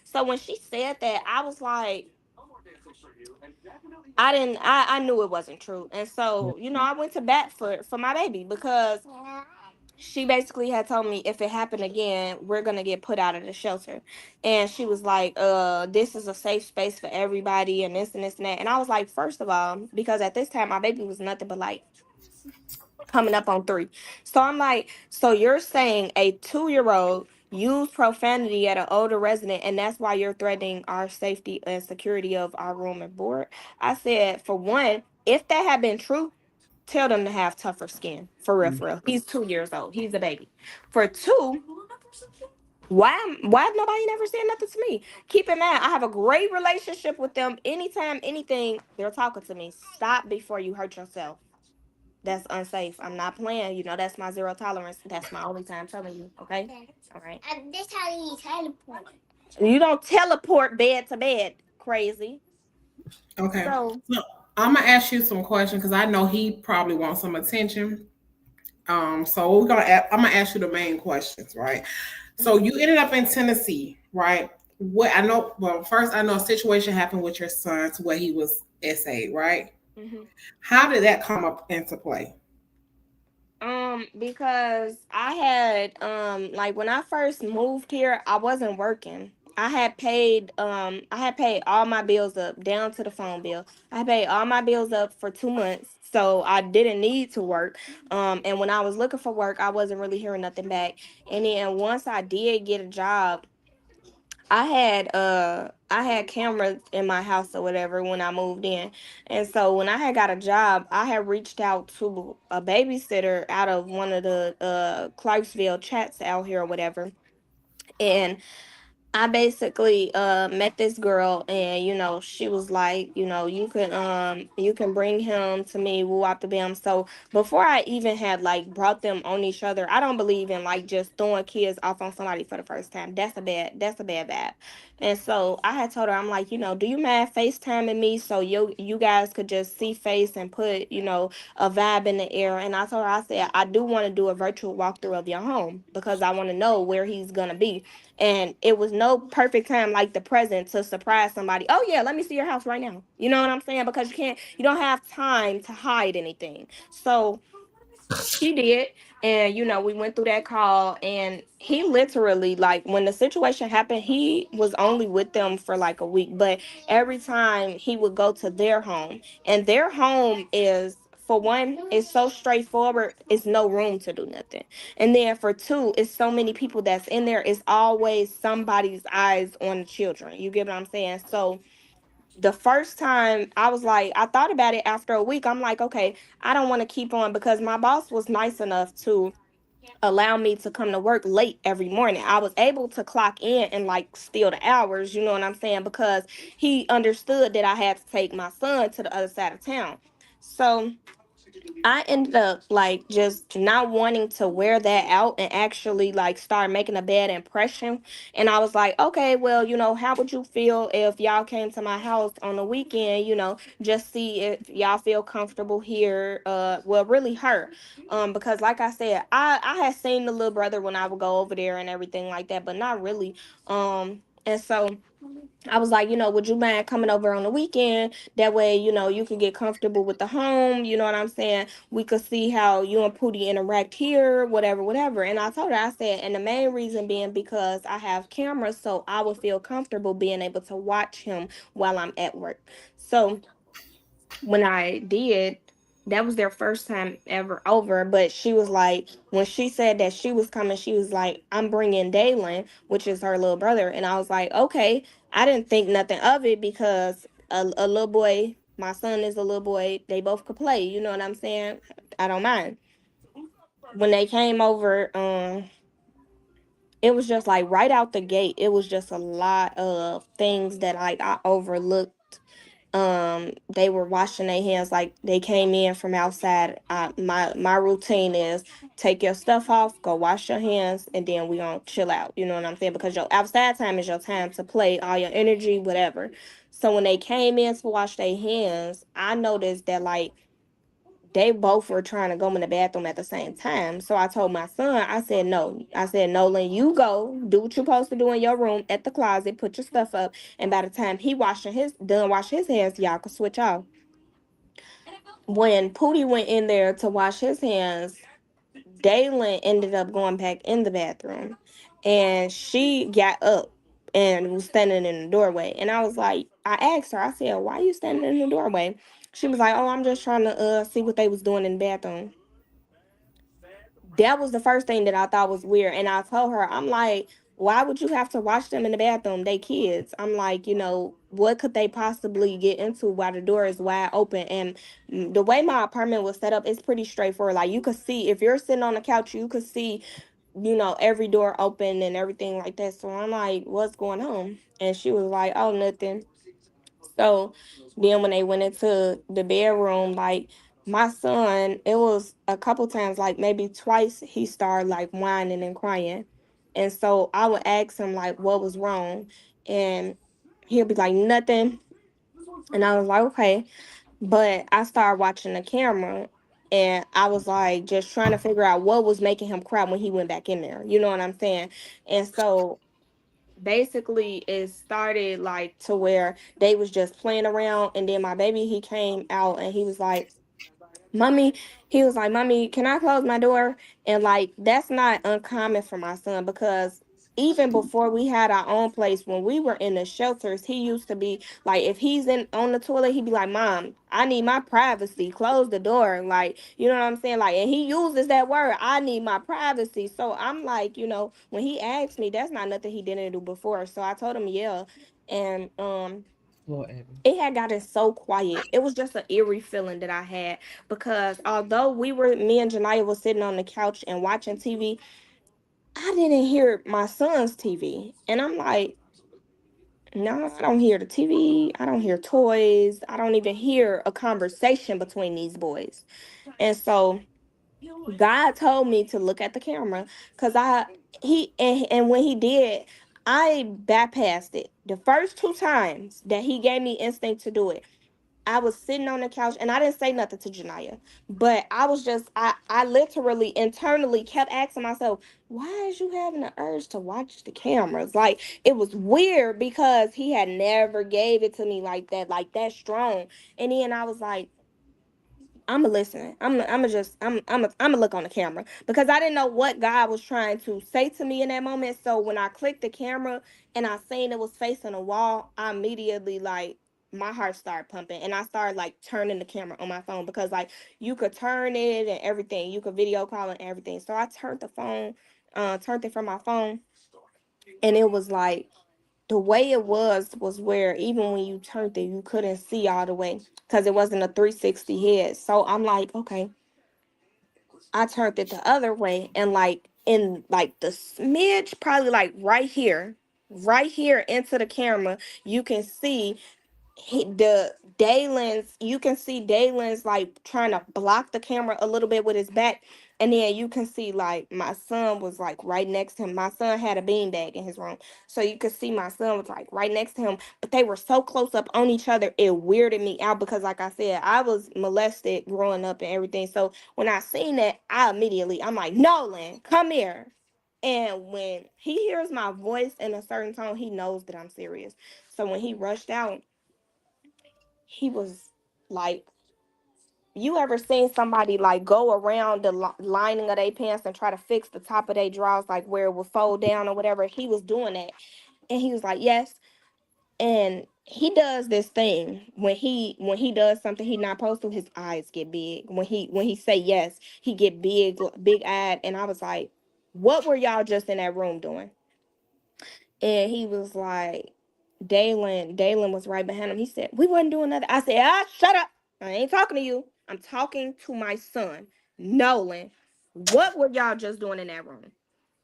So when she said that, I was like, I knew it wasn't true. And so, I went to bat for my baby, because she basically had told me if it happened again, we're gonna get put out of the shelter. And she was like, this is a safe space for everybody and this and this and that. And I was like, first of all, because at this time my baby was nothing but like coming up on 3. So I'm like, so you're saying a 2-year-old used profanity at an older resident, and that's why you're threatening our safety and security of our room and board? I said, for one, if that had been true, tell them to have tougher skin. For real, for real. He's 2 years old. He's a baby. For two, Why have nobody never said nothing to me? Keep in mind, I have a great relationship with them. Anytime, anything, they're talking to me. Stop before you hurt yourself. That's unsafe. I'm not playing. You know that's my zero tolerance. That's my only time telling you. Okay. All right. This how you teleport. You don't teleport bed to bed. Crazy. Okay. So So I'm gonna ask you some questions because I know he probably wants some attention. So I'm gonna ask you the main questions, right? So you ended up in Tennessee, right? What I know, well, first I know a situation happened with your son to where he was SA, right? hmm How did that come up into play? because I had like when I first moved here, I wasn't working. I had paid all my bills up down to the phone bill. I paid all my bills up for 2 months. So I didn't need to work. And when I was looking for work, I wasn't really hearing nothing back. And then once I did get a job, I had cameras in my house or whatever when I moved in. And so when I had got a job, I had reached out to a babysitter out of one of the Clarksville chats out here or whatever. And I basically met this girl, and she was like, you can bring him to me, woo out the bam. So before I even had like brought them on each other, I don't believe in like just throwing kids off on somebody for the first time. That's a bad vibe. And so I had told her, I'm like, do you mind FaceTiming me so you guys could just see face and put, a vibe in the air. And I told her, I said, I do want to do a virtual walkthrough of your home because I want to know where he's gonna be. And it was no perfect time like the present to surprise somebody. Oh yeah, let me see your house right now. You know what I'm saying? Because you don't have time to hide anything. So she did. And we went through that call, and he literally, like, when the situation happened, he was only with them for like a week. But every time he would go to their home, and their home is, for one, it's so straightforward, it's no room to do nothing. And then for two, it's so many people that's in there, it's always somebody's eyes on the children. You get what I'm saying? So the first time I was like, I thought about it after a week. I'm like, okay, I don't want to keep on, because my boss was nice enough to allow me to come to work late every morning. I was able to clock in and like steal the hours, you know what I'm saying? Because he understood that I had to take my son to the other side of town. So I ended up like just not wanting to wear that out and actually like start making a bad impression. And I was like, okay, well, how would you feel if y'all came to my house on the weekend, just see if y'all feel comfortable here. Well, really her. Because like I said, I had seen the little brother when I would go over there and everything like that, but not really. And so I was like, would you mind coming over on the weekend? That way, you can get comfortable with the home. You know what I'm saying? We could see how you and Pootie interact here, whatever, whatever. And I told her, I said, and the main reason being because I have cameras, so I would feel comfortable being able to watch him while I'm at work. So when I did, that was their first time ever over. But she was like, when she said that she was coming, she was like, I'm bringing Dalen, which is her little brother. And I was like, okay. I didn't think nothing of it because a little boy, my son is a little boy, they both could play. You know what I'm saying? I don't mind. When they came over, it was just like right out the gate, it was just a lot of things that like I overlooked. They were washing their hands, like they came in from outside. My routine is take your stuff off, go wash your hands, and then we gonna chill out. You know what I'm saying? Because your outside time is your time to play, all your energy, whatever. So when they came in to wash their hands, I noticed that like they both were trying to go in the bathroom at the same time. So I told my son, I said, no. I said, Nolan, you go, do what you're supposed to do in your room at the closet, put your stuff up. And by the time he wash his hands, y'all could switch off. When Pootie went in there to wash his hands, Dalen ended up going back in the bathroom. And she got up and was standing in the doorway. And I was like, I asked her, I said, why are you standing in the doorway? She was like, oh, I'm just trying to see what they was doing in the bathroom. That was the first thing that I thought was weird. And I told her, I'm like, why would you have to watch them in the bathroom? They kids. I'm like, what could they possibly get into while the door is wide open? And the way my apartment was set up, it's pretty straightforward. Like you could see, if you're sitting on the couch, you could see every door open and everything like that. So I'm like, what's going on? And she was like, oh, nothing. So then when they went into the bedroom, like my son, it was a couple times, like maybe twice, he started like whining and crying. And so I would ask him like what was wrong. And he'll be like, nothing. And I was like, okay. But I started watching the camera and I was like just trying to figure out what was making him cry when he went back in there. You know what I'm saying? And so basically it started like to where they was just playing around, and then my baby, he came out and he was like, mommy, he was like, mommy, can I close my door? And like that's not uncommon for my son, because even before we had our own place, when we were in the shelters, he used to be like, if he's in on the toilet, he'd be like, mom, I need my privacy, close the door. Like, you know what I'm saying? Like, and he uses that word, I need my privacy. So I'm like, when he asked me, that's not nothing he didn't do before. So I told him, yeah. And Lord Abby. it had gotten so quiet. It was just an eerie feeling that I had, because although me and Janiyah was sitting on the couch and watching TV, I didn't hear my son's TV. And I'm like, no, I don't hear the TV. I don't hear toys. I don't even hear a conversation between these boys. And so God told me to look at the camera, because and when he did, I bypassed it. The first two times that he gave me instinct to do it, I was sitting on the couch and I didn't say nothing to Janiyah, but I literally internally kept asking myself, why is you having the urge to watch the cameras? Like, it was weird because he had never gave it to me like that strong. And then I was like, I'm listening. I'm look on the camera, because I didn't know what God was trying to say to me in that moment. So when I clicked the camera and I seen it was facing a wall, I immediately, like, my heart started pumping and I started like turning the camera on my phone, because like you could turn it and everything, you could video call and everything. So I turned it from my phone, and it was like the way it was where even when you turned it, you couldn't see all the way because it wasn't a 360 head. So I'm like, okay, I turned it the other way, and like in like the smidge, probably like right here into the camera, you can see you can see Dalen's like trying to block the camera a little bit with his back. And then you can see like my son was like right next to him. My son had a beanbag in his room. So you could see my son was like right next to him. But they were so close up on each other, it weirded me out, because like I said, I was molested growing up and everything. So when I seen that, I'm like, Nolan, come here. And when he hears my voice in a certain tone, he knows that I'm serious. So when he rushed out, he was like, you ever seen somebody like go around the lining of their pants and try to fix the top of their drawers, like where it would fold down or whatever? He was doing that. And he was like, yes. And he does this thing when he does something he not supposed to, his eyes get big. When he say yes, he get big eyed. And I was like, what were y'all just in that room doing? And he was like, Dalen was right behind him. He said, we wasn't doing nothing. I said, shut up. I ain't talking to you. I'm talking to my son, Nolan. What were y'all just doing in that room?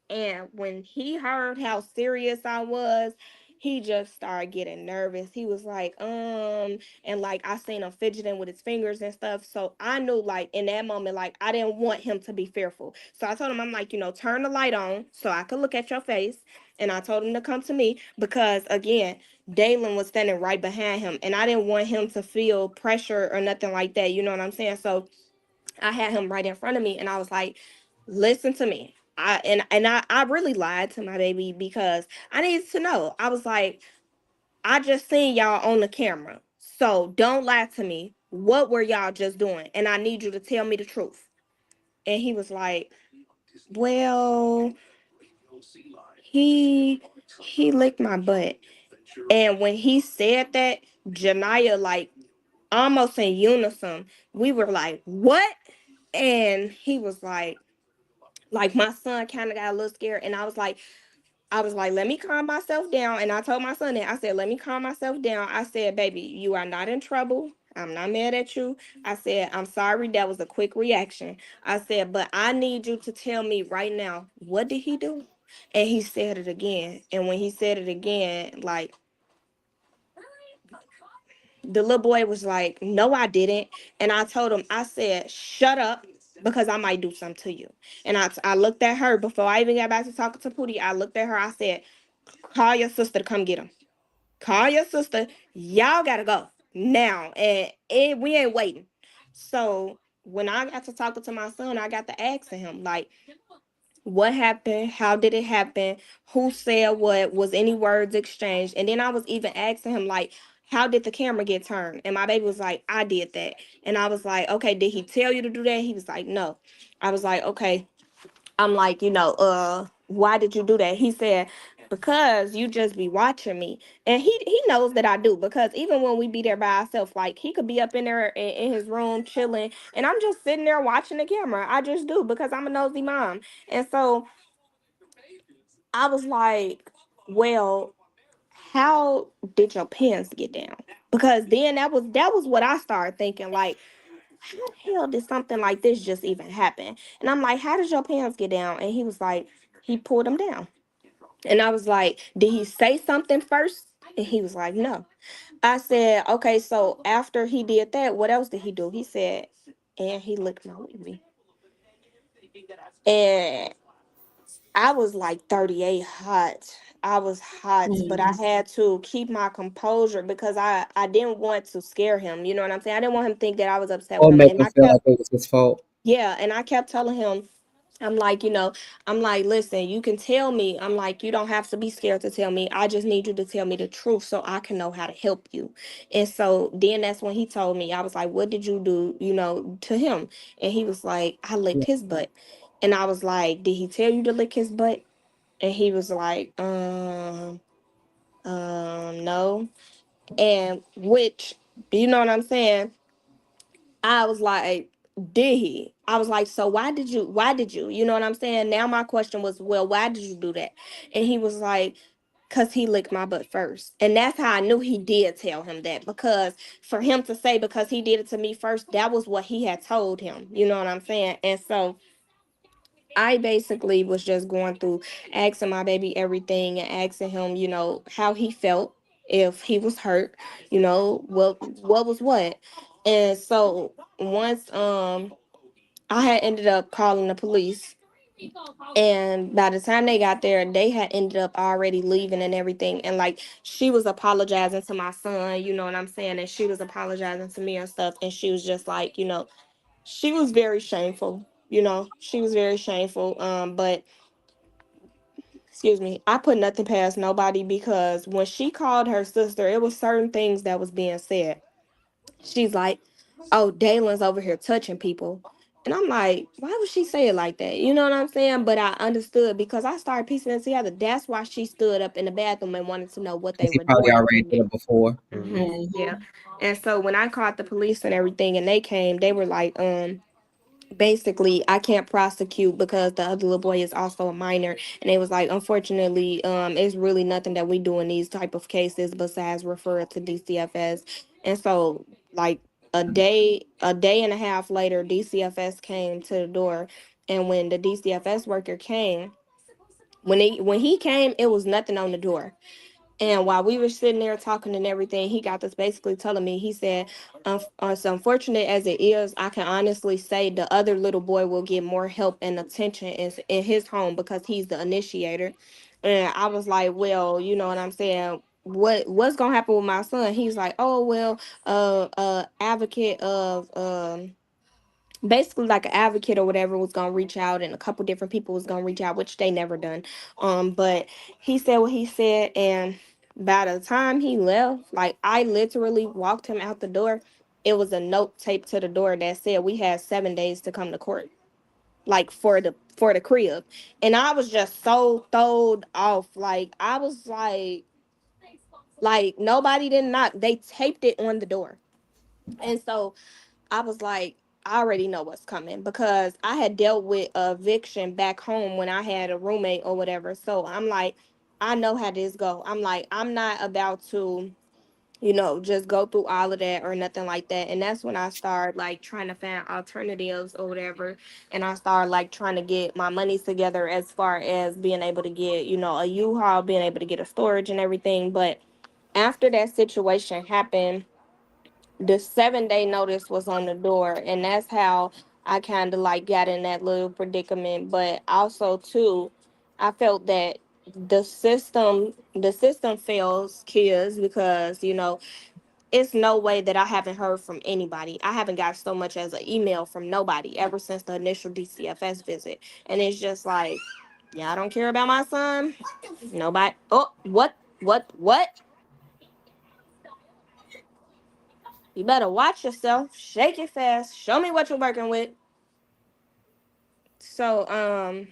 And when he heard how serious I was, he just started getting nervous. He was like, and like I seen him fidgeting with his fingers and stuff. So I knew, like, in that moment, like, I didn't want him to be fearful. So I told him, I'm like, turn the light on so I could look at your face. And I told him to come to me because, again, Dalen was standing right behind him. And I didn't want him to feel pressure or nothing like that. You know what I'm saying? So I had him right in front of me, and I was like, listen to me. I really lied to my baby because I needed to know. I was like, I just seen y'all on the camera. So don't lie to me. What were y'all just doing? And I need you to tell me the truth. And he was like, well, he he licked my butt. And when he said that, Janiyah, like, almost in unison, we were like, what? And he was like my son kind of got a little scared, and I was like, let me calm myself down. And I told my son that, I said, let me calm myself down. I said, baby, you are not in trouble. I'm not mad at you. I said, I'm sorry, that was a quick reaction. I said, but I need you to tell me right now, what did he do? And he said it again. And when he said it again, like, the little boy was like, no, I didn't. And I told him, I said, shut up, because I might do something to you. And I looked at her before I even got back to talking to Pootie. I looked at her. I said, call your sister to come get him. Call your sister. Y'all gotta go now. And we ain't waiting. So when I got to talking to my son, I got to asking him, like, what happened? How did it happen? Who said what? Was any words exchanged? And then I was even asking him, like, how did the camera get turned? And my baby was like, I did that. And I was like, okay, did he tell you to do that? He was like, no. I was like, okay. I'm like, why did you do that? He said, because you just be watching me. And he knows that I do, because even when we be there by ourselves, like, he could be up in there in his room chilling, and I'm just sitting there watching the camera. I just do, because I'm a nosy mom. And so I was like, well, how did your pants get down? Because then that was what I started thinking, like, how the hell did something like this just even happen? And I'm like, how did your pants get down? And he was like, he pulled them down. And I was like, did he say something first? And he was like, no. I said, okay, so after he did that, what else did he do? He said, and he licked my wee. And I was like 38 hot. I was hot, but I had to keep my composure, because I didn't want to scare him. You know what I'm saying? I didn't want him to think that I was upset Or with him. make And him I feel kept like it was his fault. Yeah, and I kept telling him, I'm like, I'm like, listen, you can tell me. I'm like, you don't have to be scared to tell me. I just need you to tell me the truth so I can know how to help you. And so then that's when he told me. I was like, what did you do, to him? And he was like, I licked Yeah. his butt. And I was like, did he tell you to lick his butt? And he was like, no. And which, you know what I'm saying? I was like, did he? I was like, so why did you? You know what I'm saying? Now my question was, well, why did you do that? And he was like, because he licked my butt first. And that's how I knew he did tell him that. Because for him to say, because he did it to me first, that was what he had told him. You know what I'm saying? And so I basically was just going through asking my baby everything and asking him, how he felt, if he was hurt, what was what. And so once I had ended up calling the police, and by the time they got there, they had ended up already leaving and everything. And like, she was apologizing to my son, you know what I'm saying? And she was apologizing to me and stuff. And she was just like, she was very shameful. She was very shameful. But excuse me, I put nothing past nobody, because when she called her sister, it was certain things that was being said. She's like, oh, Dalen's over here touching people. And I'm like, why would she say it like that? You know what I'm saying? But I understood, because I started piecing it together. That's why she stood up in the bathroom and wanted to know what they Because he were probably doing up already in did there. it before. Yeah. And so when I called the police and everything and they came, they were like, basically I can't prosecute because the other little boy is also a minor. And it was like, unfortunately, it's really nothing that we do in these type of cases besides refer it to DCFS. And so, like, a day and a half later, DCFS came to the door. And when the DCFS worker came, when he came, it was nothing on the door. And while we were sitting there talking and everything, he got this basically telling me, he said, as unfortunate as it is, I can honestly say the other little boy will get more help and attention in his home, because he's the initiator. And I was like, well, you know what I'm saying? What's gonna happen with my son? He's like, oh well, advocate of basically like an advocate or whatever was gonna reach out, and a couple different people was gonna reach out, which they never done. But he said what he said, and by the time he left, like, I literally walked him out the door. It was a note taped to the door that said we had 7 days to come to court, like, for the crib. And I was just so throwed off. Like, I was like nobody did not, they taped it on the door. And so I was like, I already know what's coming, because I had dealt with eviction back home when I had a roommate or whatever. So I'm like, I know how this go. I'm like, I'm not about to, just go through all of that or nothing like that. And that's when I started like trying to find alternatives or whatever. And I started like trying to get my money together as far as being able to get, a U-Haul, being able to get a storage and everything. But after that situation happened, the 7-day notice was on the door. And that's how I kind of like got in that little predicament. But also too, I felt that the system fails kids because it's no way that I haven't heard from anybody. I haven't got so much as an email from nobody ever since the initial DCFS visit. And it's just like, yeah, I don't care about my son. Nobody. Oh, what? What? You better watch yourself. Shake it fast. Show me what you're working with. So,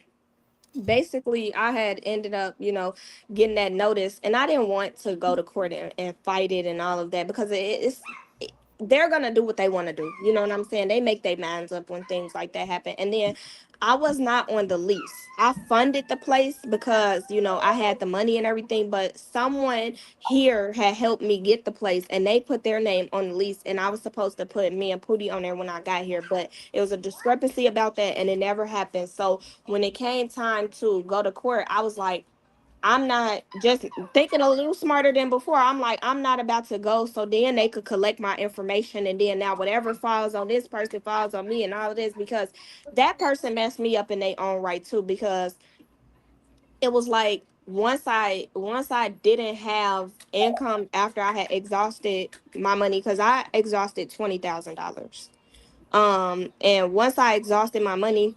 basically I had ended up, getting that notice, and I didn't want to go to court and fight it and all of that because they're gonna do what they want to do. You know what I'm saying? They make their minds up when things like that happen. And then I was not on the lease. I funded the place because I had the money and everything, but someone here had helped me get the place, and they put their name on the lease, and I was supposed to put me and Pootie on there when I got here, but it was a discrepancy about that, and it never happened. So when it came time to go to court, I was like, I'm not just thinking a little smarter than before. I'm like, I'm not about to go. So then they could collect my information. And then now whatever falls on this person falls on me and all of this, because that person messed me up in their own right too. Because it was like once I didn't have income after I had exhausted my money, because I exhausted $20,000. And once I exhausted my money,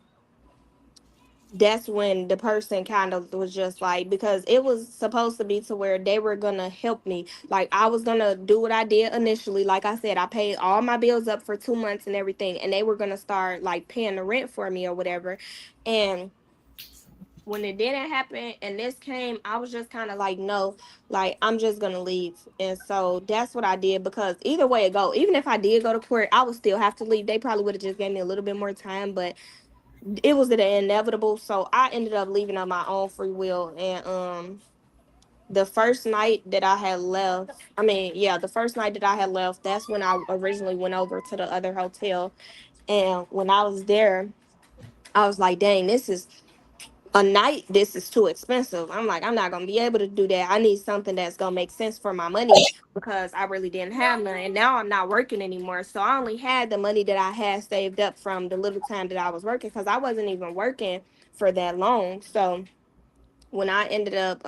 that's when the person kind of was just like, because it was supposed to be to where they were gonna help me, like I was gonna do what I did initially. Like I said, I paid all my bills up for 2 months and everything, and they were gonna start like paying the rent for me or whatever. And when it didn't happen and this came, I was just kind of like, no, like I'm just gonna leave. And so that's what I did, because either way it go, even if I did go to court, I would still have to leave. They probably would have just gave me a little bit more time, but it was the inevitable. So I ended up leaving on my own free will. And the first night that I had left, I mean, yeah, the first night that I had left, that's when I originally went over to the other hotel. And when I was there, I was like, dang, this is a night, this is too expensive. I'm like, I'm not gonna be able to do that. I need something that's gonna make sense for my money, because I really didn't have none. And now I'm not working anymore. So I only had the money that I had saved up from the little time that I was working, because I wasn't even working for that long. So when I ended up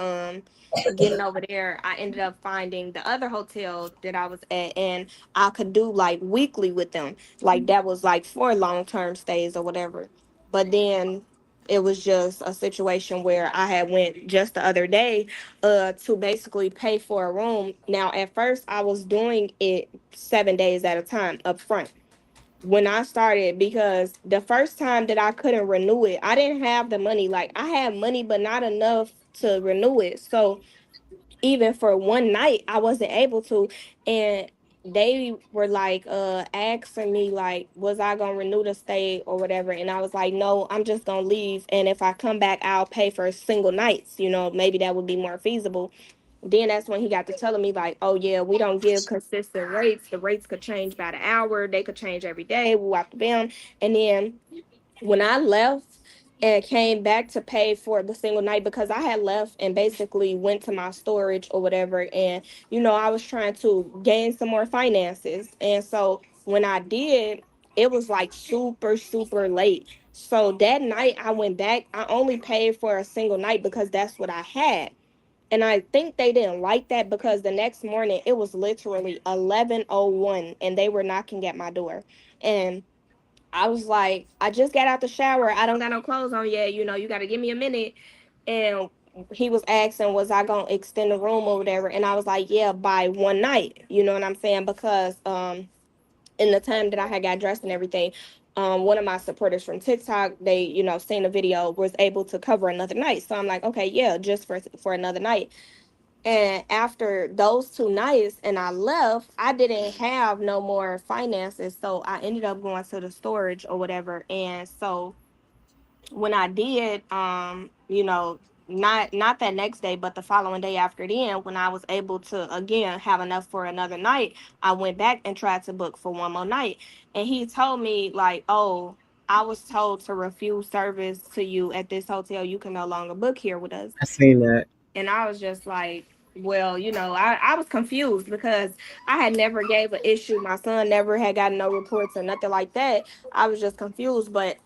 getting over there, I ended up finding the other hotel that I was at, and I could do like weekly with them. Like that was like for long term stays or whatever. But then it was just a situation where I had went just the other day to basically pay for a room. Now at first I was doing it 7 days at a time up front when I started, because the first time that I couldn't renew it, I didn't have the money. Like I had money, but not enough to renew it. So even for one night, I wasn't able to. And they were like asking me like, was I gonna renew the stay or whatever? And I was like, no, I'm just gonna leave. And if I come back, I'll pay for single nights. Maybe that would be more feasible. Then that's when he got to telling me like, oh yeah, we don't give consistent rates. The rates could change by the hour. They could change every day. We have to bam. And then when I left and came back to pay for the single night, because I had left and basically went to my storage or whatever, and I was trying to gain some more finances. And so when I did, it was like super super late. So that night I went back, I only paid for a single night because that's what I had. And I think they didn't like that, because the next morning it was literally 11:01 and they were knocking at my door. And I was like, I just got out the shower. I don't got no clothes on yet. You got to give me a minute. And he was asking, was I going to extend the room or whatever? And I was like, yeah, by one night. You know what I'm saying? Because in the time that I had got dressed and everything, one of my supporters from TikTok, they, seen the video, was able to cover another night. So I'm like, okay, yeah, just for another night. And after those 2 nights and I left, I didn't have no more finances. So I ended up going to the storage or whatever. And so when I did, not that next day, but the following day after then, when I was able to again have enough for another night, I went back and tried to book for one more night. And he told me like, "Oh, I was told to refuse service to you at this hotel. You can no longer book here with us." I seen that. And I was just like, well, I was confused because I had never gave an issue. My son never had gotten no reports or nothing like that. I was just confused. But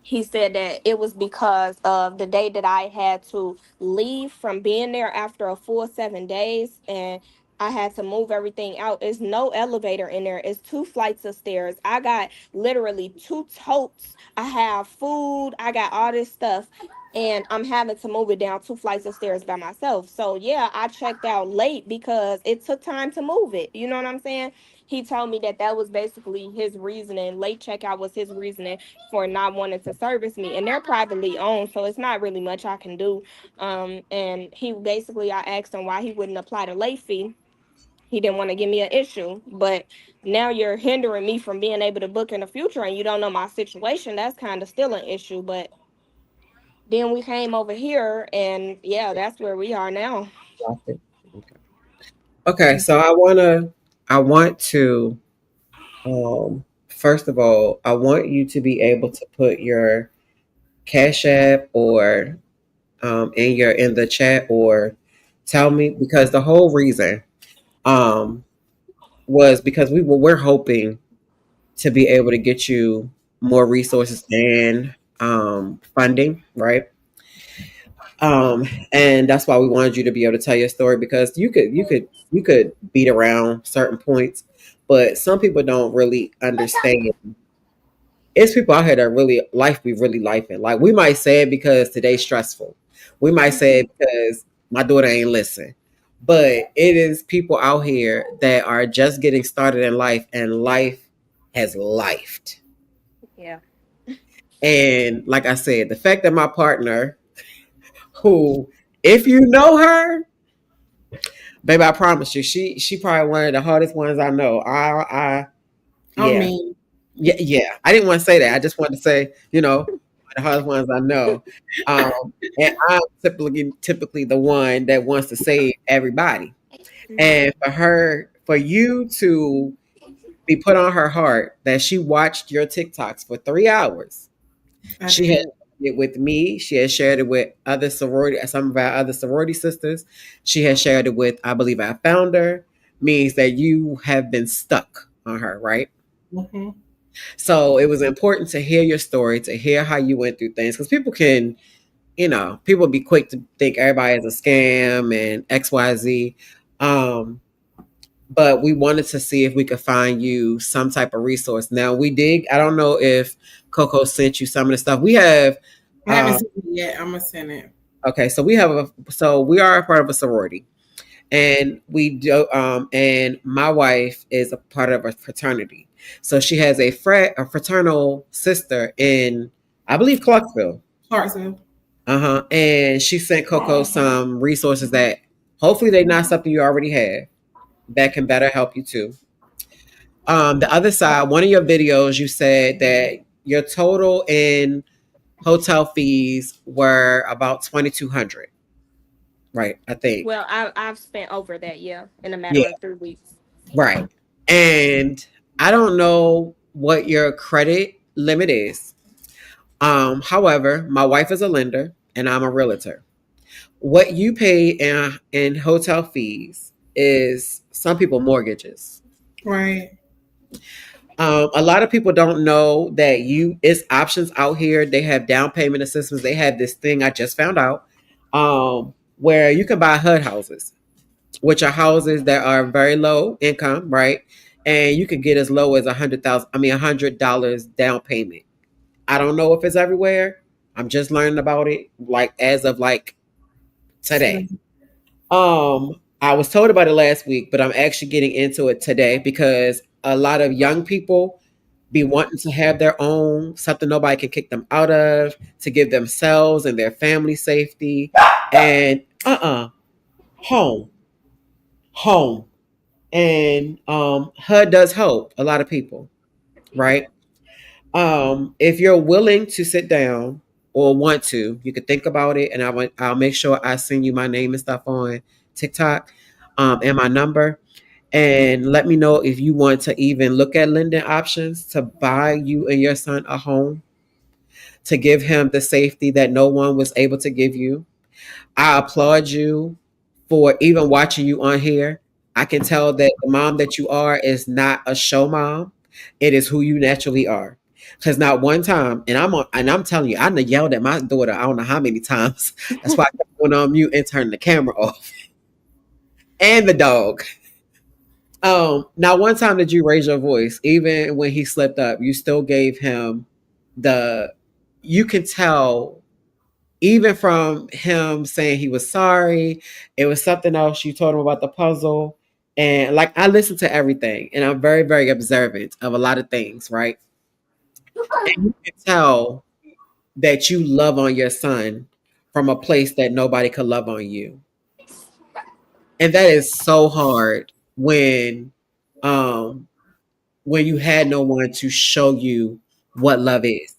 he said that it was because of the day that I had to leave from being there after a full 7 days, and I had to move everything out. It's no elevator in there. It's two flights of stairs. I got literally two totes. I have food. I got all this stuff. And I'm having to move it down two flights of stairs by myself. So yeah, I checked out late because it took time to move it. You know what I'm saying? He told me that that was basically his reasoning. Late checkout was his reasoning for not wanting to service me, and they're privately owned, so it's not really much I can do. And he basically, I asked him why he wouldn't apply the late fee. He didn't want to give me an issue, but now you're hindering me from being able to book in the future, and you don't know my situation. That's kind of still an issue. But then we came over here, and yeah, that's where we are now. Okay. Okay, so I want to first of all, I want you to be able to put your Cash App or in the chat, or tell me, because the whole reason um was because we're hoping to be able to get you more resources and funding, right? And that's why we wanted you to be able to tell your story, because you could beat around certain points, but some people don't really understand. It's people out here that really life be really lifing. Like, we might say it because today's stressful. We might say it because my daughter ain't listen. But it is people out here that are just getting started in life, and life has lifed. Yeah. And like I said, the fact that my partner, who, if you know her, baby, I promise you, she probably one of the hardest ones I know. I I yeah. mean, Yeah. I didn't want to say that. I just wanted to say, the hardest ones I know. And I'm typically the one that wants to save everybody. And for you to be put on her heart that she watched your TikToks for 3 hours. I She had did. it with me. She has shared it with some of our other sorority sisters. She has shared it with, I believe, our founder. Means that you have been stuck on her, right? Mhm. So it was important to hear your story, to hear how you went through things, because people be quick to think everybody is a scam and XYZ. Um, but we wanted to see if we could find you some type of resource. Now we did. I don't know if Coco sent you some of the stuff we have. I haven't Uh, seen it yet. I'm gonna send it. okay, so we are a part of a sorority, and we do. And my wife is a part of a fraternity, so she has a fraternal sister in, I believe, Clarksville. Clarksville. Uh-huh. And she sent Coco some resources that hopefully they're not something you already have, that can better help you too. The other side, one of your videos, you said that your total in hotel fees were about 2,200, right? I think. Well, I've spent over that, yeah, in a matter Yeah, of 3 weeks. right. And I don't know what your credit limit is. However, my wife is a lender and I'm a realtor. What you pay in hotel fees is some people mortgages. Right. A lot of people don't know that it's options out here. They have down payment assistance. They have this thing I just found out, where you can buy HUD houses, which are houses that are very low income, right? And you can get as low as $100 down payment. I don't know if it's everywhere. I'm just learning about it, like as of like today. I was told about it last week, but I'm actually getting into it today because a lot of young people be wanting to have their own, something nobody can kick them out of, to give themselves and their family safety. And home, home. And HUD does help a lot of people, right? If you're willing to sit down or want to, you could think about it, and I'll make sure I send you my name and stuff on TikTok, and my number, and let me know if you want to even look at lending options to buy you and your son a home, to give him the safety that no one was able to give you. I applaud you for even watching you on here. I can tell that the mom that you are is not a show mom. It is who you naturally are. Because not one time, and I'm telling you, I done yelled at my daughter I don't know how many times. That's why I kept going on mute and turning the camera off. And the dog. Now one time did you raise your voice, even when he slipped up, you still gave him the you can tell even from him saying he was sorry, it was something else you told him about the puzzle. And like I listen to everything and I'm very, very observant of a lot of things, right? And you can tell that you love on your son from a place that nobody could love on you. And that is so hard um when you had no one to show you what love is.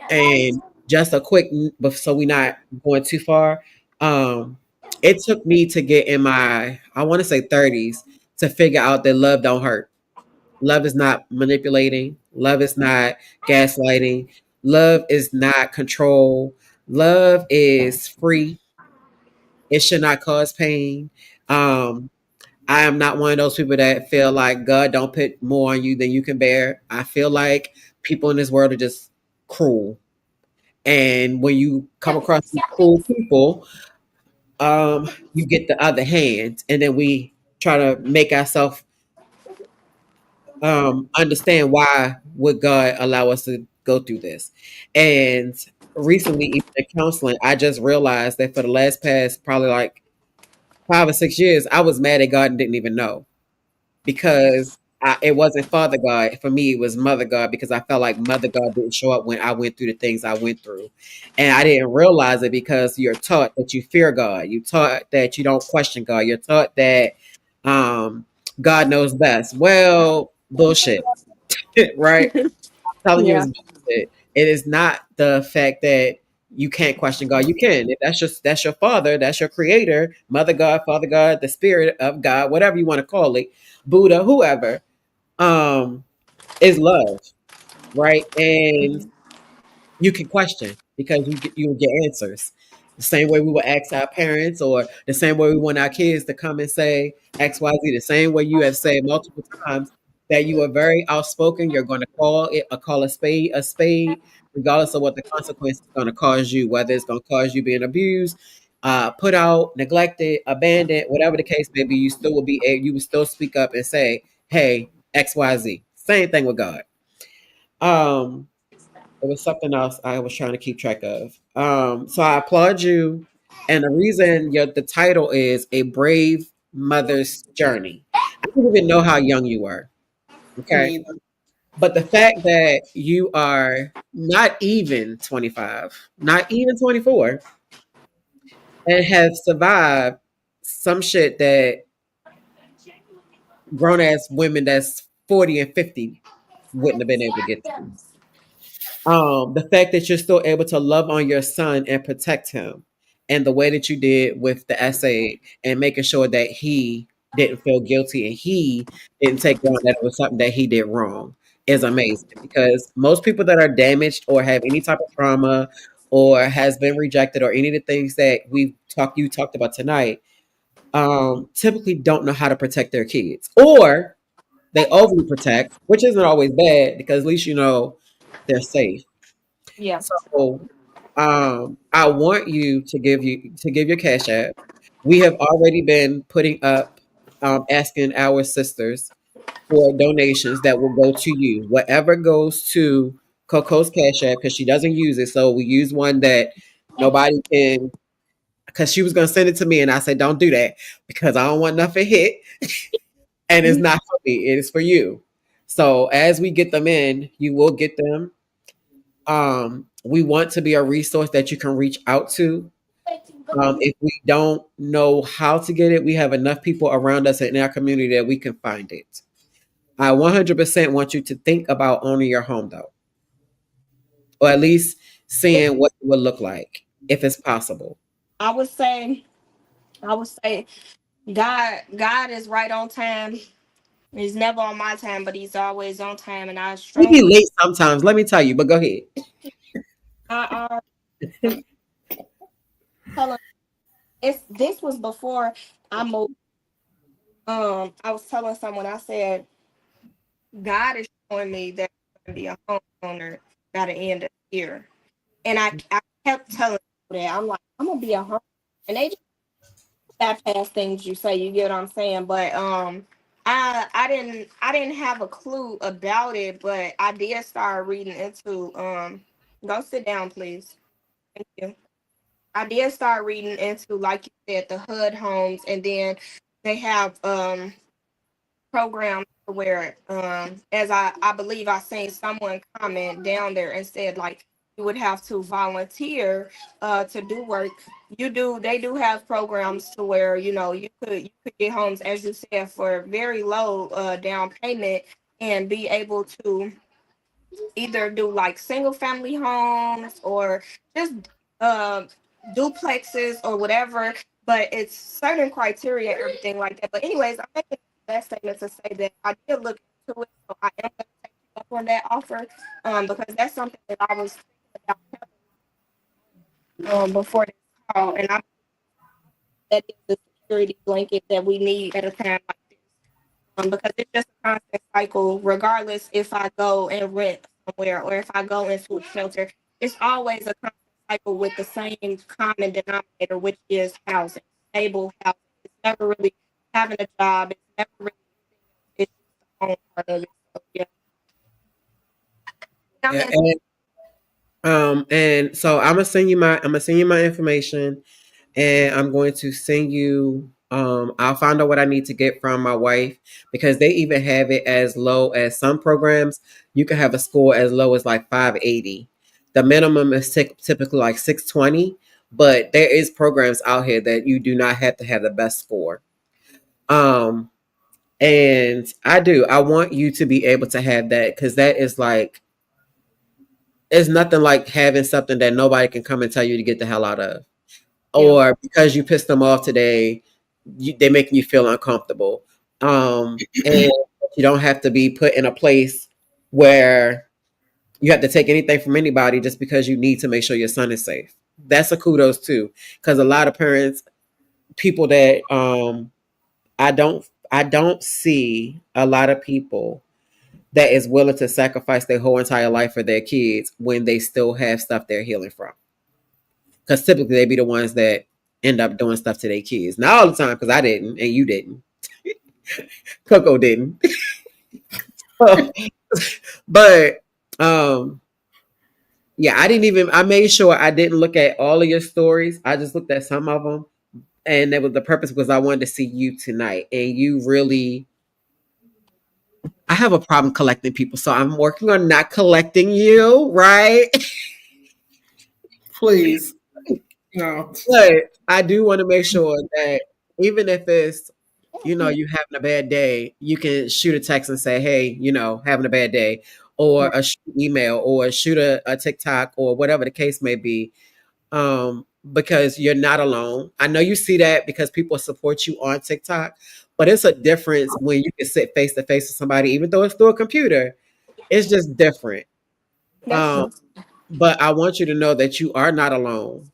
And just a quick, but so we're not going too far. Um, it took me to get in my, I want to say 30s to figure out that love don't hurt. Love is not manipulating. Love is not gaslighting. Love is not control. Love is free. It should not cause pain. Um, I am not one of those people that feel like God don't put more on you than you can bear. I feel like people in this world are just cruel. And when you come across these cool people, you get the other hand, and then we try to make ourselves understand why would God allow us to go through this. And recently, even in counseling, I just realized that for the last past probably like 5 or 6 years, I was mad at God and didn't even know, because it wasn't Father God. For me, it was Mother God, because I felt like Mother God didn't show up when I went through the things I went through. And I didn't realize it because you're taught that you fear God. You're taught that you don't question God. You're taught that um, God knows best. Well, bullshit, right? Telling you is Yeah. bullshit. It is not the fact that you can't question God. You can. That's your father, that's your creator, Mother God, Father God, the spirit of God, whatever you want to call it, Buddha, whoever, um, is love, right? And Mhm. you can question because you will get answers. The same way we would ask our parents, or the same way we want our kids to come and say XYZ, the same way you have said multiple times that you are very outspoken. You're going to call a spade, regardless of what the consequence is going to cause you, whether it's going to cause you being abused, put out, neglected, abandoned, whatever the case may be. You will still speak up and say, "Hey, XYZ." Same thing with God. Um, it was something else I was trying to keep track of. So I applaud you. And the reason the title is A Brave Mother's Journey. I didn't even know how young you were. Okay. Me either. But the fact that you are not even 25, not even 24, and have survived some shit that grown ass women that's 40 and 50 wouldn't have been able to get through. The fact that you're still able to love on your son and protect him, and the way that you did with the essay, and making sure that he didn't feel guilty and he didn't take on that it was something that he did wrong, is amazing. Because most people that are damaged or have any type of trauma or has been rejected or any of the things that you talked about tonight, typically don't know how to protect their kids, or they overly protect, which isn't always bad because at least you know they're safe. Yeah. So I want you to give your cash app. We have already been putting up, asking our sisters for donations that will go to you. Whatever goes to Coco's cash app, because she doesn't use it, so we use one that nobody can. Because she was gonna send it to me, and I said, "Don't do that because I don't want nothing hit, and it's not for me. It is for you." So as we get them in, you will get them. We want to be a resource that you can reach out to. If we don't know how to get it, we have enough people around us in our community that we can find it. I 100% want you to think about owning your home, though, or at least seeing what it would look like if it's possible. I would say, God is right on time. He's never on my time, but he's always on time, and I We be strongly, late sometimes, let me tell you, but go ahead. I tell him this was before I moved. I was telling someone, I said, God is showing me that I'm gonna be a homeowner by the end of the year, and I kept telling people that I'm like, I'm gonna be a homeowner, and they just bypass things you say. You get what I'm saying? But I didn't have a clue about it, but I did start reading into Go sit down, please. Thank you. I did start reading into, like you said, the HUD homes, and then they have programs where as I believe I seen someone comment down there and said, like, you would have to volunteer to do work. They do have programs to where you could get homes, as you said, for very low down payment, and be able to either do like single family homes or just uh, duplexes or whatever. But it's certain criteria, everything like that. But anyways, I'm making that statement to say that I did look into it, so I am going to take you up on that offer, because that's something that I was thinking about before this call, and that is the security blanket that we need at a time like this. Because it's just a constant cycle, regardless if I go and rent somewhere or if I go into a shelter. It's always a constant cycle with the same common denominator, which is housing, stable housing. It's never really having a job. It's never really it's just the home part of it. So yeah. Yeah, and so I'm gonna send you my information, and I'm going to send you I'll find out what I need to get from my wife, because they even have it as low as some programs. You can have a score as low as like 580. The minimum is typically like 620, but there is programs out here that you do not have to have the best score. Um and I want you to be able to have that, because that is like, it's nothing like having something that nobody can come and tell you to get the hell out of, Yeah. or because you pissed them off today, they making you feel uncomfortable. And you don't have to be put in a place where you have to take anything from anybody just because you need to make sure your son is safe. That's a kudos too, because a lot of parents, people that I don't see a lot of people that is willing to sacrifice their whole entire life for their kids when they still have stuff they're healing from. Because typically they be the ones that end up doing stuff to their kids. Not all the time, because I didn't and you didn't. Coco didn't. But yeah, I made sure I didn't look at all of your stories. I just looked at some of them. And that was the purpose, because I wanted to see you tonight. And you really, I have a problem collecting people. So I'm working on not collecting you, right? Please. No. But I do want to make sure that even if it's, you having a bad day, you can shoot a text and say, hey, having a bad day, or a email, or shoot a TikTok, or whatever the case may be. Because you're not alone. I know you see that because people support you on TikTok, but it's a difference when you can sit face to face with somebody, even though it's through a computer. It's just different. That's Um, true. but I want you to know that you are not alone.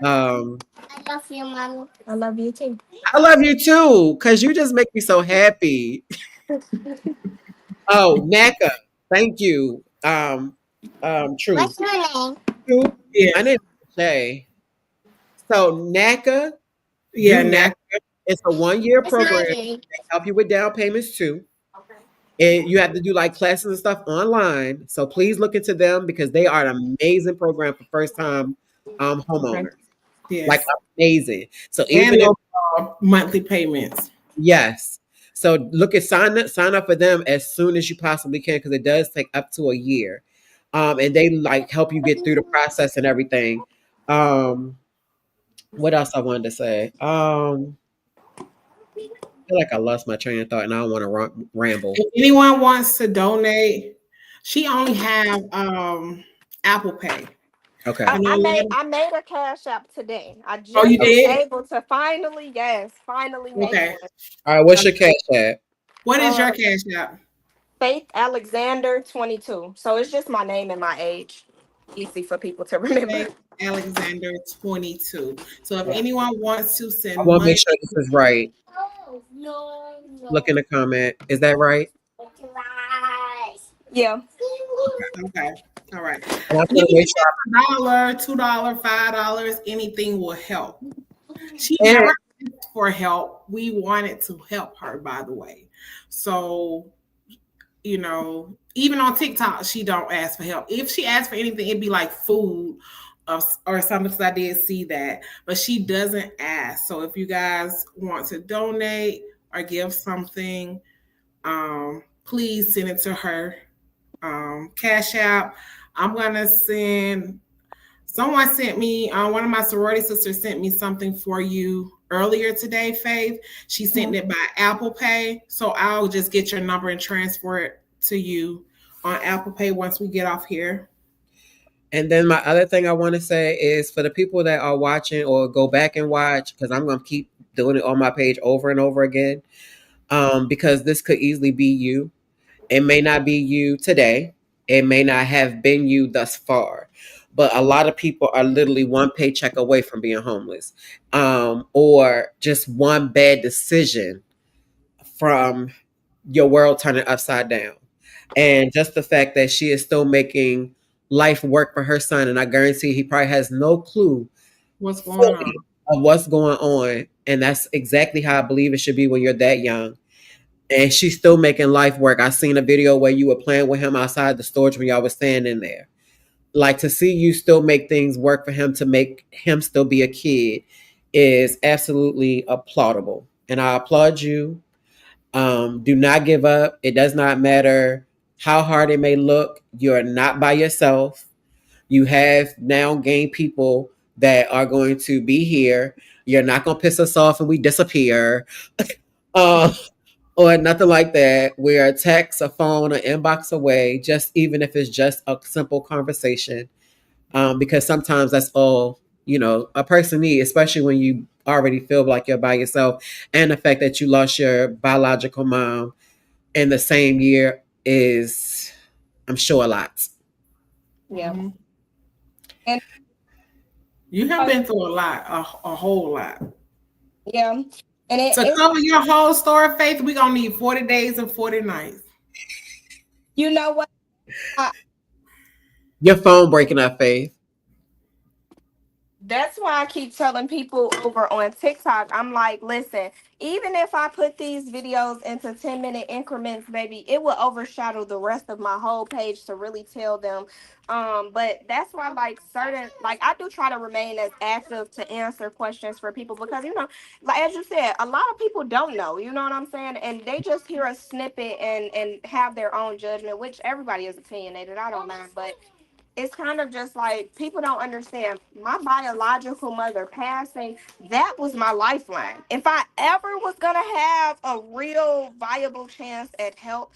I love you, Mommy. I love you too. I love you too, because you just make me so happy. Oh, NACA. Thank you. True. What's your name? True. Yeah. My name is Shay. So NACA, Yeah, do NACA. It's a 1-year What's my program. name? They help you with down payments too. And you have to do like classes and stuff online. So please look into them, because they are an amazing program for first time homeowners. yes. Like, amazing. So And even if monthly payments. yes. So sign up for them as soon as you possibly can, because it does take up to a year. And they like help you get through the process and everything. What else I wanted to say? I feel like I lost my train of thought and I don't want to ramble. If anyone wants to donate, she only have Apple Pay. Okay. I know a lot I of, made a cash app today. I oh, just you was did? able to finally, yes, finally make Okay. one. All right. What's your cash app? What is your Um, cash app? Faith Alexander 22. So it's just my name and my age. Easy for people to remember. Faith Alexander 22. So if Yeah. anyone wants to I send want to make money, sure this is right. Look in the comment. Is that right? Yeah. okay. All right. And I And want you to can make give $1, $2, $5, anything will help. She sure. never asked for help. We wanted to help her, by the way. So, even on TikTok, she don't ask for help. If she asks for anything, it'd be like food or something, because I did see that. But she doesn't ask. So if you guys want to donate or give something, please send it to her. Cash App. I'm gonna send. Someone sent me. One of my sorority sisters sent me something for you earlier today, Faith. She sent it by Apple Pay, so I'll just get your number and transfer it to you on Apple Pay once we get off here. And then my other thing I want to say is for the people that are watching or go back and watch, because I'm going to keep doing it on my page over and over again, because this could easily be you. It may not be you today. It may not have been you thus far. But a lot of people are literally one paycheck away from being homeless, or just one bad decision from your world turning upside down. And just the fact that she is still making life work for her son. And I guarantee he probably has no clue What's going on? of what's going on. And that's exactly how I believe it should be when you're that young. And she's still making life work. I seen a video where you were playing with him outside the storage when y'all was standing there. Like, to see you still make things work for him, to make him still be a kid, is absolutely applaudable. And I applaud you. Do not give up. It does not matter how hard it may look. You're not by yourself. You have now gained people that are going to be here. You're not going to piss us off and we disappear. uh, or nothing like that. We're a text, a phone, an inbox away, just even if it's just a simple conversation. Because sometimes that's all, a person needs, especially when you already feel like you're by yourself. And the fact that you lost your biological mom in the same year is, I'm sure, a lot. Yeah. Mhm. And You have been through a lot, a whole lot. yeah. And To cover your whole story, Faith, we're going to need 40 days and 40 nights. you know what? Your phone breaking up, Faith. That's why I keep telling people over on TikTok, I'm like, listen, even if I put these videos into 10-minute increments, baby, it will overshadow the rest of my whole page to really tell them. But that's why, like, I do try to remain as active to answer questions for people because, like, as you said, a lot of people don't know, you know what I'm saying? And they just hear a snippet and have their own judgment, which everybody is opinionated. I don't mind, but it's kind of just like people don't understand my biological mother passing. That was my lifeline. If I ever was gonna have a real viable chance at help,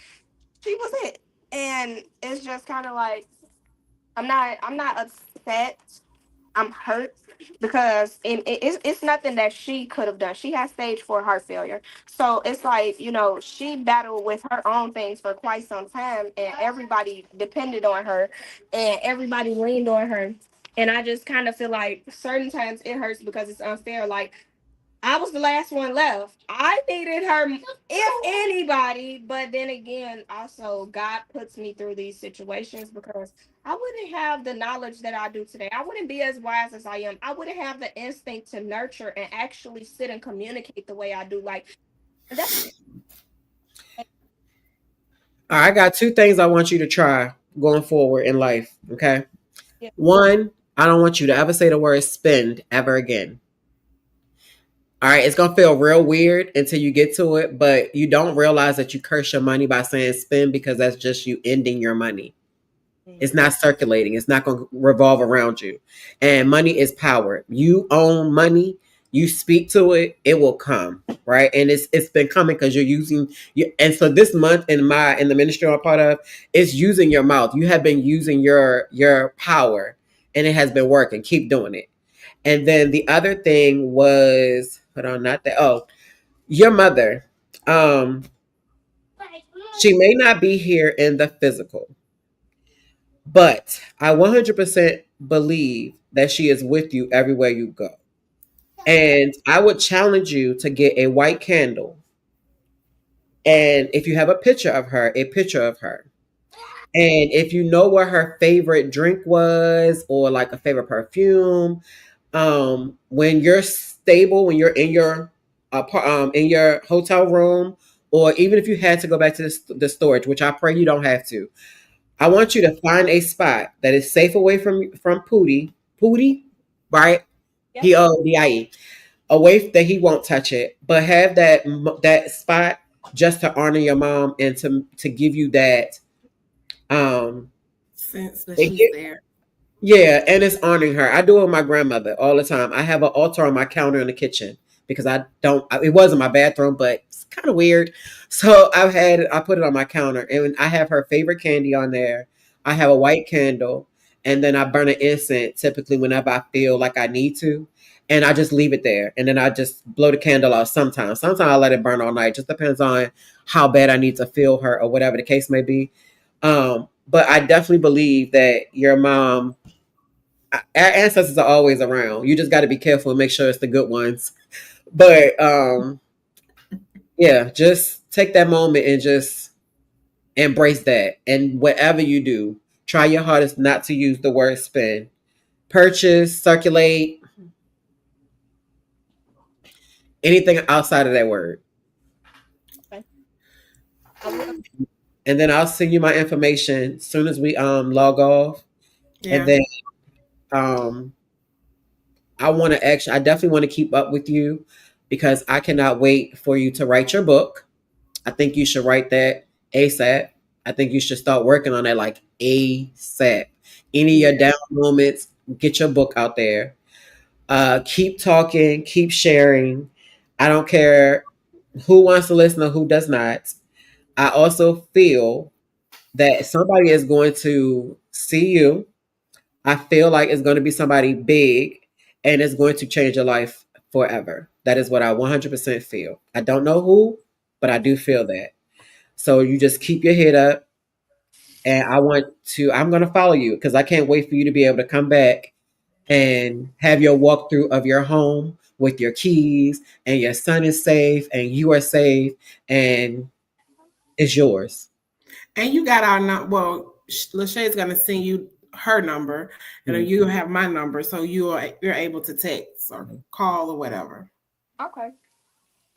she was it. And it's just kind of like I'm not upset. I'm hurt because it's nothing that she could have done. She has stage 4 heart failure. So it's like, she battled with her own things for quite some time and everybody depended on her and everybody leaned on her. And I just kind of feel like certain times it hurts because it's unfair. Like I was the last one left. I needed her, if anybody. But then again, also, God puts me through these situations because I wouldn't have the knowledge that I do today. I wouldn't be as wise as I am. I wouldn't have the instinct to nurture and actually sit and communicate the way I do. Like, that's All right, I got two things I want you to try going forward in life. Okay. Yeah. One, I don't want you to ever say the word spend ever again. All right, it's gonna feel real weird until you get to it, but you don't realize that you curse your money by saying spend because that's just you ending your money. It's not circulating. It's not going to revolve around you. And money is power. You own money. You speak to it, it will come, right? And it's been coming because you're using you. And so this month in the ministry I'm a part of, it's using your mouth. You have been using your power and it has been working. Keep doing it. And then the other thing was, hold on, not that. Oh, your mother. Um, she may not be here in the physical, but I 100% believe that she is with you everywhere you go. And I would challenge you to get a white candle. And if you have a picture of her, a picture of her. And if you know what her favorite drink was or like a favorite perfume, when you're stable, when you're in your hotel room, or even if you had to go back to the storage, which I pray you don't have to, I want you to find a spot that is safe away from Pootie, right? Yep. PODIE, away that he won't touch it, but have that spot just to honor your mom and to give you that um Sense that it she's gi- there. yeah, and it's honoring her. I do it with my grandmother all the time. I have an altar on my counter in the kitchen because I don't. It wasn't my bathroom, but it's kind of weird. So I've had it. I put it on my counter, and I have her favorite candy on there. I have a white candle, and then I burn an incense typically whenever I feel like I need to, and I just leave it there, and then I just blow the candle out. Sometimes I let it burn all night. Just depends on how bad I need to feel her or whatever the case may be. But I definitely believe that your mom, our ancestors are always around. You just got to be careful and make sure it's the good ones. But yeah, just take that moment and just embrace that. And whatever you do, try your hardest not to use the word spend. Purchase, circulate, anything outside of that word. Okay. I will. And then I'll send you my information as soon as we log off. And Yeah. then um I definitely want to keep up with you because I cannot wait for you to write your book. I think you should write that ASAP. I think you should start working on that like ASAP. Any of your Yeah. down moments, get your book out there. Keep talking, keep sharing. I don't care who wants to listen or who does not. I also feel that somebody is going to see you. I feel like it's going to be somebody big and it's going to change your life forever. That is what I 100% feel. I don't know who, but I do feel that. So you just keep your head up. And I'm going to follow you because I can't wait for you to be able to come back and have your walkthrough of your home with your keys and your son is safe and you are safe and it's yours. And you got our number. Well, Lachey's gonna send you her number, and then you Mhm. have my number, so you're able to text or call or whatever. Okay.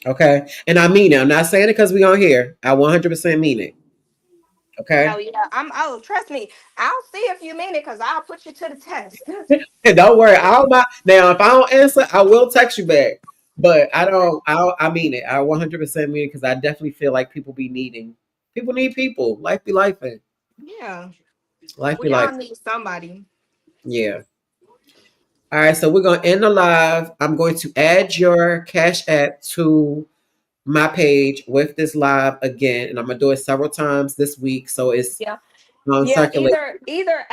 Okay. And I mean it. I'm not saying it because we on here. I 100% mean it. Oh Okay. yeah. Oh, trust me. I'll see if you mean it because I'll put you to the test. And don't worry. I'll not now if I don't answer, I will text you back. But I mean it. I 100% mean it because I definitely feel like people need people. Life be life. Yeah. Life be We life. all need somebody. Yeah. All right. So we're gonna end the live. I'm going to add your Cash App to my page with this live again, and I'm gonna do it several times this week. So it's Yeah. on Yeah, circulate. either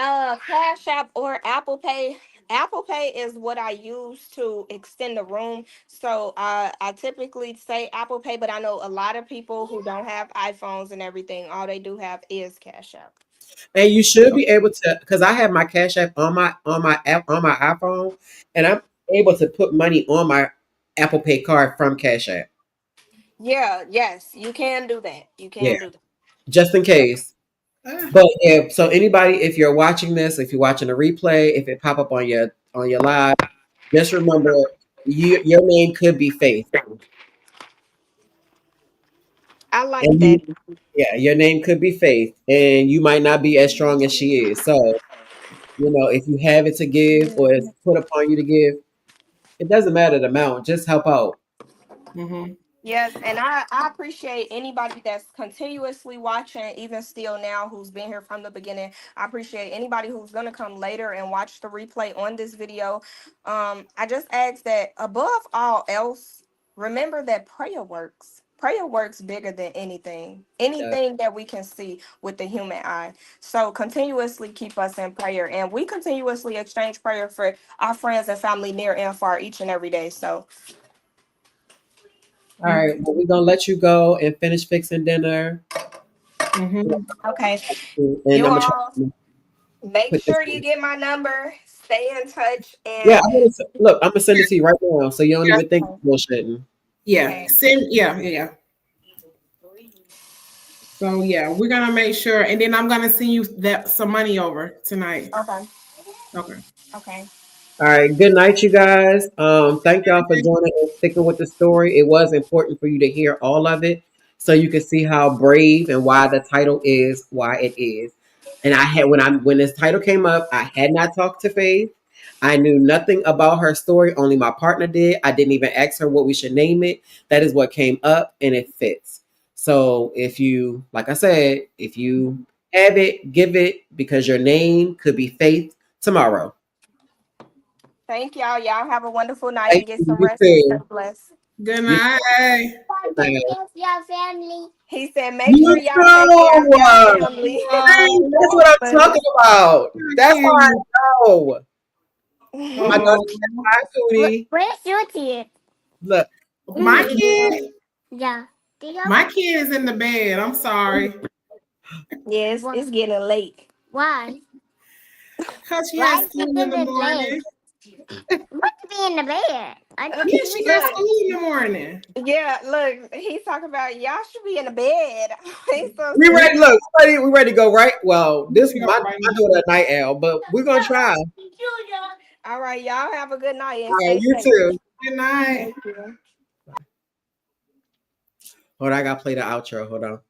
Cash App or Apple Pay. Apple Pay is what I use to extend the room. So I typically say Apple Pay, but I know a lot of people who don't have iPhones and everything, all they do have is Cash App. And you should be able to, because I have my Cash App on my app on my iPhone, and I'm able to put money on my Apple Pay card from Cash App. Yeah, yes, you can do that. You Yeah, can do that. just in case. Ah, But if so, anybody, if you're watching this, if you're watching a replay, if it pop up on your live, just remember your name could be Faith, I like and that. yeah, your name could be Faith, and you might not be as strong as she is. So if you have it to give or it's put upon you to give, it doesn't matter the amount. Just help out. mm-hmm. Yes, and I appreciate anybody that's continuously watching, even still now, who's been here from the beginning. I appreciate anybody who's gonna come later and watch the replay on this video. I just ask that above all else, remember that prayer works. prayer works bigger than anything that we can see with the human eye. So continuously keep us in prayer, and we continuously exchange prayer for our friends and family near and far each and every day. So All right, well, we're gonna let you go and finish fixing dinner. okay, And you I'm gonna all try to make put this sure you in. get my number, stay in touch, Yeah, and look, I'm gonna send it to you right now, so you don't Yeah. even think I'm bullshitting. Yeah. okay. Yeah. So yeah, we're gonna make sure, and then I'm gonna send you some money over tonight. Okay. Okay. Okay. All right, good night, you guys. Thank y'all for joining and sticking with the story. It was important for you to hear all of it, so you can see how brave and why the title is why it is. And I had when this title came up, I had not talked to Faith. I knew nothing about her story. Only my partner did. I didn't even ask her what we should name it. That is what came up, and it fits. So if you, like I said, if you have it, give it, because your name could be Faith tomorrow. Thank y'all. Y'all have a wonderful night Thank and get you. some You rest and stay too. blessed. Good You night. too. Your family. He said, make You sure y'all take care of too. your family. That's what I'm talking about. That's how I know. My daughter said, hi, Cootie. Where's your kid? Look, My kid, Yeah. my kid is in the bed. I'm sorry. Yes, it's getting late. Why? Because she Why has is school she in the in the morning. What to be in the bed? Yeah, she got school in the morning. Yeah, look, he's talking about y'all should be in the bed. He's so we sweet. ready. Look, we ready to go, right? Well, this We my go right now. daughter a night owl, but we're gonna try. All right, y'all have a good night and All right, stay you safe. too. Good night. Thank you. Hold on, I gotta play the outro. Hold on.